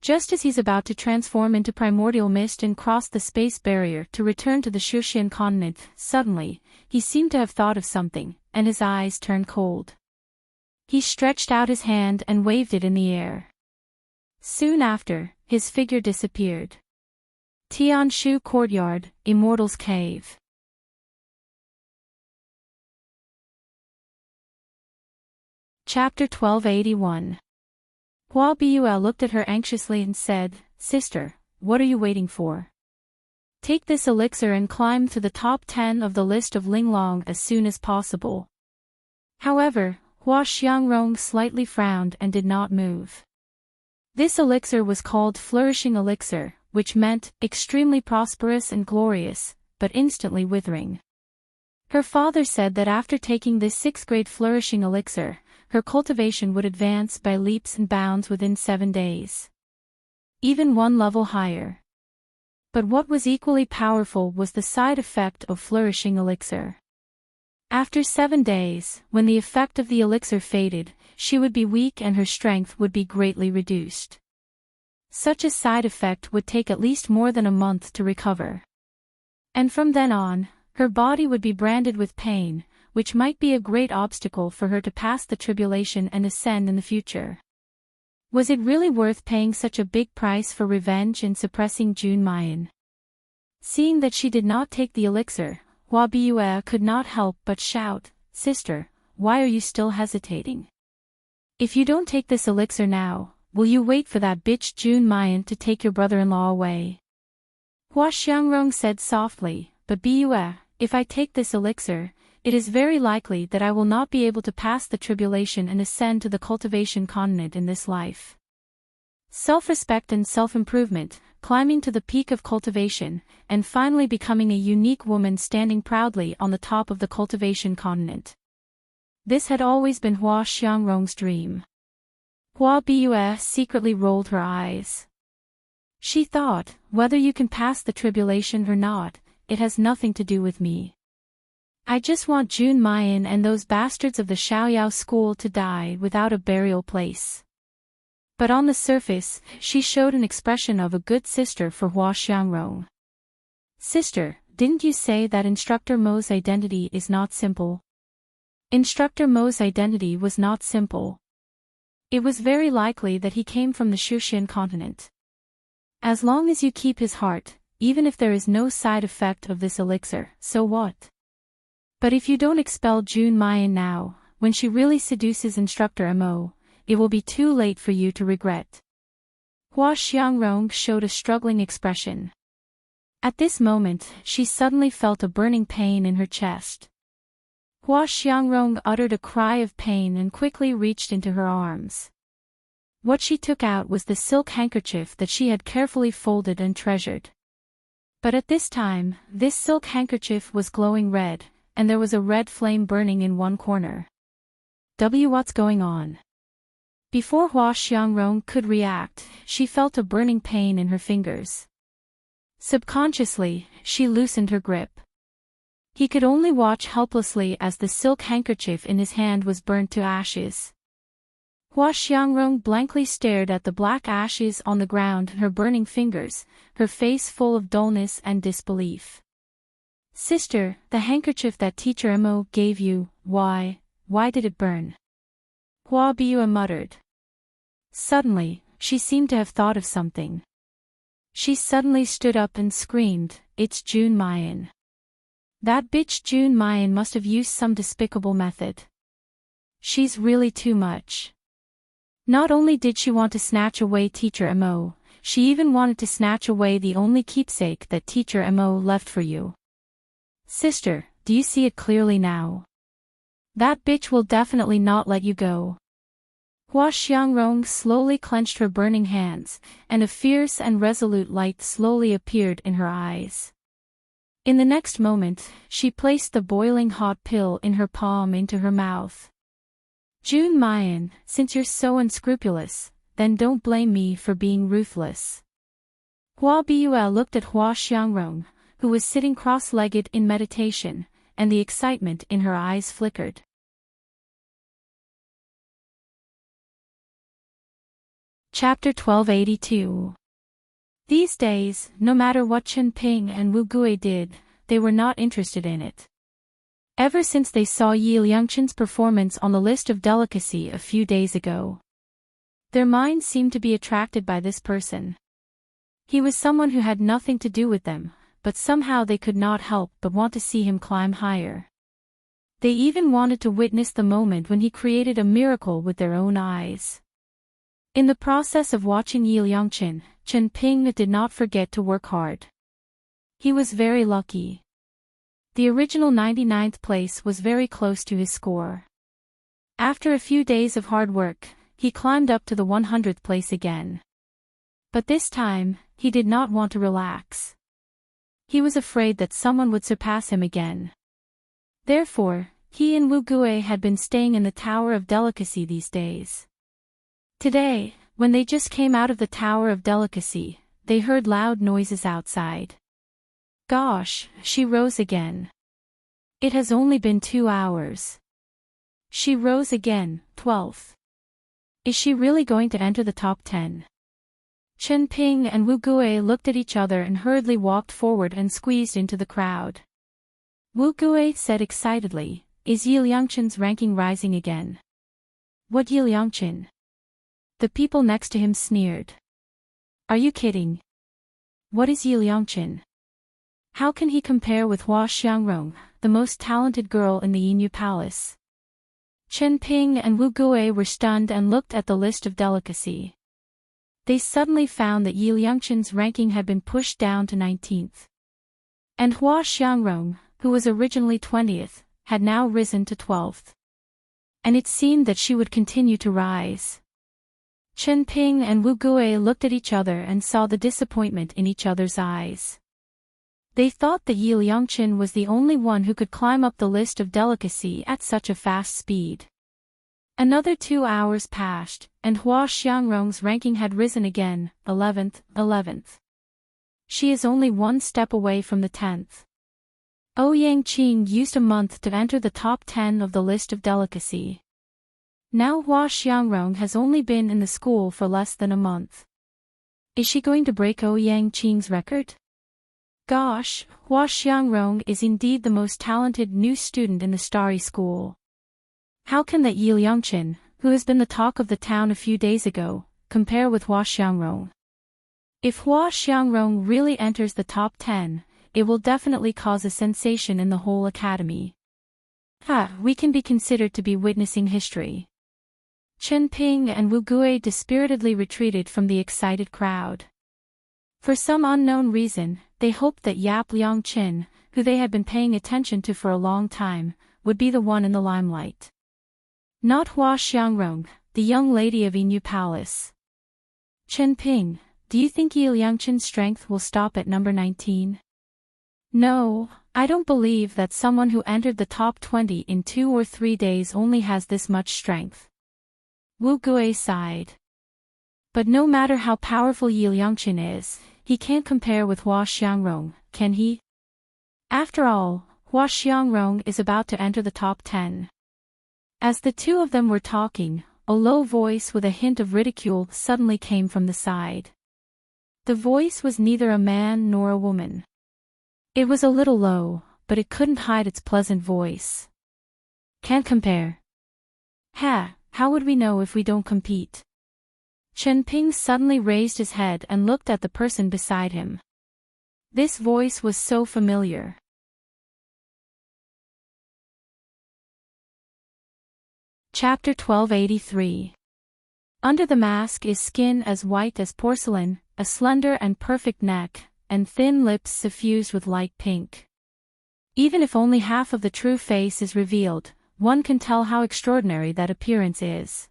Just as he's about to transform into primordial mist and cross the space barrier to return to the Xiuzhen continent, suddenly, he seemed to have thought of something, and his eyes turned cold. He stretched out his hand and waved it in the air. Soon after, his figure disappeared. Tianshu Courtyard, Immortal's Cave. Chapter 1281. Hua Buel looked at her anxiously and said, sister, what are you waiting for? Take this elixir and climb to the top 10 of the list of Linglong as soon as possible. However, Hua Xiangrong slightly frowned and did not move. This elixir was called Flourishing Elixir, which meant extremely prosperous and glorious, but instantly withering. Her father said that after taking this 6th grade Flourishing Elixir, her cultivation would advance by leaps and bounds within 7 days. Even one level higher. But what was equally powerful was the side effect of Flourishing Elixir. After 7 days, when the effect of the elixir faded, she would be weak and her strength would be greatly reduced. Such a side effect would take at least more than a month to recover. And from then on, her body would be branded with pain, which might be a great obstacle for her to pass the tribulation and ascend in the future. Was it really worth paying such a big price for revenge and suppressing Jun Mayan? Seeing that she did not take the elixir, Hua Buel could not help but shout, sister, why are you still hesitating? If you don't take this elixir now, will you wait for that bitch Jun Mayan to take your brother-in-law away? Hua Xiangrong said softly, but Buel, if I take this elixir, it is very likely that I will not be able to pass the tribulation and ascend to the cultivation continent in this life. Self-respect and self-improvement, climbing to the peak of cultivation, and finally becoming a unique woman standing proudly on the top of the cultivation continent. This had always been Hua Xiangrong's dream. Hua Buel secretly rolled her eyes. She thought, whether you can pass the tribulation or not, it has nothing to do with me. I just want Jun Mayan and those bastards of the Xiaoyao school to die without a burial place. But on the surface, she showed an expression of a good sister for Hua Xiangrong. Sister, didn't you say that Instructor Mo's identity is not simple? Instructor Mo's identity was not simple. It was very likely that he came from the Xiuzhen continent. As long as you keep his heart, even if there is no side effect of this elixir, so what? But if you don't expel Jun Mayan now, when she really seduces Instructor Mo, it will be too late for you to regret. Hua Xiangrong showed a struggling expression. At this moment, she suddenly felt a burning pain in her chest. Hua Xiangrong uttered a cry of pain and quickly reached into her arms. What she took out was the silk handkerchief that she had carefully folded and treasured. But at this time, this silk handkerchief was glowing red, and there was a red flame burning in one corner. What's going on? Before Hua Xiangrong could react, she felt a burning pain in her fingers. Subconsciously, she loosened her grip. He could only watch helplessly as the silk handkerchief in his hand was burnt to ashes. Hua Xiangrong blankly stared at the black ashes on the ground and her burning fingers, her face full of dullness and disbelief. Sister, the handkerchief that Teacher Mo gave you, why did it burn? Hua Biyue muttered. Suddenly, she seemed to have thought of something. She suddenly stood up and screamed, "It's June Mayan. That bitch June Mayan must have used some despicable method. She's really too much. Not only did she want to snatch away Teacher Mo, she even wanted to snatch away the only keepsake that Teacher Mo left for you. Sister, do you see it clearly now? That bitch will definitely not let you go." Hua Xiangrong slowly clenched her burning hands, and a fierce and resolute light slowly appeared in her eyes. In the next moment, she placed the boiling hot pill in her palm into her mouth. "June Mayan, since you're so unscrupulous, then don't blame me for being ruthless." Hua Biyue looked at Hua Xiangrong, who was sitting cross-legged in meditation, and the excitement in her eyes flickered. Chapter 1282. These days, no matter what Chen Ping and Wu Gui did, they were not interested in it. Ever since they saw Yi Liangqin's performance on the list of delicacy a few days ago, their minds seemed to be attracted by this person. He was someone who had nothing to do with them, but somehow they could not help but want to see him climb higher. They even wanted to witness the moment when he created a miracle with their own eyes. In the process of watching Yi Liangqin, Chen Ping did not forget to work hard. He was very lucky. The original 99th place was very close to his score. After a few days of hard work, he climbed up to the 100th place again. But this time, he did not want to relax. He was afraid that someone would surpass him again. Therefore, he and Wu Gui had been staying in the Tower of Delicacy these days. Today, when they just came out of the Tower of Delicacy, they heard loud noises outside. Gosh, she rose again. It has only been 2 hours. She rose again, 12th. Is she really going to enter the top 10? Chen Ping and Wu Gui looked at each other and hurriedly walked forward and squeezed into the crowd. Wu Gui said excitedly, "Is Yi Liangqin's ranking rising again?" "What Yi Liangqin?" The people next to him sneered. "Are you kidding? What is Yi Liangqin? How can he compare with Hua Xiangrong, the most talented girl in the Yinyu Palace?" Chen Ping and Wu Gui were stunned and looked at the list of delicacy. They suddenly found that Yi Liangqin's ranking had been pushed down to 19th. And Hua Xiangrong, who was originally 20th, had now risen to 12th. And it seemed that she would continue to rise. Chen Ping and Wu Gui looked at each other and saw the disappointment in each other's eyes. They thought that Yi Liangqin was the only one who could climb up the list of delicacy at such a fast speed. Another 2 hours passed, and Hua Xiangrong's ranking had risen again, 11th. She is only 1 step away from the 10th. Ouyang Qing used a month to enter the top 10 of the list of delicacy. Now Hua Xiangrong has only been in the school for less than a month. Is she going to break Ouyang Qing's record? Gosh, Hua Xiangrong is indeed the most talented new student in the Starry School. How can that Yi Liangqin, who has been the talk of the town a few days ago, compare with Hua Xiangrong? If Hua Xiangrong really enters the top 10, it will definitely cause a sensation in the whole academy. We can be considered to be witnessing history. Chen Ping and Wu Gui dispiritedly retreated from the excited crowd. For some unknown reason, they hoped that Yap Liangqin, who they had been paying attention to for a long time, would be the one in the limelight. Not Hua Xiangrong, the young lady of Yinyu Palace. Chen Ping, do you think Yi Liangqin's strength will stop at number 19? No, I don't believe that someone who entered the top 20 in 2 or 3 days only has this much strength. Wu Gui sighed. But no matter how powerful Yi Liangqin is, he can't compare with Hua Xiangrong, can he? After all, Hua Xiangrong is about to enter the top 10. As the two of them were talking, a low voice with a hint of ridicule suddenly came from the side. The voice was neither a man nor a woman. It was a little low, but it couldn't hide its pleasant voice. Can't compare. Ha, how would we know if we don't compete? Chen Ping suddenly raised his head and looked at the person beside him. This voice was so familiar. Chapter 1283. Under the mask is skin as white as porcelain, a slender and perfect neck, and thin lips suffused with light pink. Even if only half of the true face is revealed, one can tell how extraordinary that appearance is.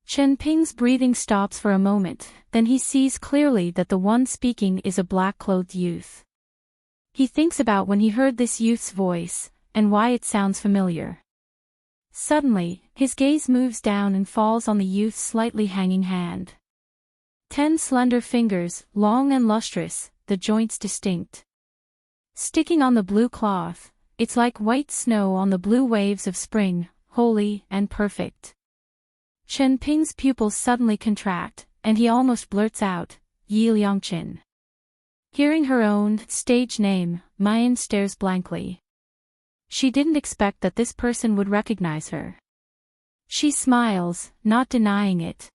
Chen Ping's breathing stops for a moment, then he sees clearly that the one speaking is a black-clothed youth. He thinks about when he heard this youth's voice, and why it sounds familiar. Suddenly, his gaze moves down and falls on the youth's slightly hanging hand. 10 slender fingers, long and lustrous, the joints distinct. Sticking on the blue cloth, it's like white snow on the blue waves of spring, holy and perfect. Chen Ping's pupils suddenly contract, and he almost blurts out, Yi Liangqin. Hearing her own stage name, Mayan stares blankly. She didn't expect that this person would recognize her. She smiles, not denying it.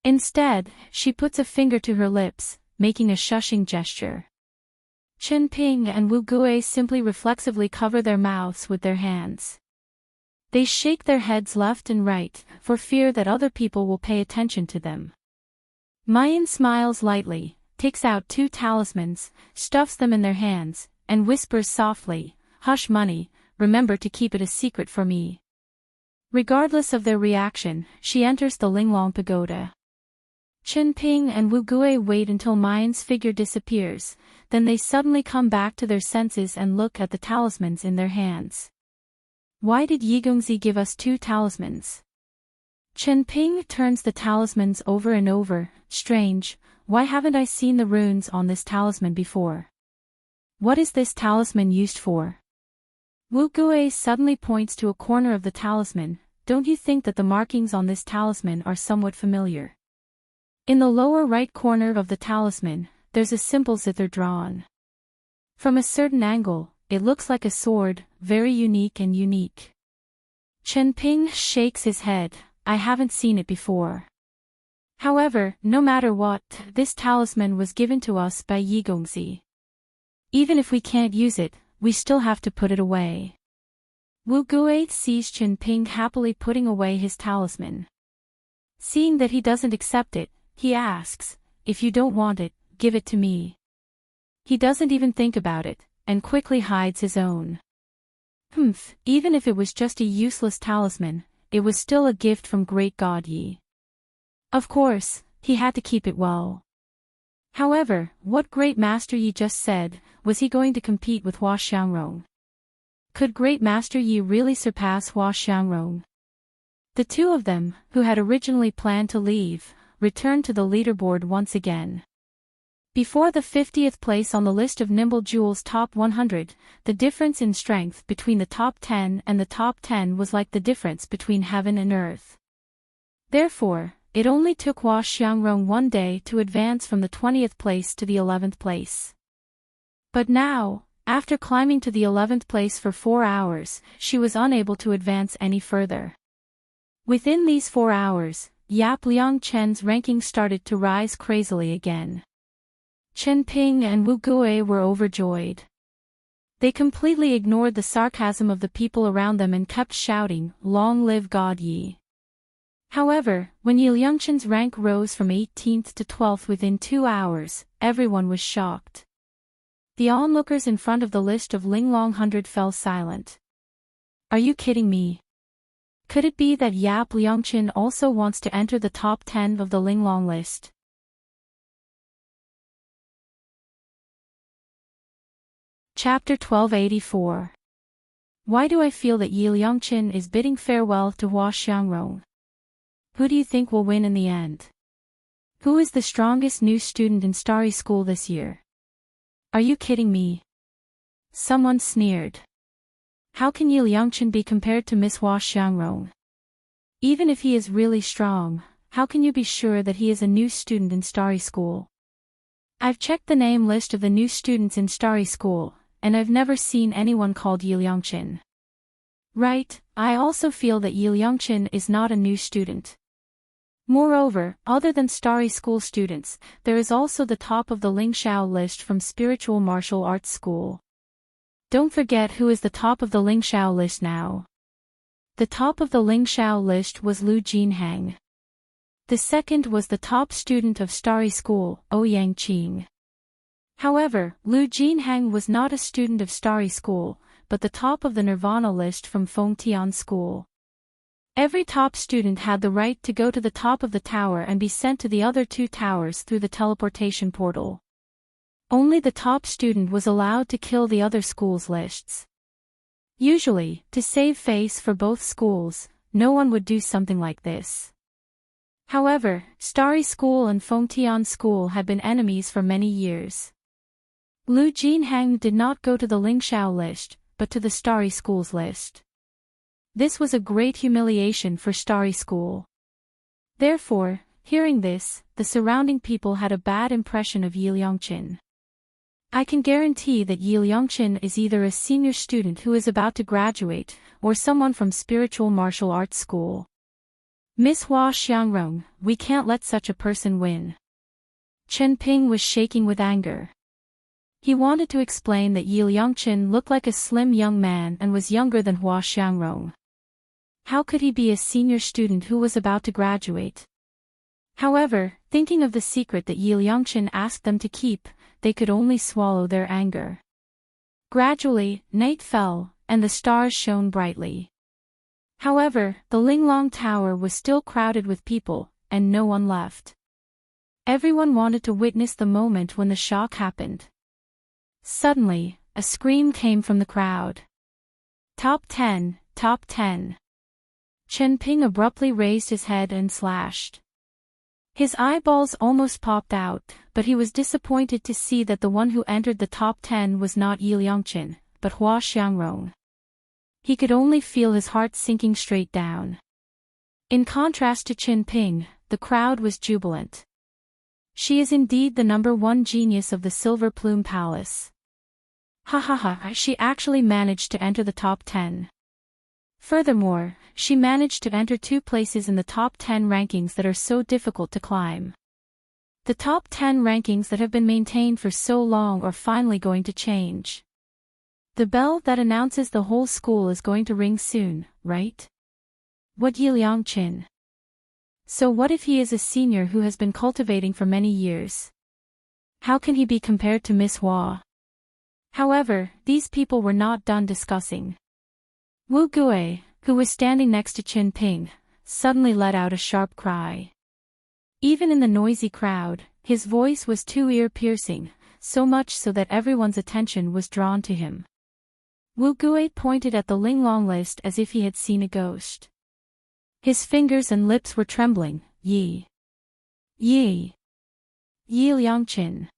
Instead, she puts a finger to her lips, making a shushing gesture. Chen Ping and Wu Gui simply reflexively cover their mouths with their hands. They shake their heads left and right, for fear that other people will pay attention to them. Mayan smiles lightly, takes out 2 talismans, stuffs them in their hands, and whispers softly, "Hush money, remember to keep it a secret for me." Regardless of their reaction, she enters the Linglong Pagoda. Chen Ping and Wu Gui wait until Mayan's figure disappears, then they suddenly come back to their senses and look at the talismans in their hands. Why did Yi Gongzi give us 2 talismans? Chen Ping turns the talismans over and over. Strange, why haven't I seen the runes on this talisman before? What is this talisman used for? Wu Gui suddenly points to a corner of the talisman. Don't you think that the markings on this talisman are somewhat familiar? In the lower right corner of the talisman, there's a simple zither drawn. From a certain angle, it looks like a sword, very unique and unique. Chen Ping shakes his head. I haven't seen it before. However, no matter what, this talisman was given to us by Yi Gongzi. Even if we can't use it, we still have to put it away. Wu Gui sees Chen Ping happily putting away his talisman. Seeing that he doesn't accept it, he asks, "If you don't want it, give it to me." He doesn't even think about it, and quickly hides his own. Even if it was just a useless talisman, it was still a gift from great god Yi. Of course, he had to keep it well. However, what great master Yi just said, was he going to compete with Hua Xiangrong? Could great master Yi really surpass Hua Xiangrong? The two of them, who had originally planned to leave, returned to the leaderboard once again. Before the 50th place on the list of Nimble Jewel's top 100, the difference in strength between the top 10 and the top 10 was like the difference between heaven and earth. Therefore, it only took Hua Xiangrong one day to advance from the 20th place to the 11th place. But now, after climbing to the 11th place for 4 hours, she was unable to advance any further. Within these 4 hours, Yap Liangchen's ranking started to rise crazily again. Chen Ping and Wu Gui were overjoyed. They completely ignored the sarcasm of the people around them and kept shouting, "Long live God Yi." However, when Yi Liangchen's rank rose from 18th to 12th within 2 hours, everyone was shocked. The onlookers in front of the list of Linglong 100 fell silent. Are you kidding me? Could it be that Yap Liangchen also wants to enter the top 10 of the Linglong list? Chapter 1284. Why do I feel that Yi Liangchen is bidding farewell to Hua Xiangrong? Who do you think will win in the end? Who is the strongest new student in Starry School this year? Are you kidding me? Someone sneered. How can Yi Liangchen be compared to Miss Hua Xiangrong? Even if he is really strong, how can you be sure that he is a new student in Starry School? I've checked the name list of the new students in Starry School, and I've never seen anyone called Yi Liangchen. Right, I also feel that Yi Liangchen is not a new student. Moreover, other than Starry School students, there is also the top of the Ling Xiao list from Spiritual Martial Arts School. Don't forget who is the top of the Ling Xiao list now. The top of the Ling Xiao list was Lu Jinhang. The second was the top student of Starry School, Ouyang Qing. However, Lu Jinhang was not a student of Starry School, but the top of the Nirvana list from Fengtian School. Every top student had the right to go to the top of the tower and be sent to the other 2 towers through the teleportation portal. Only the top student was allowed to kill the other schools' lists. Usually, to save face for both schools, no one would do something like this. However, Starry School and Fengtian School had been enemies for many years. Lu Jinhang did not go to the Ling Xiao list, but to the Starry School's list. This was a great humiliation for Starry School. Therefore, hearing this, the surrounding people had a bad impression of Yi Liangchen. I can guarantee that Yi Liangchen is either a senior student who is about to graduate, or someone from Spiritual Martial Arts School. Miss Hua Xiangrong, we can't let such a person win. Chen Ping was shaking with anger. He wanted to explain that Yi Liangchen looked like a slim young man and was younger than Hua Xiangrong. How could he be a senior student who was about to graduate? However, thinking of the secret that Yi Liangchen asked them to keep, they could only swallow their anger. Gradually, night fell, and the stars shone brightly. However, the Linglong Tower was still crowded with people, and no one left. Everyone wanted to witness the moment when the shock happened. Suddenly, a scream came from the crowd. Top 10, top 10. Chen Ping abruptly raised his head and slashed. His eyeballs almost popped out, but he was disappointed to see that the one who entered the top 10 was not Yi Liangchen, but Hua Xiangrong. He could only feel his heart sinking straight down. In contrast to Chen Ping, the crowd was jubilant. She is indeed the #1 genius of the Silver Plume Palace. Ha ha ha, she actually managed to enter the top 10. Furthermore, she managed to enter 2 places in the top 10 rankings that are so difficult to climb. The top 10 rankings that have been maintained for so long are finally going to change. The bell that announces the whole school is going to ring soon, right? What Yi Liangchen? So what if he is a senior who has been cultivating for many years? How can he be compared to Miss Hua? However, these people were not done discussing. Wu Gui, who was standing next to Chen Ping, suddenly let out a sharp cry. Even in the noisy crowd, his voice was too ear-piercing, so much so that everyone's attention was drawn to him. Wu Gui pointed at the Linglong list as if he had seen a ghost. His fingers and lips were trembling. Yi Liangchen.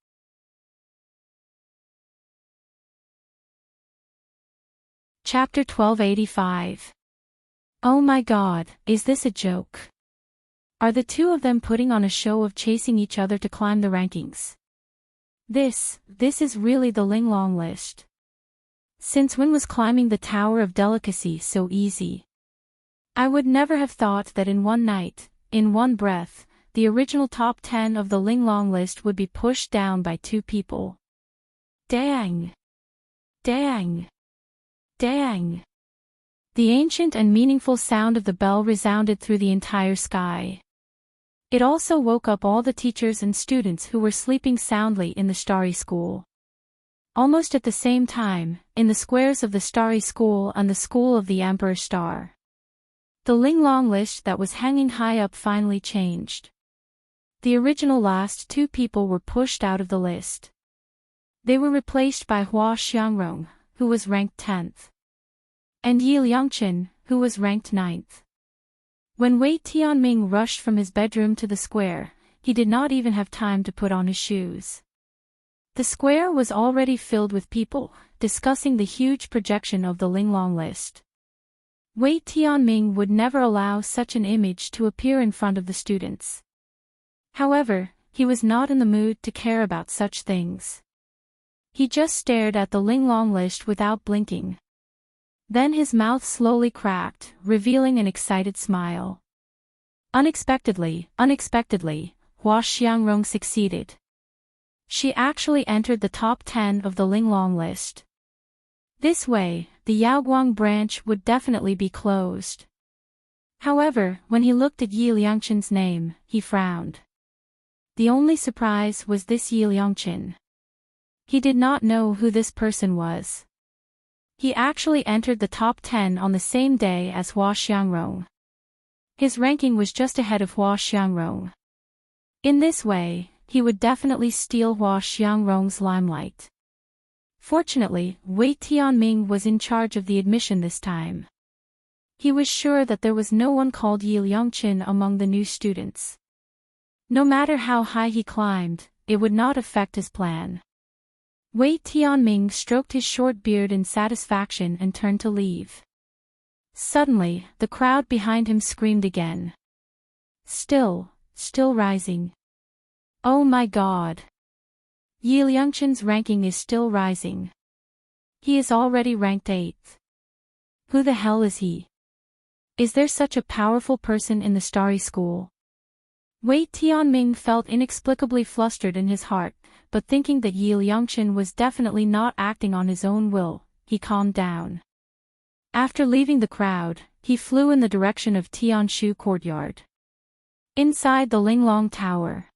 Chapter 1285. Oh my god, is this a joke? Are the 2 of them putting on a show of chasing each other to climb the rankings? This is really the Linglong list. Since when was climbing the Tower of Delicacy so easy? I would never have thought that in one night, in one breath, the original top 10 of the Linglong list would be pushed down by 2 people. Dang! Dang! Dang! The ancient and meaningful sound of the bell resounded through the entire sky. It also woke up all the teachers and students who were sleeping soundly in the Starry School. Almost at the same time, in the squares of the Starry School and the School of the Emperor Star, the Linglong list that was hanging high up finally changed. The original last 2 people were pushed out of the list. They were replaced by Hua Xiangrong, who was ranked 10th. And Yi Liangchen, who was ranked 9th. When Wei Tianming rushed from his bedroom to the square, he did not even have time to put on his shoes. The square was already filled with people, discussing the huge projection of the Linglong list. Wei Tianming would never allow such an image to appear in front of the students. However, he was not in the mood to care about such things. He just stared at the Linglong list without blinking. Then his mouth slowly cracked, revealing an excited smile. Unexpectedly, Hua Xiangrong succeeded. She actually entered the top 10 of the Linglong list. This way, the Yaoguang branch would definitely be closed. However, when he looked at Yi Liangqin's name, he frowned. The only surprise was this Yi Liangqin. He did not know who this person was. He actually entered the top 10 on the same day as Hua Xiangrong. His ranking was just ahead of Hua Xiangrong. In this way, he would definitely steal Hua Xiangrong's limelight. Fortunately, Wei Tianming was in charge of the admission this time. He was sure that there was no one called Yi Liangqin among the new students. No matter how high he climbed, it would not affect his plan. Wei Tianming stroked his short beard in satisfaction and turned to leave. Suddenly, the crowd behind him screamed again. Still rising. Oh my God! Yi Liangqin's ranking is still rising. He is already ranked 8th. Who the hell is he? Is there such a powerful person in the Starry School? Wei Tianming felt inexplicably flustered in his heart, but thinking that Yi Liangqin was definitely not acting on his own will, he calmed down. After leaving the crowd, he flew in the direction of Tianshu Courtyard. Inside the Linglong Tower,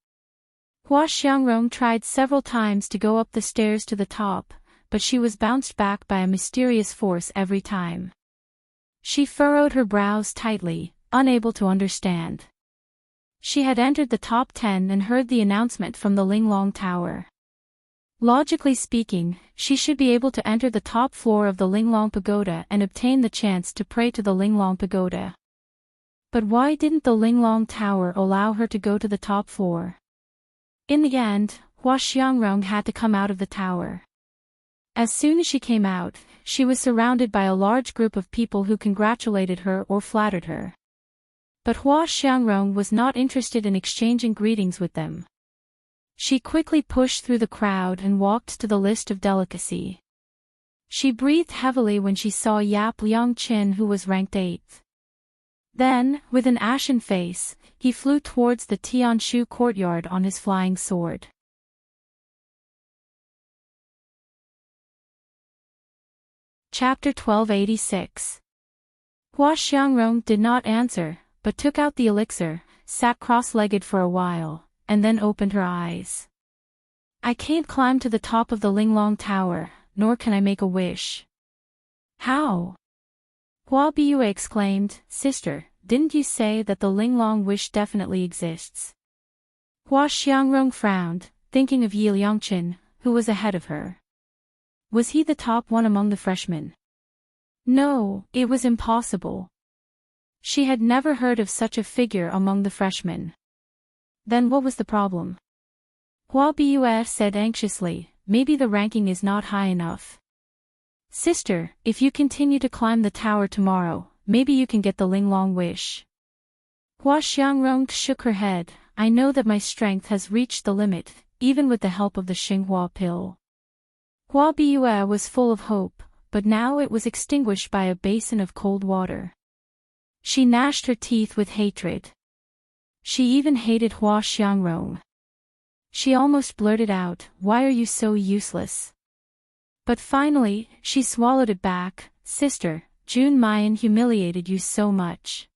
Hua Xiangrong tried several times to go up the stairs to the top, but she was bounced back by a mysterious force every time. She furrowed her brows tightly, unable to understand. She had entered the top 10 and heard the announcement from the Linglong Tower. Logically speaking, she should be able to enter the top floor of the Linglong Pagoda and obtain the chance to pray to the Linglong Pagoda. But why didn't the Linglong Tower allow her to go to the top floor? In the end, Hua Xiangrong had to come out of the tower. As soon as she came out, she was surrounded by a large group of people who congratulated her or flattered her. But Hua Xiangrong was not interested in exchanging greetings with them. She quickly pushed through the crowd and walked to the list of delicacy. She breathed heavily when she saw Yap Liangqin, who was ranked 8th. Then, with an ashen face, he flew towards the Tianshu Courtyard on his flying sword. Chapter 1286. Hua Xiangrong did not answer, but took out the elixir, sat cross-legged for a while, and then opened her eyes. I can't climb to the top of the Linglong Tower, nor can I make a wish. How? Hua Biyue exclaimed, Sister, didn't you say that the Linglong wish definitely exists? Hua Xiangrong frowned, thinking of Yi Liangqin, who was ahead of her. Was he the top one among the freshmen? No, it was impossible. She had never heard of such a figure among the freshmen. Then what was the problem? Hua Biyue said anxiously, maybe the ranking is not high enough. Sister, if you continue to climb the tower tomorrow, maybe you can get the Linglong wish. Hua Xiangrong shook her head, I know that my strength has reached the limit, even with the help of the Xinghua pill. Hua Biyue was full of hope, but now it was extinguished by a basin of cold water. She gnashed her teeth with hatred. She even hated Hua Xiangrong. She almost blurted out, Why are you so useless? But finally, she swallowed it back, Sister, Jun Mayan humiliated you so much.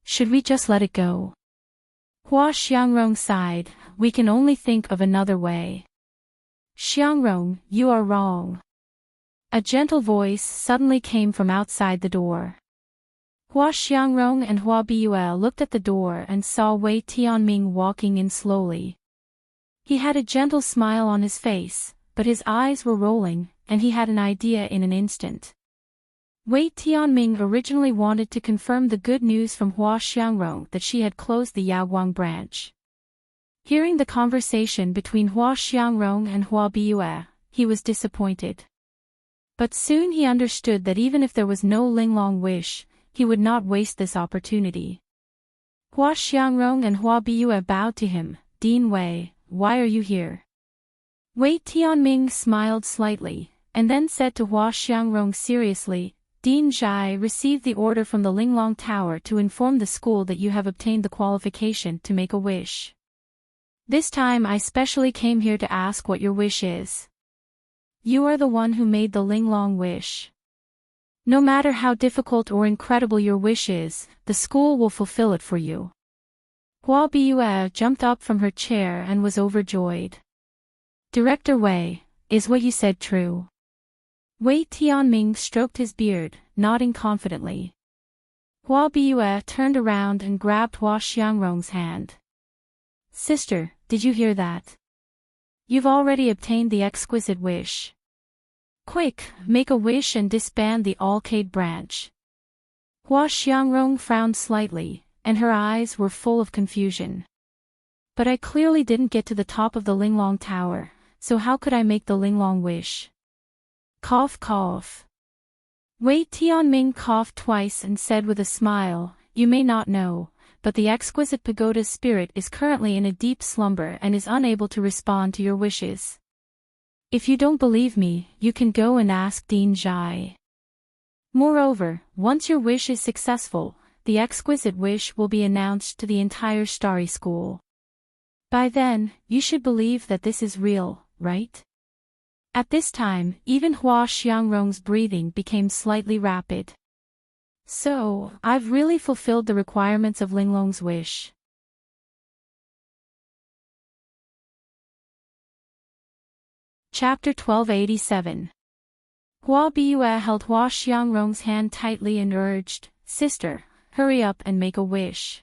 Should we just let it go? Hua Xiangrong sighed, we can only think of another way. Xiangrong, you are wrong. A gentle voice suddenly came from outside the door. Hua Xiangrong and Hua Biyue looked at the door and saw Wei Tianming walking in slowly. He had a gentle smile on his face, but his eyes were rolling, and he had an idea in an instant. Wei Tianming originally wanted to confirm the good news from Hua Xiangrong that she had closed the Yaoguang branch. Hearing the conversation between Hua Xiangrong and Hua Biyue, he was disappointed. But soon he understood that even if there was no Linglong wish, he would not waste this opportunity. Hua Xiangrong and Hua Biyue bowed to him. Dean Wei, why are you here? Wei Tianming smiled slightly, and then said to Hua Xiangrong seriously, Dean Zhai received the order from the Linglong Tower to inform the school that you have obtained the qualification to make a wish. This time I specially came here to ask what your wish is. You are the one who made the Linglong wish. No matter how difficult or incredible your wish is, the school will fulfill it for you. Hua Biyue jumped up from her chair and was overjoyed. Director Wei, is what you said true? Wei Tianming stroked his beard, nodding confidently. Hua Biyue turned around and grabbed Hua Xiangrong's hand. Sister, did you hear that? You've already obtained the exquisite wish. Quick, make a wish and disband the Alcade branch. Hua Xiangrong frowned slightly, and her eyes were full of confusion. But I clearly didn't get to the top of the Linglong Tower, so how could I make the Linglong wish? Cough cough. Wei Tianming coughed twice and said with a smile, You may not know, but the exquisite pagoda's spirit is currently in a deep slumber and is unable to respond to your wishes. If you don't believe me, you can go and ask Dean Zhai. Moreover, once your wish is successful, the exquisite wish will be announced to the entire Starry School. By then, you should believe that this is real, right? At this time, even Hua Xiangrong's breathing became slightly rapid. So, I've really fulfilled the requirements of Linglong's wish. Chapter 1287. Hua Biyue held Hua Xiangrong's hand tightly and urged, Sister, hurry up and make a wish.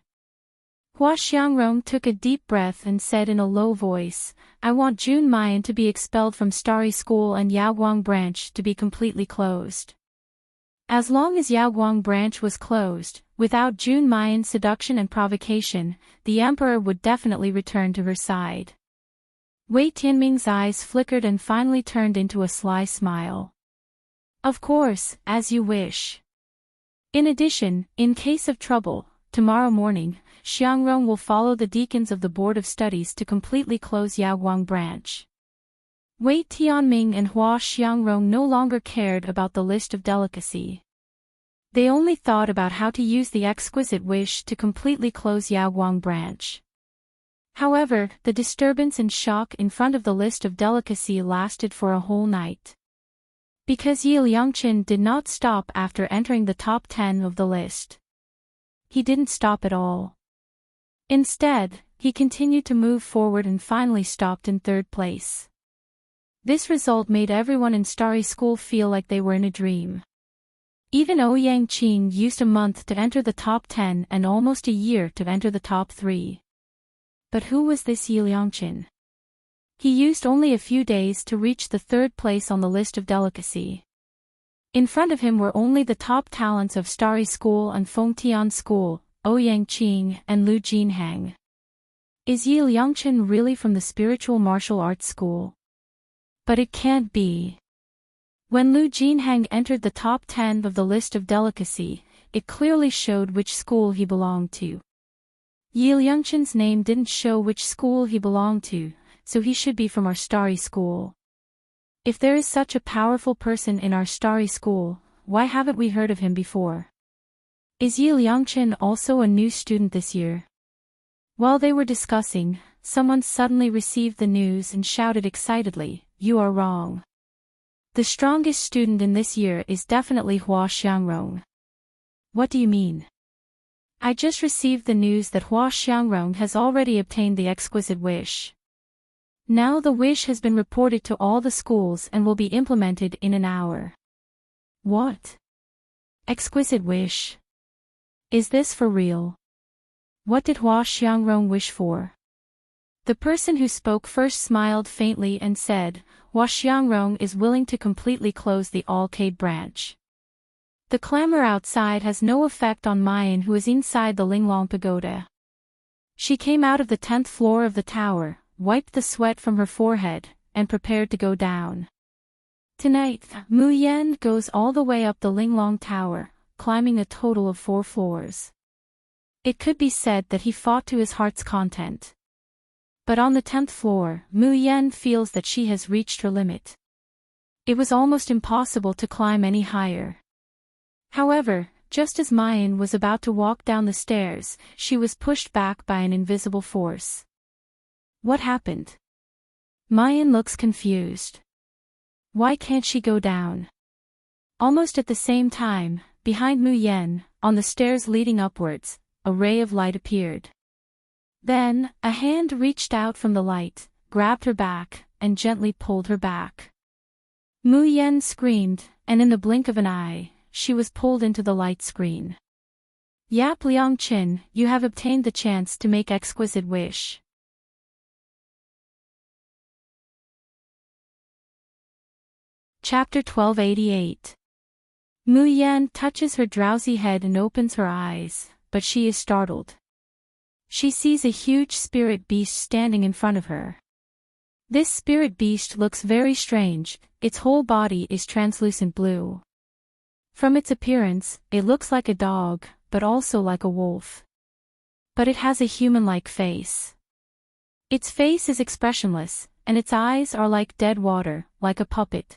Hua Xiangrong took a deep breath and said in a low voice, I want Jun Mayan to be expelled from Starry School and Yaoguang Branch to be completely closed. As long as Yaoguang Branch was closed, without Jun Mayan's seduction and provocation, the emperor would definitely return to her side. Wei Tianming's eyes flickered and finally turned into a sly smile. Of course, as you wish. In addition, in case of trouble, tomorrow morning, Xiangrong will follow the deacons of the Board of Studies to completely close Yaoguang Branch. Wei Tianming and Hua Xiangrong no longer cared about the list of delicacy. They only thought about how to use the exquisite wish to completely close Yaoguang Branch. However, the disturbance and shock in front of the list of delicacy lasted for a whole night. Because Yi Liangqin did not stop after entering the top 10 of the list. He didn't stop at all. Instead, he continued to move forward and finally stopped in third place. This result made everyone in Starry School feel like they were in a dream. Even Ouyang Qing used a month to enter the top 10 and almost a year to enter the top 3. But who was this Yi Liangqin? He used only a few days to reach the third place on the list of delicacy. In front of him were only the top talents of Starry School and Fengtian School, Ouyang Qing and Lu Jinhang. Is Yi Liangqin really from the spiritual martial arts school? But it can't be. When Lu Jinhang entered the top 10 of the list of delicacy, it clearly showed which school he belonged to. Yi Liangqin's name didn't show which school he belonged to, so he should be from our Starry School. If there is such a powerful person in our Starry School, why haven't we heard of him before? Is Yi Liangqin also a new student this year? While they were discussing, someone suddenly received the news and shouted excitedly, You are wrong. The strongest student in this year is definitely Hua Xiangrong. What do you mean? I just received the news that Hua Xiangrong has already obtained the exquisite wish. Now the wish has been reported to all the schools and will be implemented in an hour. What? Exquisite wish? Is this for real? What did Hua Xiangrong wish for? The person who spoke first smiled faintly and said, Hua Xiangrong is willing to completely close the Alcade branch. The clamor outside has no effect on Mayan who is inside the Linglong Pagoda. She came out of the 10th floor of the tower, wiped the sweat from her forehead, and prepared to go down. Tonight, Mu Yan goes all the way up the Linglong Tower, climbing a total of 4 floors. It could be said that he fought to his heart's content. But on the 10th floor, Mu Yan feels that she has reached her limit. It was almost impossible to climb any higher. However, just as Mayan was about to walk down the stairs, she was pushed back by an invisible force. What happened? Mayan looks confused. Why can't she go down? Almost at the same time, behind Mu Yan, on the stairs leading upwards, a ray of light appeared. Then, a hand reached out from the light, grabbed her back, and gently pulled her back. Mu Yan screamed, and in the blink of an eye, she was pulled into the light screen. Yap Liangqin, you have obtained the chance to make exquisite wish. Chapter 1288. Mu Yan touches her drowsy head and opens her eyes, but she is startled. She sees a huge spirit beast standing in front of her. This spirit beast looks very strange, its whole body is translucent blue. From its appearance, it looks like a dog, but also like a wolf. But it has a human-like face. Its face is expressionless, and its eyes are like dead water, like a puppet.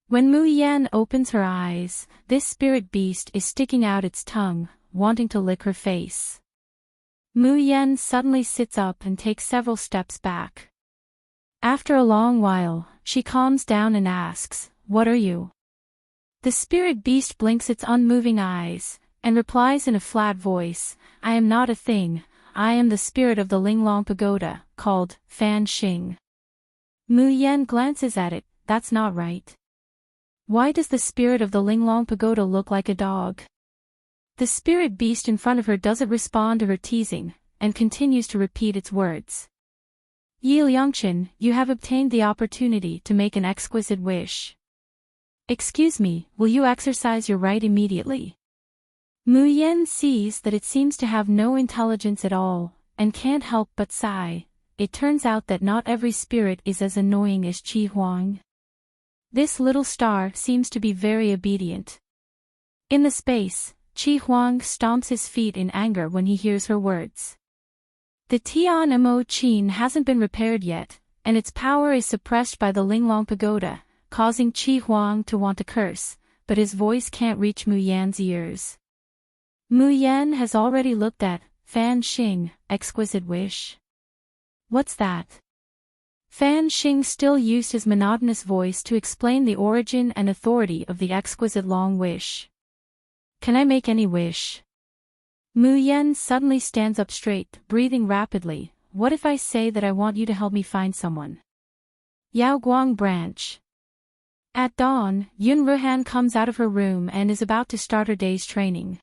When Mu Yan opens her eyes, this spirit beast is sticking out its tongue, wanting to lick her face. Mu Yan suddenly sits up and takes several steps back. After a long while, she calms down and asks, "What are you?" The spirit beast blinks its unmoving eyes, and replies in a flat voice, "I am not a thing, I am the spirit of the Linglong Pagoda, called Fan Xing." Mu Yan glances at it, that's not right. Why does the spirit of the Linglong Pagoda look like a dog? The spirit beast in front of her doesn't respond to her teasing, and continues to repeat its words. Yi Liangqin, you have obtained the opportunity to make an exquisite wish. Excuse me, will you exercise your right immediately? Mu Yan sees that it seems to have no intelligence at all, and can't help but sigh. It turns out that not every spirit is as annoying as Qi Huang. This little star seems to be very obedient. In the space, Qi Huang stomps his feet in anger when he hears her words. The Tian Mo Qin hasn't been repaired yet, and its power is suppressed by the Linglong Pagoda, causing Qi Huang to want to curse, but his voice can't reach Mu Yan's ears. Mu Yan has already looked at Fan Xing, exquisite wish. What's that? Fan Xing still used his monotonous voice to explain the origin and authority of the exquisite long wish. Can I make any wish? Mu Yan suddenly stands up straight, breathing rapidly. What if I say that I want you to help me find someone? Yao Guang Branch. At dawn, Yun Ruhan comes out of her room and is about to start her day's training.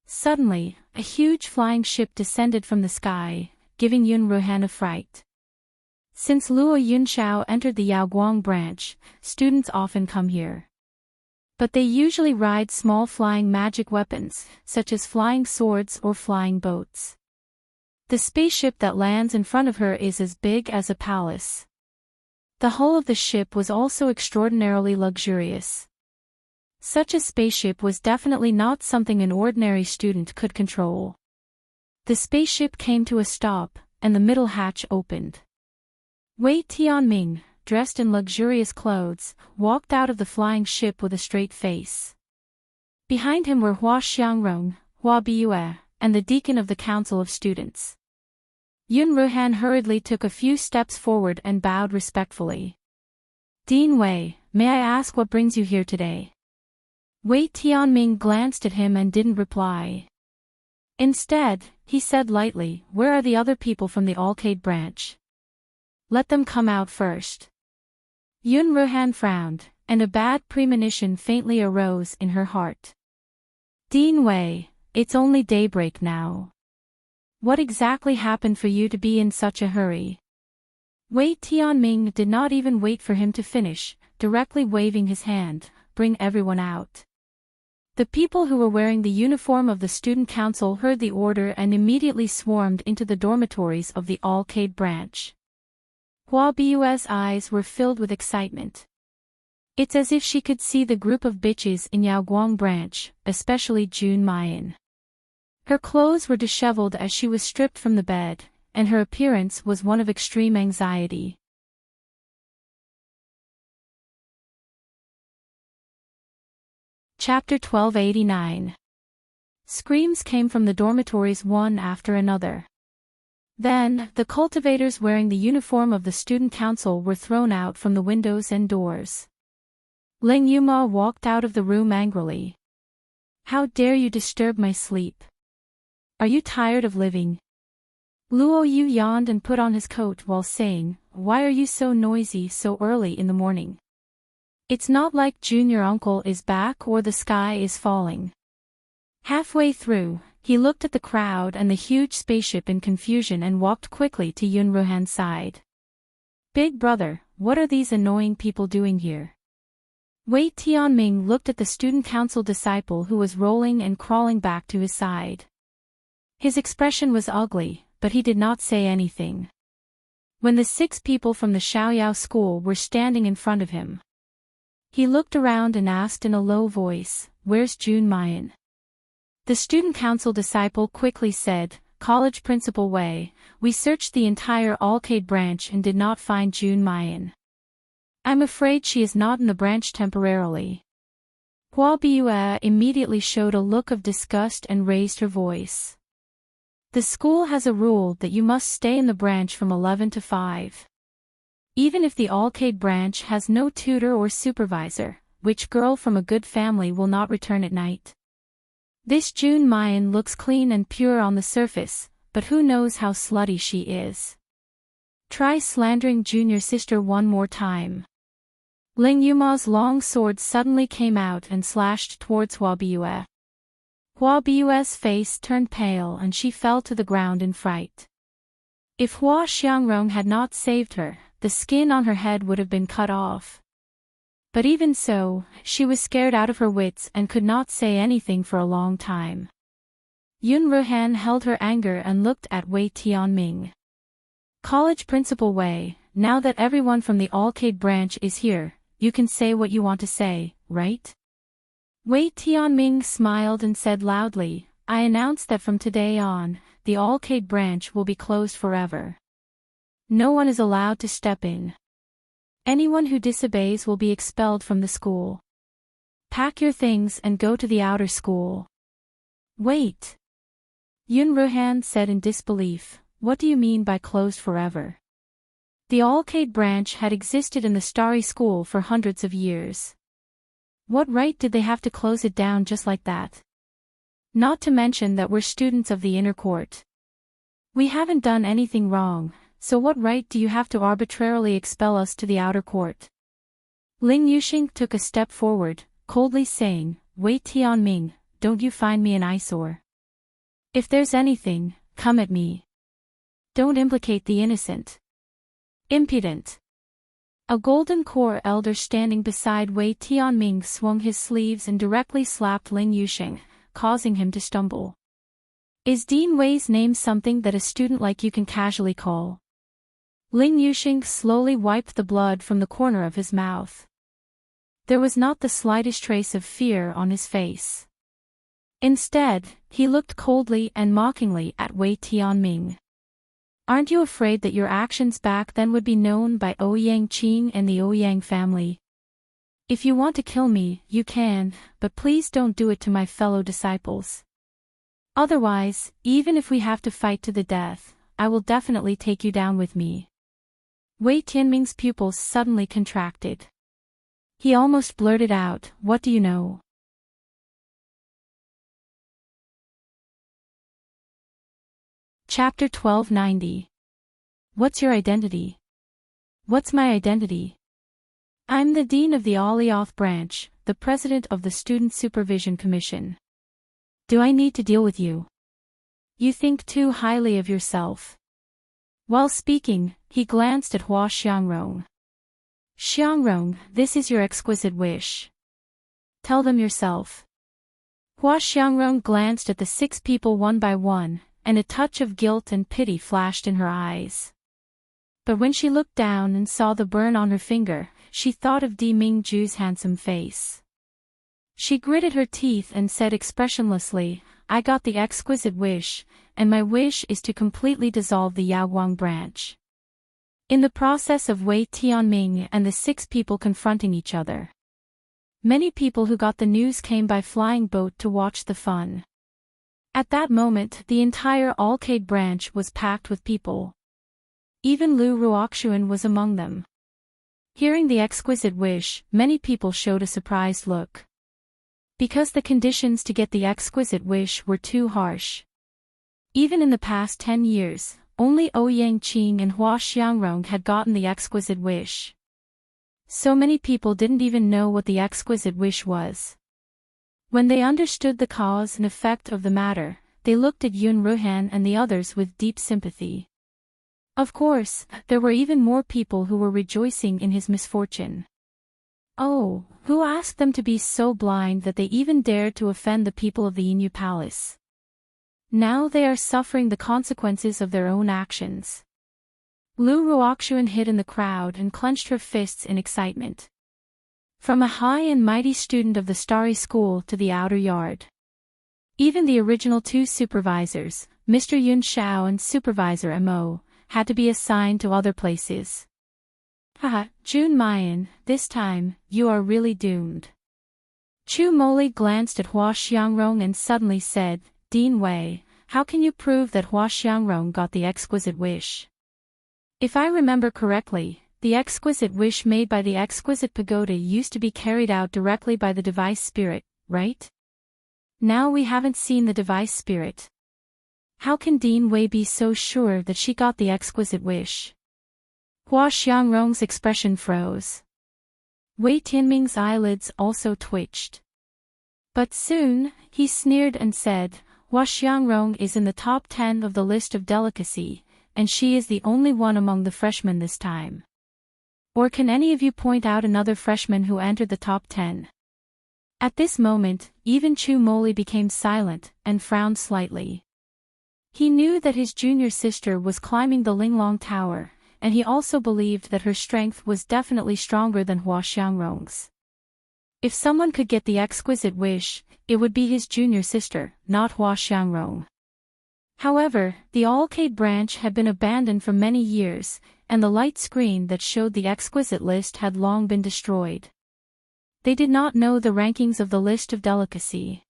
Suddenly, a huge flying ship descended from the sky, giving Yun Ruhan a fright. Since Luo Yunshao entered the Yaoguang branch, students often come here. But they usually ride small flying magic weapons, such as flying swords or flying boats. The spaceship that lands in front of her is as big as a palace. The hull of the ship was also extraordinarily luxurious. Such a spaceship was definitely not something an ordinary student could control. The spaceship came to a stop, and the middle hatch opened. Wei Tianming, dressed in luxurious clothes, walked out of the flying ship with a straight face. Behind him were Hua Xiangrong, Hua Biyue, and the deacon of the Council of Students. Yun Ruhan hurriedly took a few steps forward and bowed respectfully. Dean Wei, may I ask what brings you here today? Wei Tianming glanced at him and didn't reply. Instead, he said lightly, where are the other people from the Alcade branch? Let them come out first. Yun Ruhan frowned, and a bad premonition faintly arose in her heart. Dean Wei, it's only daybreak now. What exactly happened for you to be in such a hurry? Wei Tianming did not even wait for him to finish, directly waving his hand, bring everyone out. The people who were wearing the uniform of the student council heard the order and immediately swarmed into the dormitories of the Arcade branch. Hua Bu's eyes were filled with excitement. It's as if she could see the group of bitches in Yaoguang branch, especially Jun Mayan. Her clothes were disheveled as she was stripped from the bed, and her appearance was one of extreme anxiety. Chapter 1289. Screams came from the dormitories one after another. Then, the cultivators wearing the uniform of the student council were thrown out from the windows and doors. Ling Yuma walked out of the room angrily. How dare you disturb my sleep? Are you tired of living? Luo Yu yawned and put on his coat while saying, Why are you so noisy so early in the morning? It's not like Junior Uncle is back or the sky is falling. Halfway through, he looked at the crowd and the huge spaceship in confusion and walked quickly to Yun Ruhan's side. Big brother, what are these annoying people doing here? Wei Tianming looked at the student council disciple who was rolling and crawling back to his side. His expression was ugly, but he did not say anything. When the 6 people from the Xiaoyao school were standing in front of him, he looked around and asked in a low voice, Where's Jun Mayan? The student council disciple quickly said, College Principal Wei, we searched the entire Arcade branch and did not find Jun Mayan. I'm afraid she is not in the branch temporarily. Hua Bua immediately showed a look of disgust and raised her voice. The school has a rule that you must stay in the branch from 11 to 5. Even if the Arcade branch has no tutor or supervisor, which girl from a good family will not return at night? This Jun Mayan looks clean and pure on the surface, but who knows how slutty she is. Try slandering junior sister one more time. Ling Yuma's long sword suddenly came out and slashed towards Hua Bua. Hua Bu's face turned pale and she fell to the ground in fright. If Hua Xiangrong had not saved her, the skin on her head would have been cut off. But even so, she was scared out of her wits and could not say anything for a long time. Yun Ruhan held her anger and looked at Wei Tianming. College Principal Wei, now that everyone from the Arcade branch is here, you can say what you want to say, right? Wei Tianming smiled and said loudly, I announce that from today on, the Arcade branch will be closed forever. No one is allowed to step in. Anyone who disobeys will be expelled from the school. Pack your things and go to the outer school. Wait. Yun Ruhan said in disbelief, what do you mean by closed forever? The Arcade branch had existed in the Starry School for hundreds of years. What right did they have to close it down just like that? Not to mention that we're students of the inner court. We haven't done anything wrong, so what right do you have to arbitrarily expel us to the outer court? Ling Yuxing took a step forward, coldly saying, Wei Tianming, don't you find me an eyesore? If there's anything, come at me. Don't implicate the innocent. Impudent. A golden core elder standing beside Wei Tianming swung his sleeves and directly slapped Ling Yuxing, causing him to stumble. Is Dean Wei's name something that a student like you can casually call? Ling Yuxing slowly wiped the blood from the corner of his mouth. There was not the slightest trace of fear on his face. Instead, he looked coldly and mockingly at Wei Tianming. Aren't you afraid that your actions back then would be known by Ouyang Qing and the Ouyang family? If you want to kill me, you can, but please don't do it to my fellow disciples. Otherwise, even if we have to fight to the death, I will definitely take you down with me. Wei Tianming's pupils suddenly contracted. He almost blurted out, What do you know? Chapter 1290. What's your identity? What's my identity? I'm the dean of the Alioth branch, the president of the Student Supervision Commission. Do I need to deal with you? You think too highly of yourself. While speaking, he glanced at Hua Xiangrong. Xiangrong, this is your exquisite wish. Tell them yourself. Hua Xiangrong glanced at the 6 people one by one, and a touch of guilt and pity flashed in her eyes. But when she looked down and saw the burn on her finger, she thought of Di Mingju's handsome face. She gritted her teeth and said expressionlessly, "I got the exquisite wish, and my wish is to completely dissolve the Yaoguang branch." In the process of Wei Tianming and the 6 people confronting each other. Many people who got the news came by flying boat to watch the fun. At that moment, the entire Alcade branch was packed with people. Even Lu Ruoxuan was among them. Hearing the exquisite wish, many people showed a surprised look. Because the conditions to get the exquisite wish were too harsh. Even in the past 10 years, only Ouyang Qing and Hua Xiangrong had gotten the exquisite wish. So many people didn't even know what the exquisite wish was. When they understood the cause and effect of the matter, they looked at Yun Ruhan and the others with deep sympathy. Of course, there were even more people who were rejoicing in his misfortune. Oh, who asked them to be so blind that they even dared to offend the people of the Yinyu Palace? Now they are suffering the consequences of their own actions. Lu Ruoxuan hid in the crowd and clenched her fists in excitement. From a high and mighty student of the Starry School to the outer yard. Even the original 2 supervisors, Mr. Yun Shao and Supervisor Mo, had to be assigned to other places. Haha, Jun Mayan, this time, you are really doomed. Chu Moli glanced at Hua Xiangrong and suddenly said, "Dean Wei, how can you prove that Hua Xiangrong got the exquisite wish?" If I remember correctly, the exquisite wish made by the exquisite pagoda used to be carried out directly by the device spirit, right? Now we haven't seen the device spirit. How can Dean Wei be so sure that she got the exquisite wish? Hua Xiangrong's expression froze. Wei Tianming's eyelids also twitched. But soon, he sneered and said, "Hua Xiangrong is in the top 10 of the list of delicacy, and she is the only one among the freshmen this time. Or can any of you point out another freshman who entered the top 10? At this moment, even Chu Moli became silent and frowned slightly. He knew that his junior sister was climbing the Linglong Tower, and he also believed that her strength was definitely stronger than Hua Xiangrong's. If someone could get the exquisite wish, it would be his junior sister, not Hua Xiangrong. However, the Alcade branch had been abandoned for many years, and the light screen that showed the exquisite list had long been destroyed. They did not know the rankings of the list of delicacy.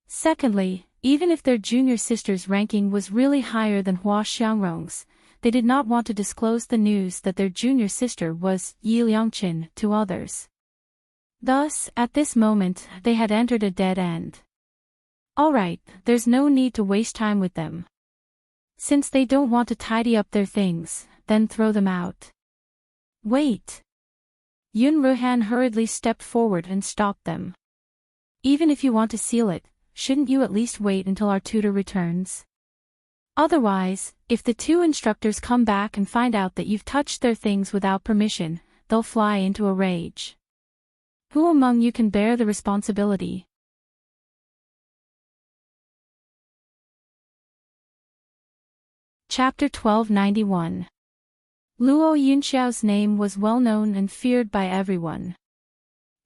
Secondly, even if their junior sister's ranking was really higher than Hua Xiangrong's, they did not want to disclose the news that their junior sister was Yi Liangqin to others. Thus, at this moment, they had entered a dead end. Alright, there's no need to waste time with them. Since they don't want to tidy up their things, then throw them out. Wait. Yun Ruhan hurriedly stepped forward and stopped them. Even if you want to seal it, shouldn't you at least wait until our tutor returns? Otherwise, if the 2 instructors come back and find out that you've touched their things without permission, they'll fly into a rage. Who among you can bear the responsibility? Chapter 1291. Luo Yunxiao's name was well known and feared by everyone.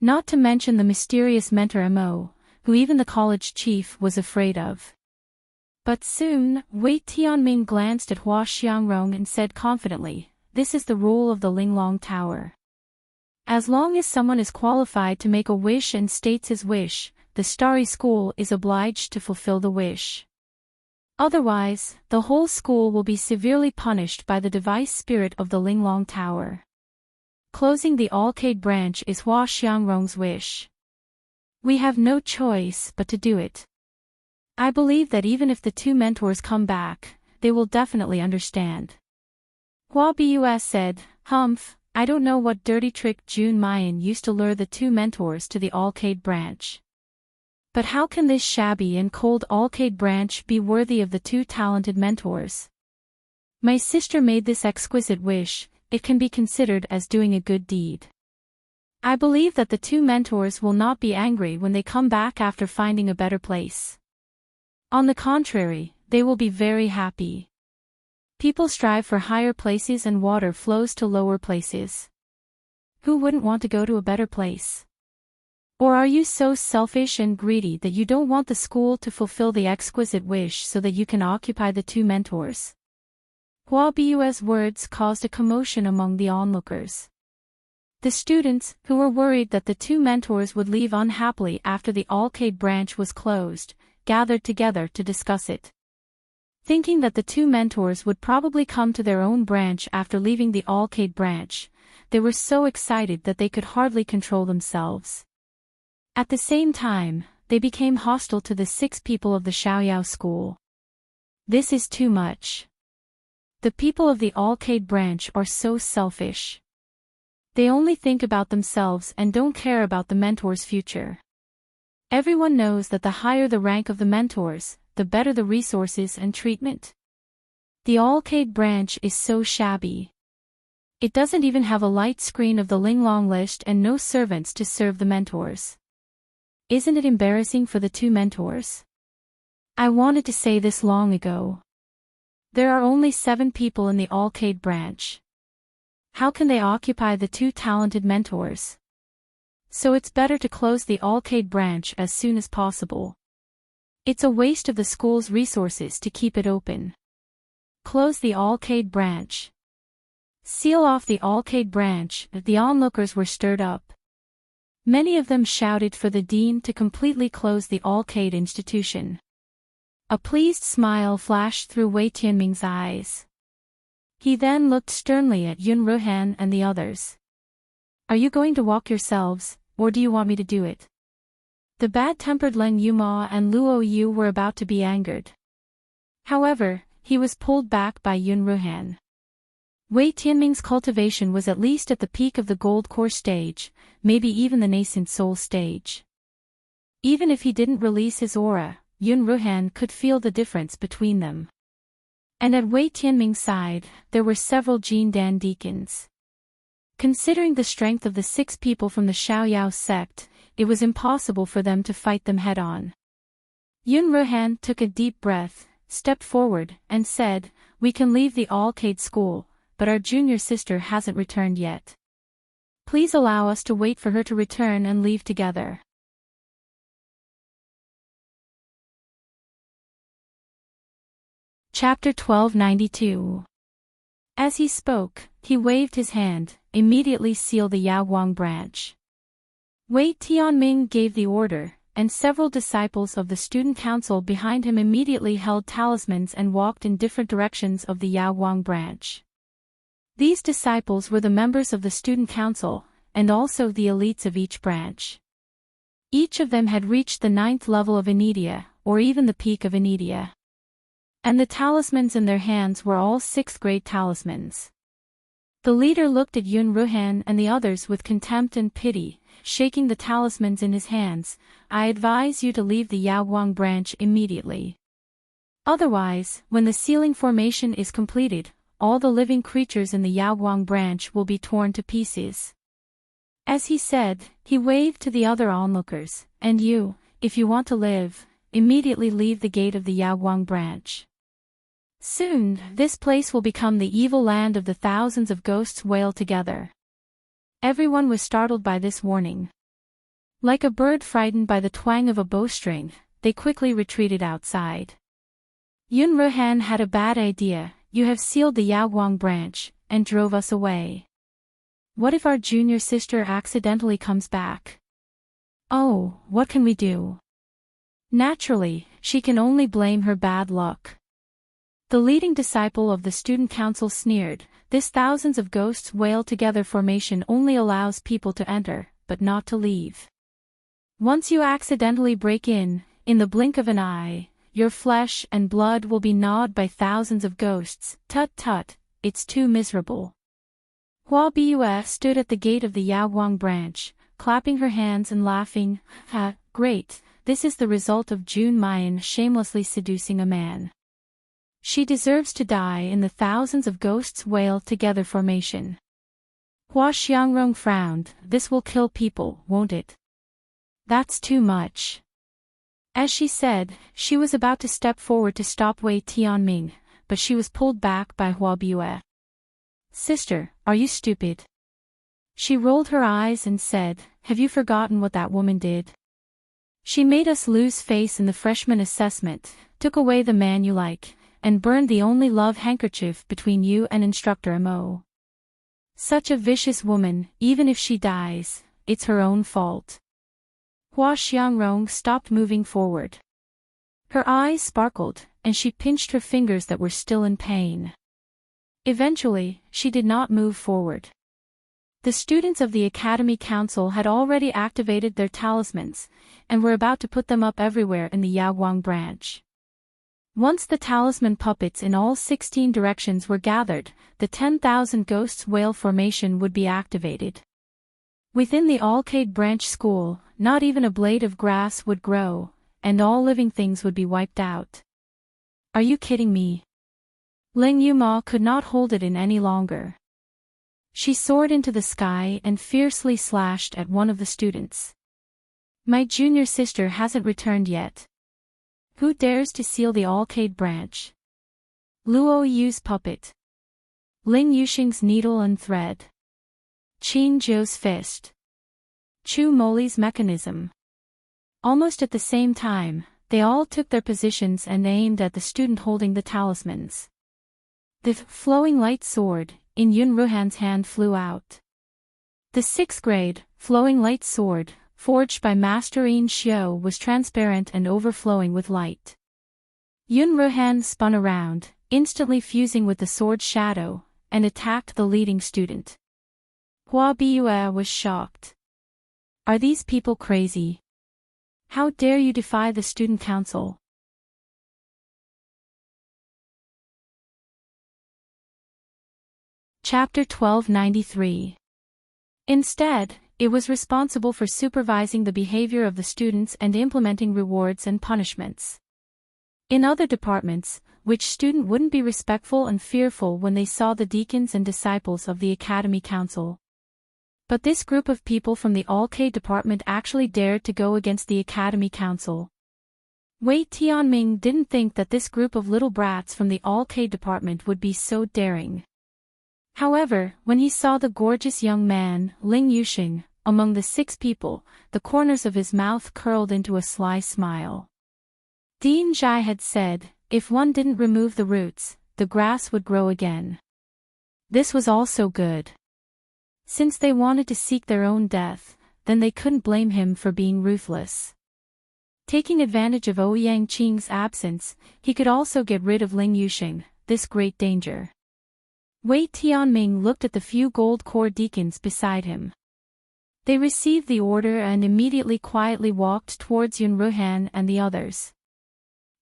Not to mention the mysterious mentor Mo, who even the college chief was afraid of. But soon, Wei Tianming glanced at Hua Xiangrong and said confidently, "This is the rule of the Linglong Tower. As long as someone is qualified to make a wish and states his wish, the Starry School is obliged to fulfill the wish. Otherwise, the whole school will be severely punished by the device spirit of the Linglong Tower. Closing the Alcade branch is Hua Xiangrong's wish. We have no choice but to do it. I believe that even if the 2 mentors come back, they will definitely understand." Hua Bus said, "Humph, I don't know what dirty trick Jun Mayan used to lure the 2 mentors to the Alcade branch. But how can this shabby and cold Alcade branch be worthy of the 2 talented mentors? My sister made this exquisite wish, it can be considered as doing a good deed. I believe that the two mentors will not be angry when they come back after finding a better place. On the contrary, they will be very happy. People strive for higher places and water flows to lower places. Who wouldn't want to go to a better place? Or are you so selfish and greedy that you don't want the school to fulfill the exquisite wish so that you can occupy the two mentors? Hua Bu's words caused a commotion among the onlookers. The students, who were worried that the two mentors would leave unhappily after the Alcade branch was closed, gathered together to discuss it. Thinking that the two mentors would probably come to their own branch after leaving the Alcade branch, they were so excited that they could hardly control themselves. At the same time, they became hostile to the 6 people of the Xiaoyao school. This is too much. The people of the Alcade branch are so selfish. They only think about themselves and don't care about the mentor's future. Everyone knows that the higher the rank of the mentors, the better the resources and treatment. The Alcade branch is so shabby. It doesn't even have a light screen of the Linglong list and no servants to serve the mentors. Isn't it embarrassing for the two mentors? I wanted to say this long ago. There are only 7 people in the Alcade branch. How can they occupy the 2 talented mentors? So it's better to close the Alcade branch as soon as possible. It's a waste of the school's resources to keep it open. Close the Alcade branch. Seal off the Alcade branch. The onlookers were stirred up. Many of them shouted for the dean to completely close the Alcade institution. A pleased smile flashed through Wei Tianming's eyes. He then looked sternly at Yun Ruhan and the others. Are you going to walk yourselves, or do you want me to do it? The bad-tempered Leng Yuma and Luo Yu were about to be angered. However, he was pulled back by Yun Ruhan. Wei Tianming's cultivation was at least at the peak of the gold core stage, maybe even the nascent soul stage. Even if he didn't release his aura, Yun Ruhan could feel the difference between them. And at Wei Tianming's side, there were several Jin Dan deacons. Considering the strength of the 6 people from the Xiaoyao sect, it was impossible for them to fight them head-on. Yun Ruhan took a deep breath, stepped forward, and said, "We can leave the Alcade school, but our junior sister hasn't returned yet. Please allow us to wait for her to return and leave together." Chapter 1292. As he spoke, he waved his hand, immediately seal the Yaoguang branch. Wei Tianming gave the order, and several disciples of the student council behind him immediately held talismans and walked in different directions of the Yaoguang branch. These disciples were the members of the student council, and also the elites of each branch. Each of them had reached the 9th level of Enidia, or even the peak of Enidia. And the talismans in their hands were all 6th-grade talismans. The leader looked at Yun Ruhan and the others with contempt and pity, shaking the talismans in his hands. "I advise you to leave the Yaoguang branch immediately. Otherwise, when the sealing formation is completed, all the living creatures in the Yaoguang branch will be torn to pieces." As he said, he waved to the other onlookers, "And you, if you want to live, immediately leave the gate of the Yaoguang branch. Soon, this place will become the evil land of the thousands of ghosts wail together." Everyone was startled by this warning. Like a bird frightened by the twang of a bowstring, they quickly retreated outside. Yun Ruhan had a bad idea. "You have sealed the Yaoguang branch, and drove us away. What if our junior sister accidentally comes back? Oh, what can we do?" Naturally, she can only blame her bad luck. The leading disciple of the student council sneered, "This thousands of ghosts wail together formation only allows people to enter, but not to leave. Once you accidentally break in the blink of an eye, your flesh and blood will be gnawed by thousands of ghosts. Tut tut, it's too miserable." Hua Bu stood at the gate of the Yaoguang branch, clapping her hands and laughing. "Ha, great, this is the result of Jun Mayan shamelessly seducing a man. She deserves to die in the thousands of ghosts wail together formation." Hua Xiangrong frowned. This will kill people, won't it? That's too much. As she said, she was about to step forward to stop Wei Tianming, but she was pulled back by Hua Bue. Sister, are you stupid? She rolled her eyes and said, have you forgotten what that woman did? She made us lose face in the freshman assessment, took away the man you like, and burned the only love handkerchief between you and Instructor Mo. Such a vicious woman, even if she dies, it's her own fault. Hua Xiangrong stopped moving forward. Her eyes sparkled, and she pinched her fingers that were still in pain. Eventually, she did not move forward. The students of the Academy Council had already activated their talismans, and were about to put them up everywhere in the Yaoguang branch. Once the talisman puppets in all 16 directions were gathered, the 10,000 Ghosts Whale formation would be activated. Within the Alcade branch school, not even a blade of grass would grow, and all living things would be wiped out. Are you kidding me? Ling Yuma could not hold it in any longer. She soared into the sky and fiercely slashed at one of the students. My junior sister hasn't returned yet. Who dares to seal the Alcade branch? Luo Yu's puppet. Ling Yuxing's needle and thread. Qin Zhou's fist. Chu Moli's mechanism. Almost at the same time, they all took their positions and aimed at the student holding the talismans. The flowing light sword in Yun Ruhan's hand flew out. The 6th grade, flowing light sword, forged by Master Yin Xiao, was transparent and overflowing with light. Yun Ruhan spun around, instantly fusing with the sword's shadow, and attacked the leading student. Hua Bue was shocked. Are these people crazy? How dare you defy the student council? Chapter 1293. Instead, it was responsible for supervising the behavior of the students and implementing rewards and punishments. In other departments, which student wouldn't be respectful and fearful when they saw the deacons and disciples of the Academy Council? But this group of people from the Alcade department actually dared to go against the Academy Council. Wei Tianming didn't think that this group of little brats from the Alcade department would be so daring. However, when he saw the gorgeous young man, Ling Yuxing, among the 6 people, the corners of his mouth curled into a sly smile. Dean Zhai had said, if one didn't remove the roots, the grass would grow again. This was also good. Since they wanted to seek their own death, then they couldn't blame him for being ruthless. Taking advantage of Ouyang Qing's absence, he could also get rid of Ling Yuxing, this great danger. Wei Tianming looked at the few gold core deacons beside him. They received the order and immediately quietly walked towards Yun Ruhan and the others.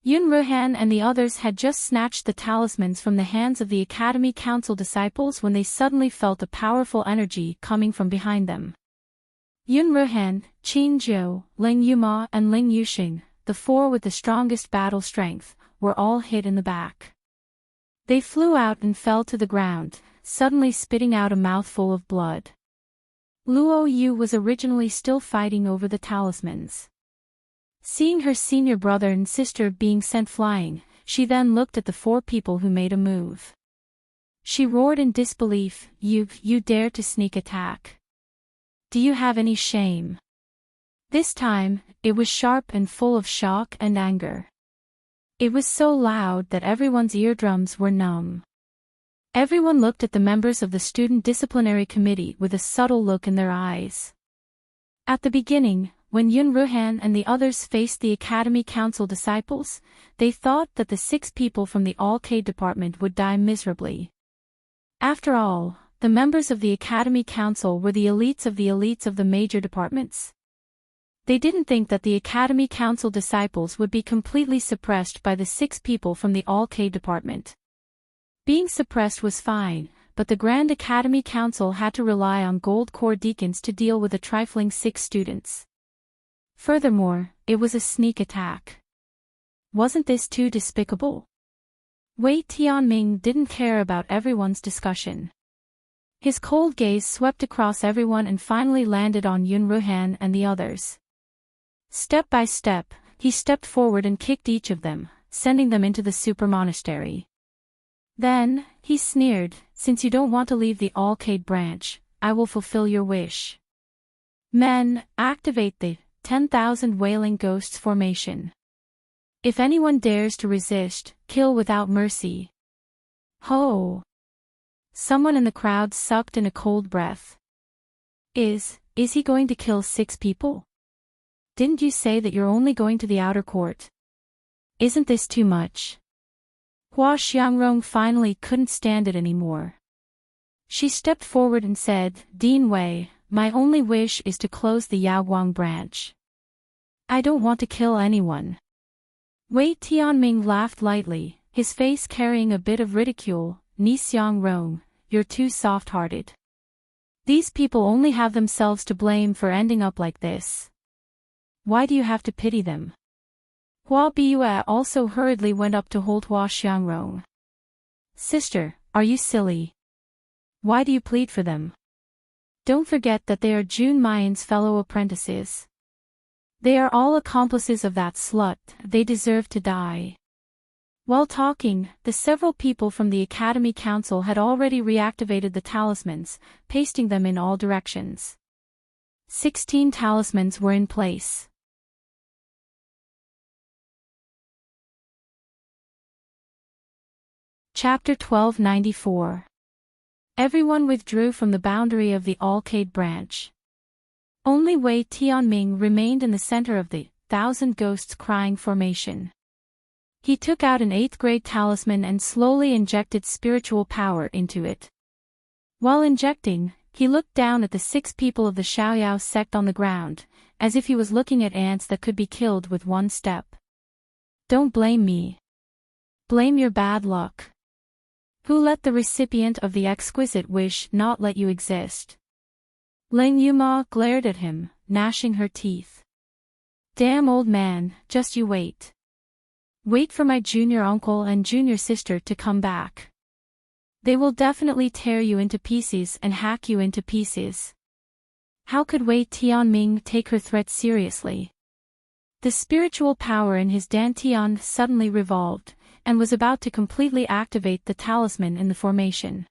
Yun Ruhan and the others had just snatched the talismans from the hands of the Academy Council disciples when they suddenly felt a powerful energy coming from behind them. Yun Ruhan, Qin Zhou, Ling Yuma and Ling Yuxing, the 4 with the strongest battle strength, were all hit in the back. They flew out and fell to the ground, suddenly spitting out a mouthful of blood. Luo Yu was originally still fighting over the talismans. Seeing her senior brother and sister being sent flying, she then looked at the 4 people who made a move. She roared in disbelief, You dare to sneak attack. Do you have any shame? This time, it was sharp and full of shock and anger. It was so loud that everyone's eardrums were numb. Everyone looked at the members of the Student Disciplinary Committee with a subtle look in their eyes. At the beginning, when Yun Ruhan and the others faced the Academy Council disciples, they thought that the 6 people from the Alcade department would die miserably. After all, the members of the Academy Council were the elites of the major departments. They didn't think that the Academy Council disciples would be completely suppressed by the 6 people from the Alcade department. Being suppressed was fine, but the Grand Academy Council had to rely on gold core deacons to deal with the trifling 6 students. Furthermore, it was a sneak attack. Wasn't this too despicable? Wei Tianming didn't care about everyone's discussion. His cold gaze swept across everyone and finally landed on Yun Ruhan and the others. Step by step, he stepped forward and kicked each of them, sending them into the super monastery. Then, he sneered, "Since you don't want to leave the Alcade branch, I will fulfill your wish. Men, activate the 10,000 Wailing Ghosts formation. If anyone dares to resist, kill without mercy." Ho! Someone in the crowd sucked in a cold breath. Is he going to kill 6 people? Didn't you say that you're only going to the outer court? Isn't this too much? Hua Xiangrong finally couldn't stand it anymore. She stepped forward and said, "Dean Wei, my only wish is to close the Yaoguang branch. I don't want to kill anyone." Wei Tianming laughed lightly, his face carrying a bit of ridicule. "Ni Xiangrong, you're too soft-hearted. These people only have themselves to blame for ending up like this. Why do you have to pity them?" Hua Biyue also hurriedly went up to hold Hua Xiangrong. "Sister, are you silly? Why do you plead for them? Don't forget that they are Jun Mayan's fellow apprentices. They are all accomplices of that slut, they deserve to die." While talking, the several people from the Academy Council had already reactivated the talismans, pasting them in all directions. 16 talismans were in place. Chapter 1294. Everyone withdrew from the boundary of the Alcade branch. Only Wei Tianming remained in the center of the 1,000 Ghosts Crying formation. He took out an 8th grade talisman and slowly injected spiritual power into it. While injecting, he looked down at the 6 people of the Xiaoyao sect on the ground, as if he was looking at ants that could be killed with one step. "Don't blame me. Blame your bad luck. Who let the recipient of the exquisite wish not let you exist?" Ling Yuma glared at him, gnashing her teeth. "Damn old man, just you wait. Wait for my junior uncle and junior sister to come back. They will definitely tear you into pieces and hack you into pieces." How could Wei Tianming take her threat seriously? The spiritual power in his dantian suddenly revolved, and was about to completely activate the talisman in the formation.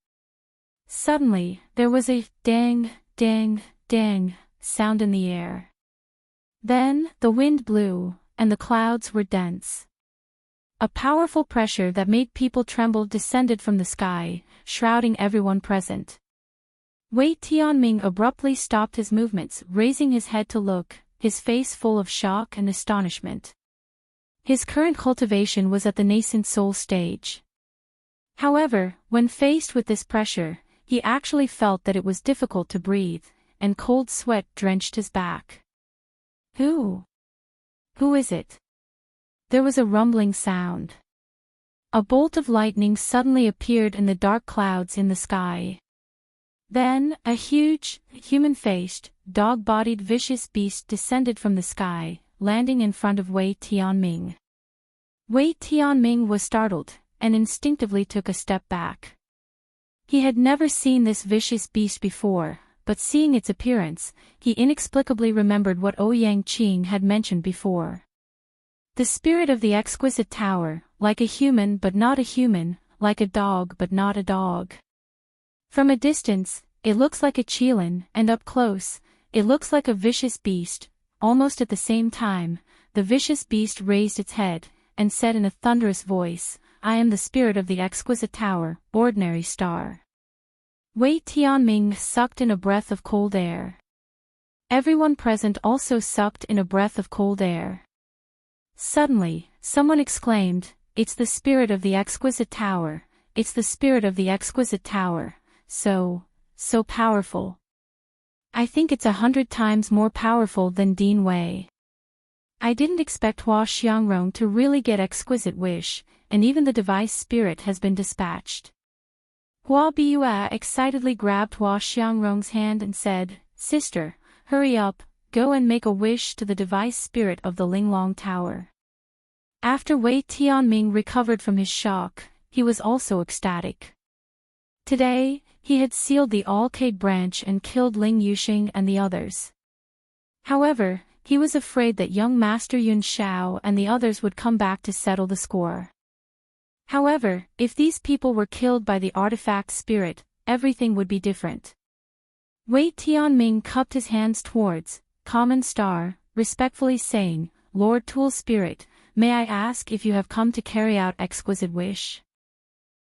Suddenly, there was a dang, dang, dang sound in the air. Then, the wind blew, and the clouds were dense. A powerful pressure that made people tremble descended from the sky, shrouding everyone present. Wei Tianming abruptly stopped his movements, raising his head to look, his face full of shock and astonishment. His current cultivation was at the nascent soul stage. However, when faced with this pressure, he actually felt that it was difficult to breathe, and cold sweat drenched his back. Who is it?" There was a rumbling sound. A bolt of lightning suddenly appeared in the dark clouds in the sky. Then, a huge, human-faced, dog-bodied vicious beast descended from the sky, landing in front of Wei Tianming. Wei Tianming was startled, and instinctively took a step back. He had never seen this vicious beast before, but seeing its appearance, he inexplicably remembered what Ouyang Qing had mentioned before. The spirit of the exquisite tower, like a human but not a human, like a dog but not a dog. From a distance, it looks like a qilin, and up close, it looks like a vicious beast. Almost at the same time, the vicious beast raised its head, and said in a thunderous voice, "I am the spirit of the exquisite tower, ordinary star." Wei Tianming sucked in a breath of cold air. Everyone present also sucked in a breath of cold air. Suddenly, someone exclaimed, "It's the spirit of the exquisite tower, it's the spirit of the exquisite tower, so powerful. I think it's 100 times more powerful than Dean Wei. I didn't expect Hua Xiangrong to really get exquisite wish, and even the device spirit has been dispatched." Hua Biyue excitedly grabbed Hua Xiangrong's hand and said, "Sister, hurry up, go and make a wish to the device spirit of the Linglong Tower." After Wei Tianming recovered from his shock, he was also ecstatic. Today, He had sealed the Alcade branch and killed Ling Yuxing and the others. However, he was afraid that young Master Yun Xiao and the others would come back to settle the score. However, if these people were killed by the artifact spirit, everything would be different. Wei Tianming cupped his hands towards Common Star, respectfully saying, "Lord Tool Spirit, may I ask if you have come to carry out exquisite wish?"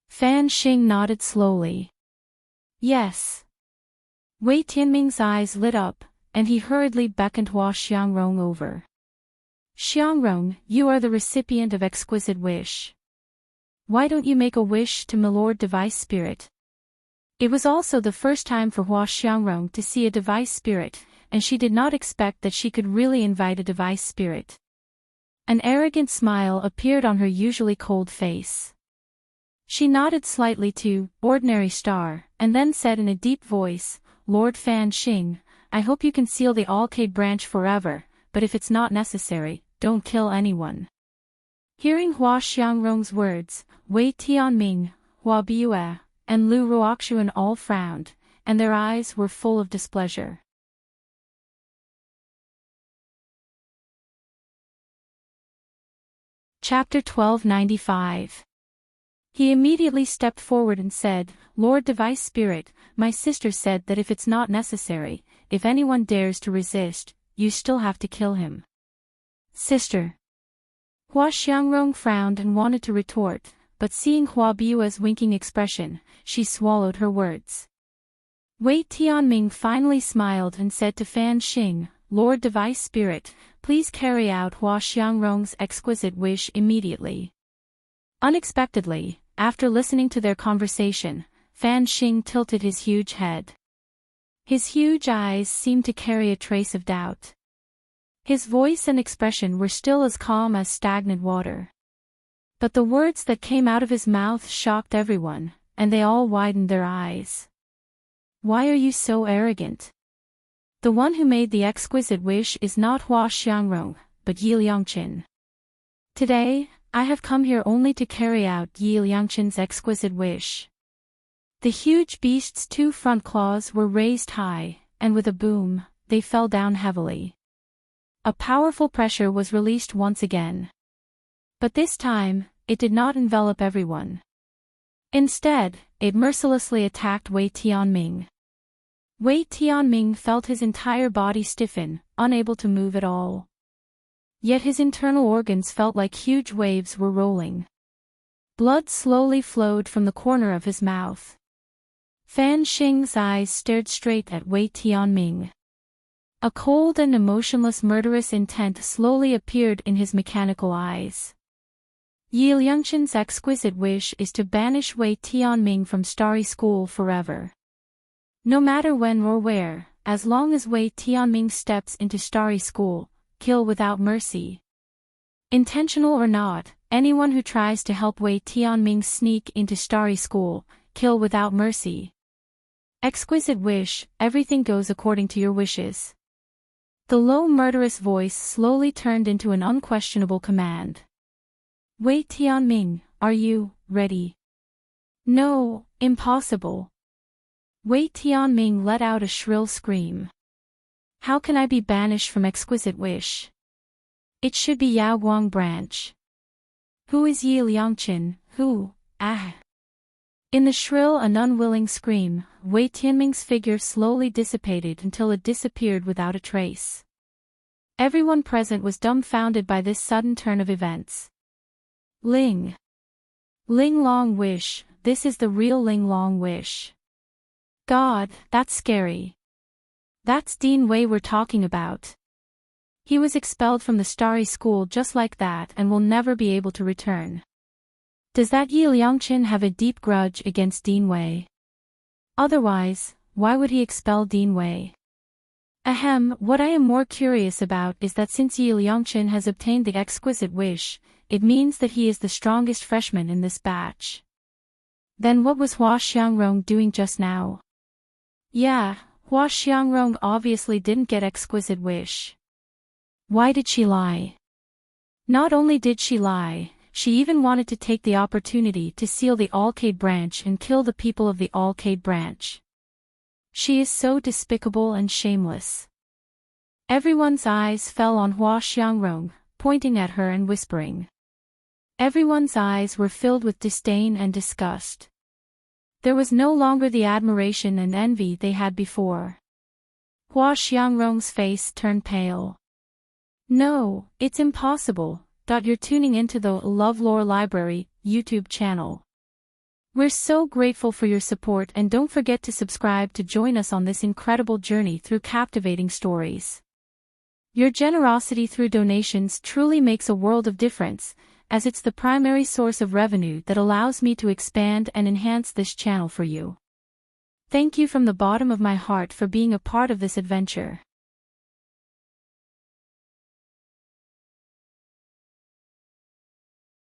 Fan Xing nodded slowly. Yes. Wei Tianming's eyes lit up, and he hurriedly beckoned Hua Xiangrong over. "Xiangrong, you are the recipient of exquisite wish. Why don't you make a wish to Milord Device Spirit?" It was also the first time for Hua Xiangrong to see a device spirit, and she did not expect that she could really invite a device spirit. An arrogant smile appeared on her usually cold face. She nodded slightly to Ordinary Star, and then said in a deep voice, "Lord Fan Xing, I hope you can seal the Alcade branch forever, but if it's not necessary, don't kill anyone." Hearing Hua Xiangrong's words, Wei Tianming, Hua Biyue, and Lu Ruoxuan all frowned, and their eyes were full of displeasure. Chapter 1295. He immediately stepped forward and said, "Lord Device Spirit, my sister said that if it's not necessary, if anyone dares to resist, you still have to kill him." "Sister." Hua Xiangrong frowned and wanted to retort, but seeing Hua Biyue's winking expression, she swallowed her words. Wei Tianming finally smiled and said to Fan Xing, "Lord Device Spirit, please carry out Hua Xiangrong's exquisite wish immediately." Unexpectedly, after listening to their conversation, Fan Xing tilted his huge head. His huge eyes seemed to carry a trace of doubt. His voice and expression were still as calm as stagnant water. But the words that came out of his mouth shocked everyone, and they all widened their eyes. "Why are you so arrogant? The one who made the exquisite wish is not Hua Xiangrong, but Yi Liangqin. Today, I have come here only to carry out Yi Liangqin's exquisite wish." The huge beast's two front claws were raised high, and with a boom, they fell down heavily. A powerful pressure was released once again. But this time, it did not envelop everyone. Instead, it mercilessly attacked Wei Tianming. Wei Tianming felt his entire body stiffen, unable to move at all. Yet his internal organs felt like huge waves were rolling. Blood slowly flowed from the corner of his mouth. Fan Xing's eyes stared straight at Wei Tianming. A cold and emotionless murderous intent slowly appeared in his mechanical eyes. Yi Liangqin's exquisite wish is to banish Wei Tianming from Starry School forever. No matter when or where, as long as Wei Tianming steps into Starry School, kill without mercy. Intentional or not, anyone who tries to help Wei Tianming sneak into Starry School, kill without mercy. Exquisite wish, everything goes according to your wishes. The low murderous voice slowly turned into an unquestionable command. "Wei Tianming, are you ready?" "No, impossible." Wei Tianming let out a shrill scream. "How can I be banished from exquisite wish? It should be Yaoguang branch. Who is Yi Liangqin, who, ah?" In the shrill and unwilling scream, Wei Tianming's figure slowly dissipated until it disappeared without a trace. Everyone present was dumbfounded by this sudden turn of events. Ling Long wish, this is the real Ling Long wish. God, that's scary. That's Dean Wei we're talking about. He was expelled from the Starry School just like that and will never be able to return. Does that Yi Liangqin have a deep grudge against Dean Wei? Otherwise, why would he expel Dean Wei? Ahem, what I am more curious about is that since Yi Liangqin has obtained the exquisite wish, it means that he is the strongest freshman in this batch. Then what was Hua Xiangrong doing just now? Yeah, Hua Xiangrong obviously didn't get exquisite wish. Why did she lie? Not only did she lie, she even wanted to take the opportunity to seal the Alcade branch and kill the people of the Alcade branch. She is so despicable and shameless. Everyone's eyes fell on Hua Xiangrong, pointing at her and whispering. Everyone's eyes were filled with disdain and disgust. There was no longer the admiration and envy they had before. Hua Xiangrong's face turned pale. No, it's impossible. You're tuning into the LoveLore Library YouTube channel. We're so grateful for your support, and don't forget to subscribe to join us on this incredible journey through captivating stories. Your generosity through donations truly makes a world of difference, as it's the primary source of revenue that allows me to expand and enhance this channel for you. Thank you from the bottom of my heart for being a part of this adventure.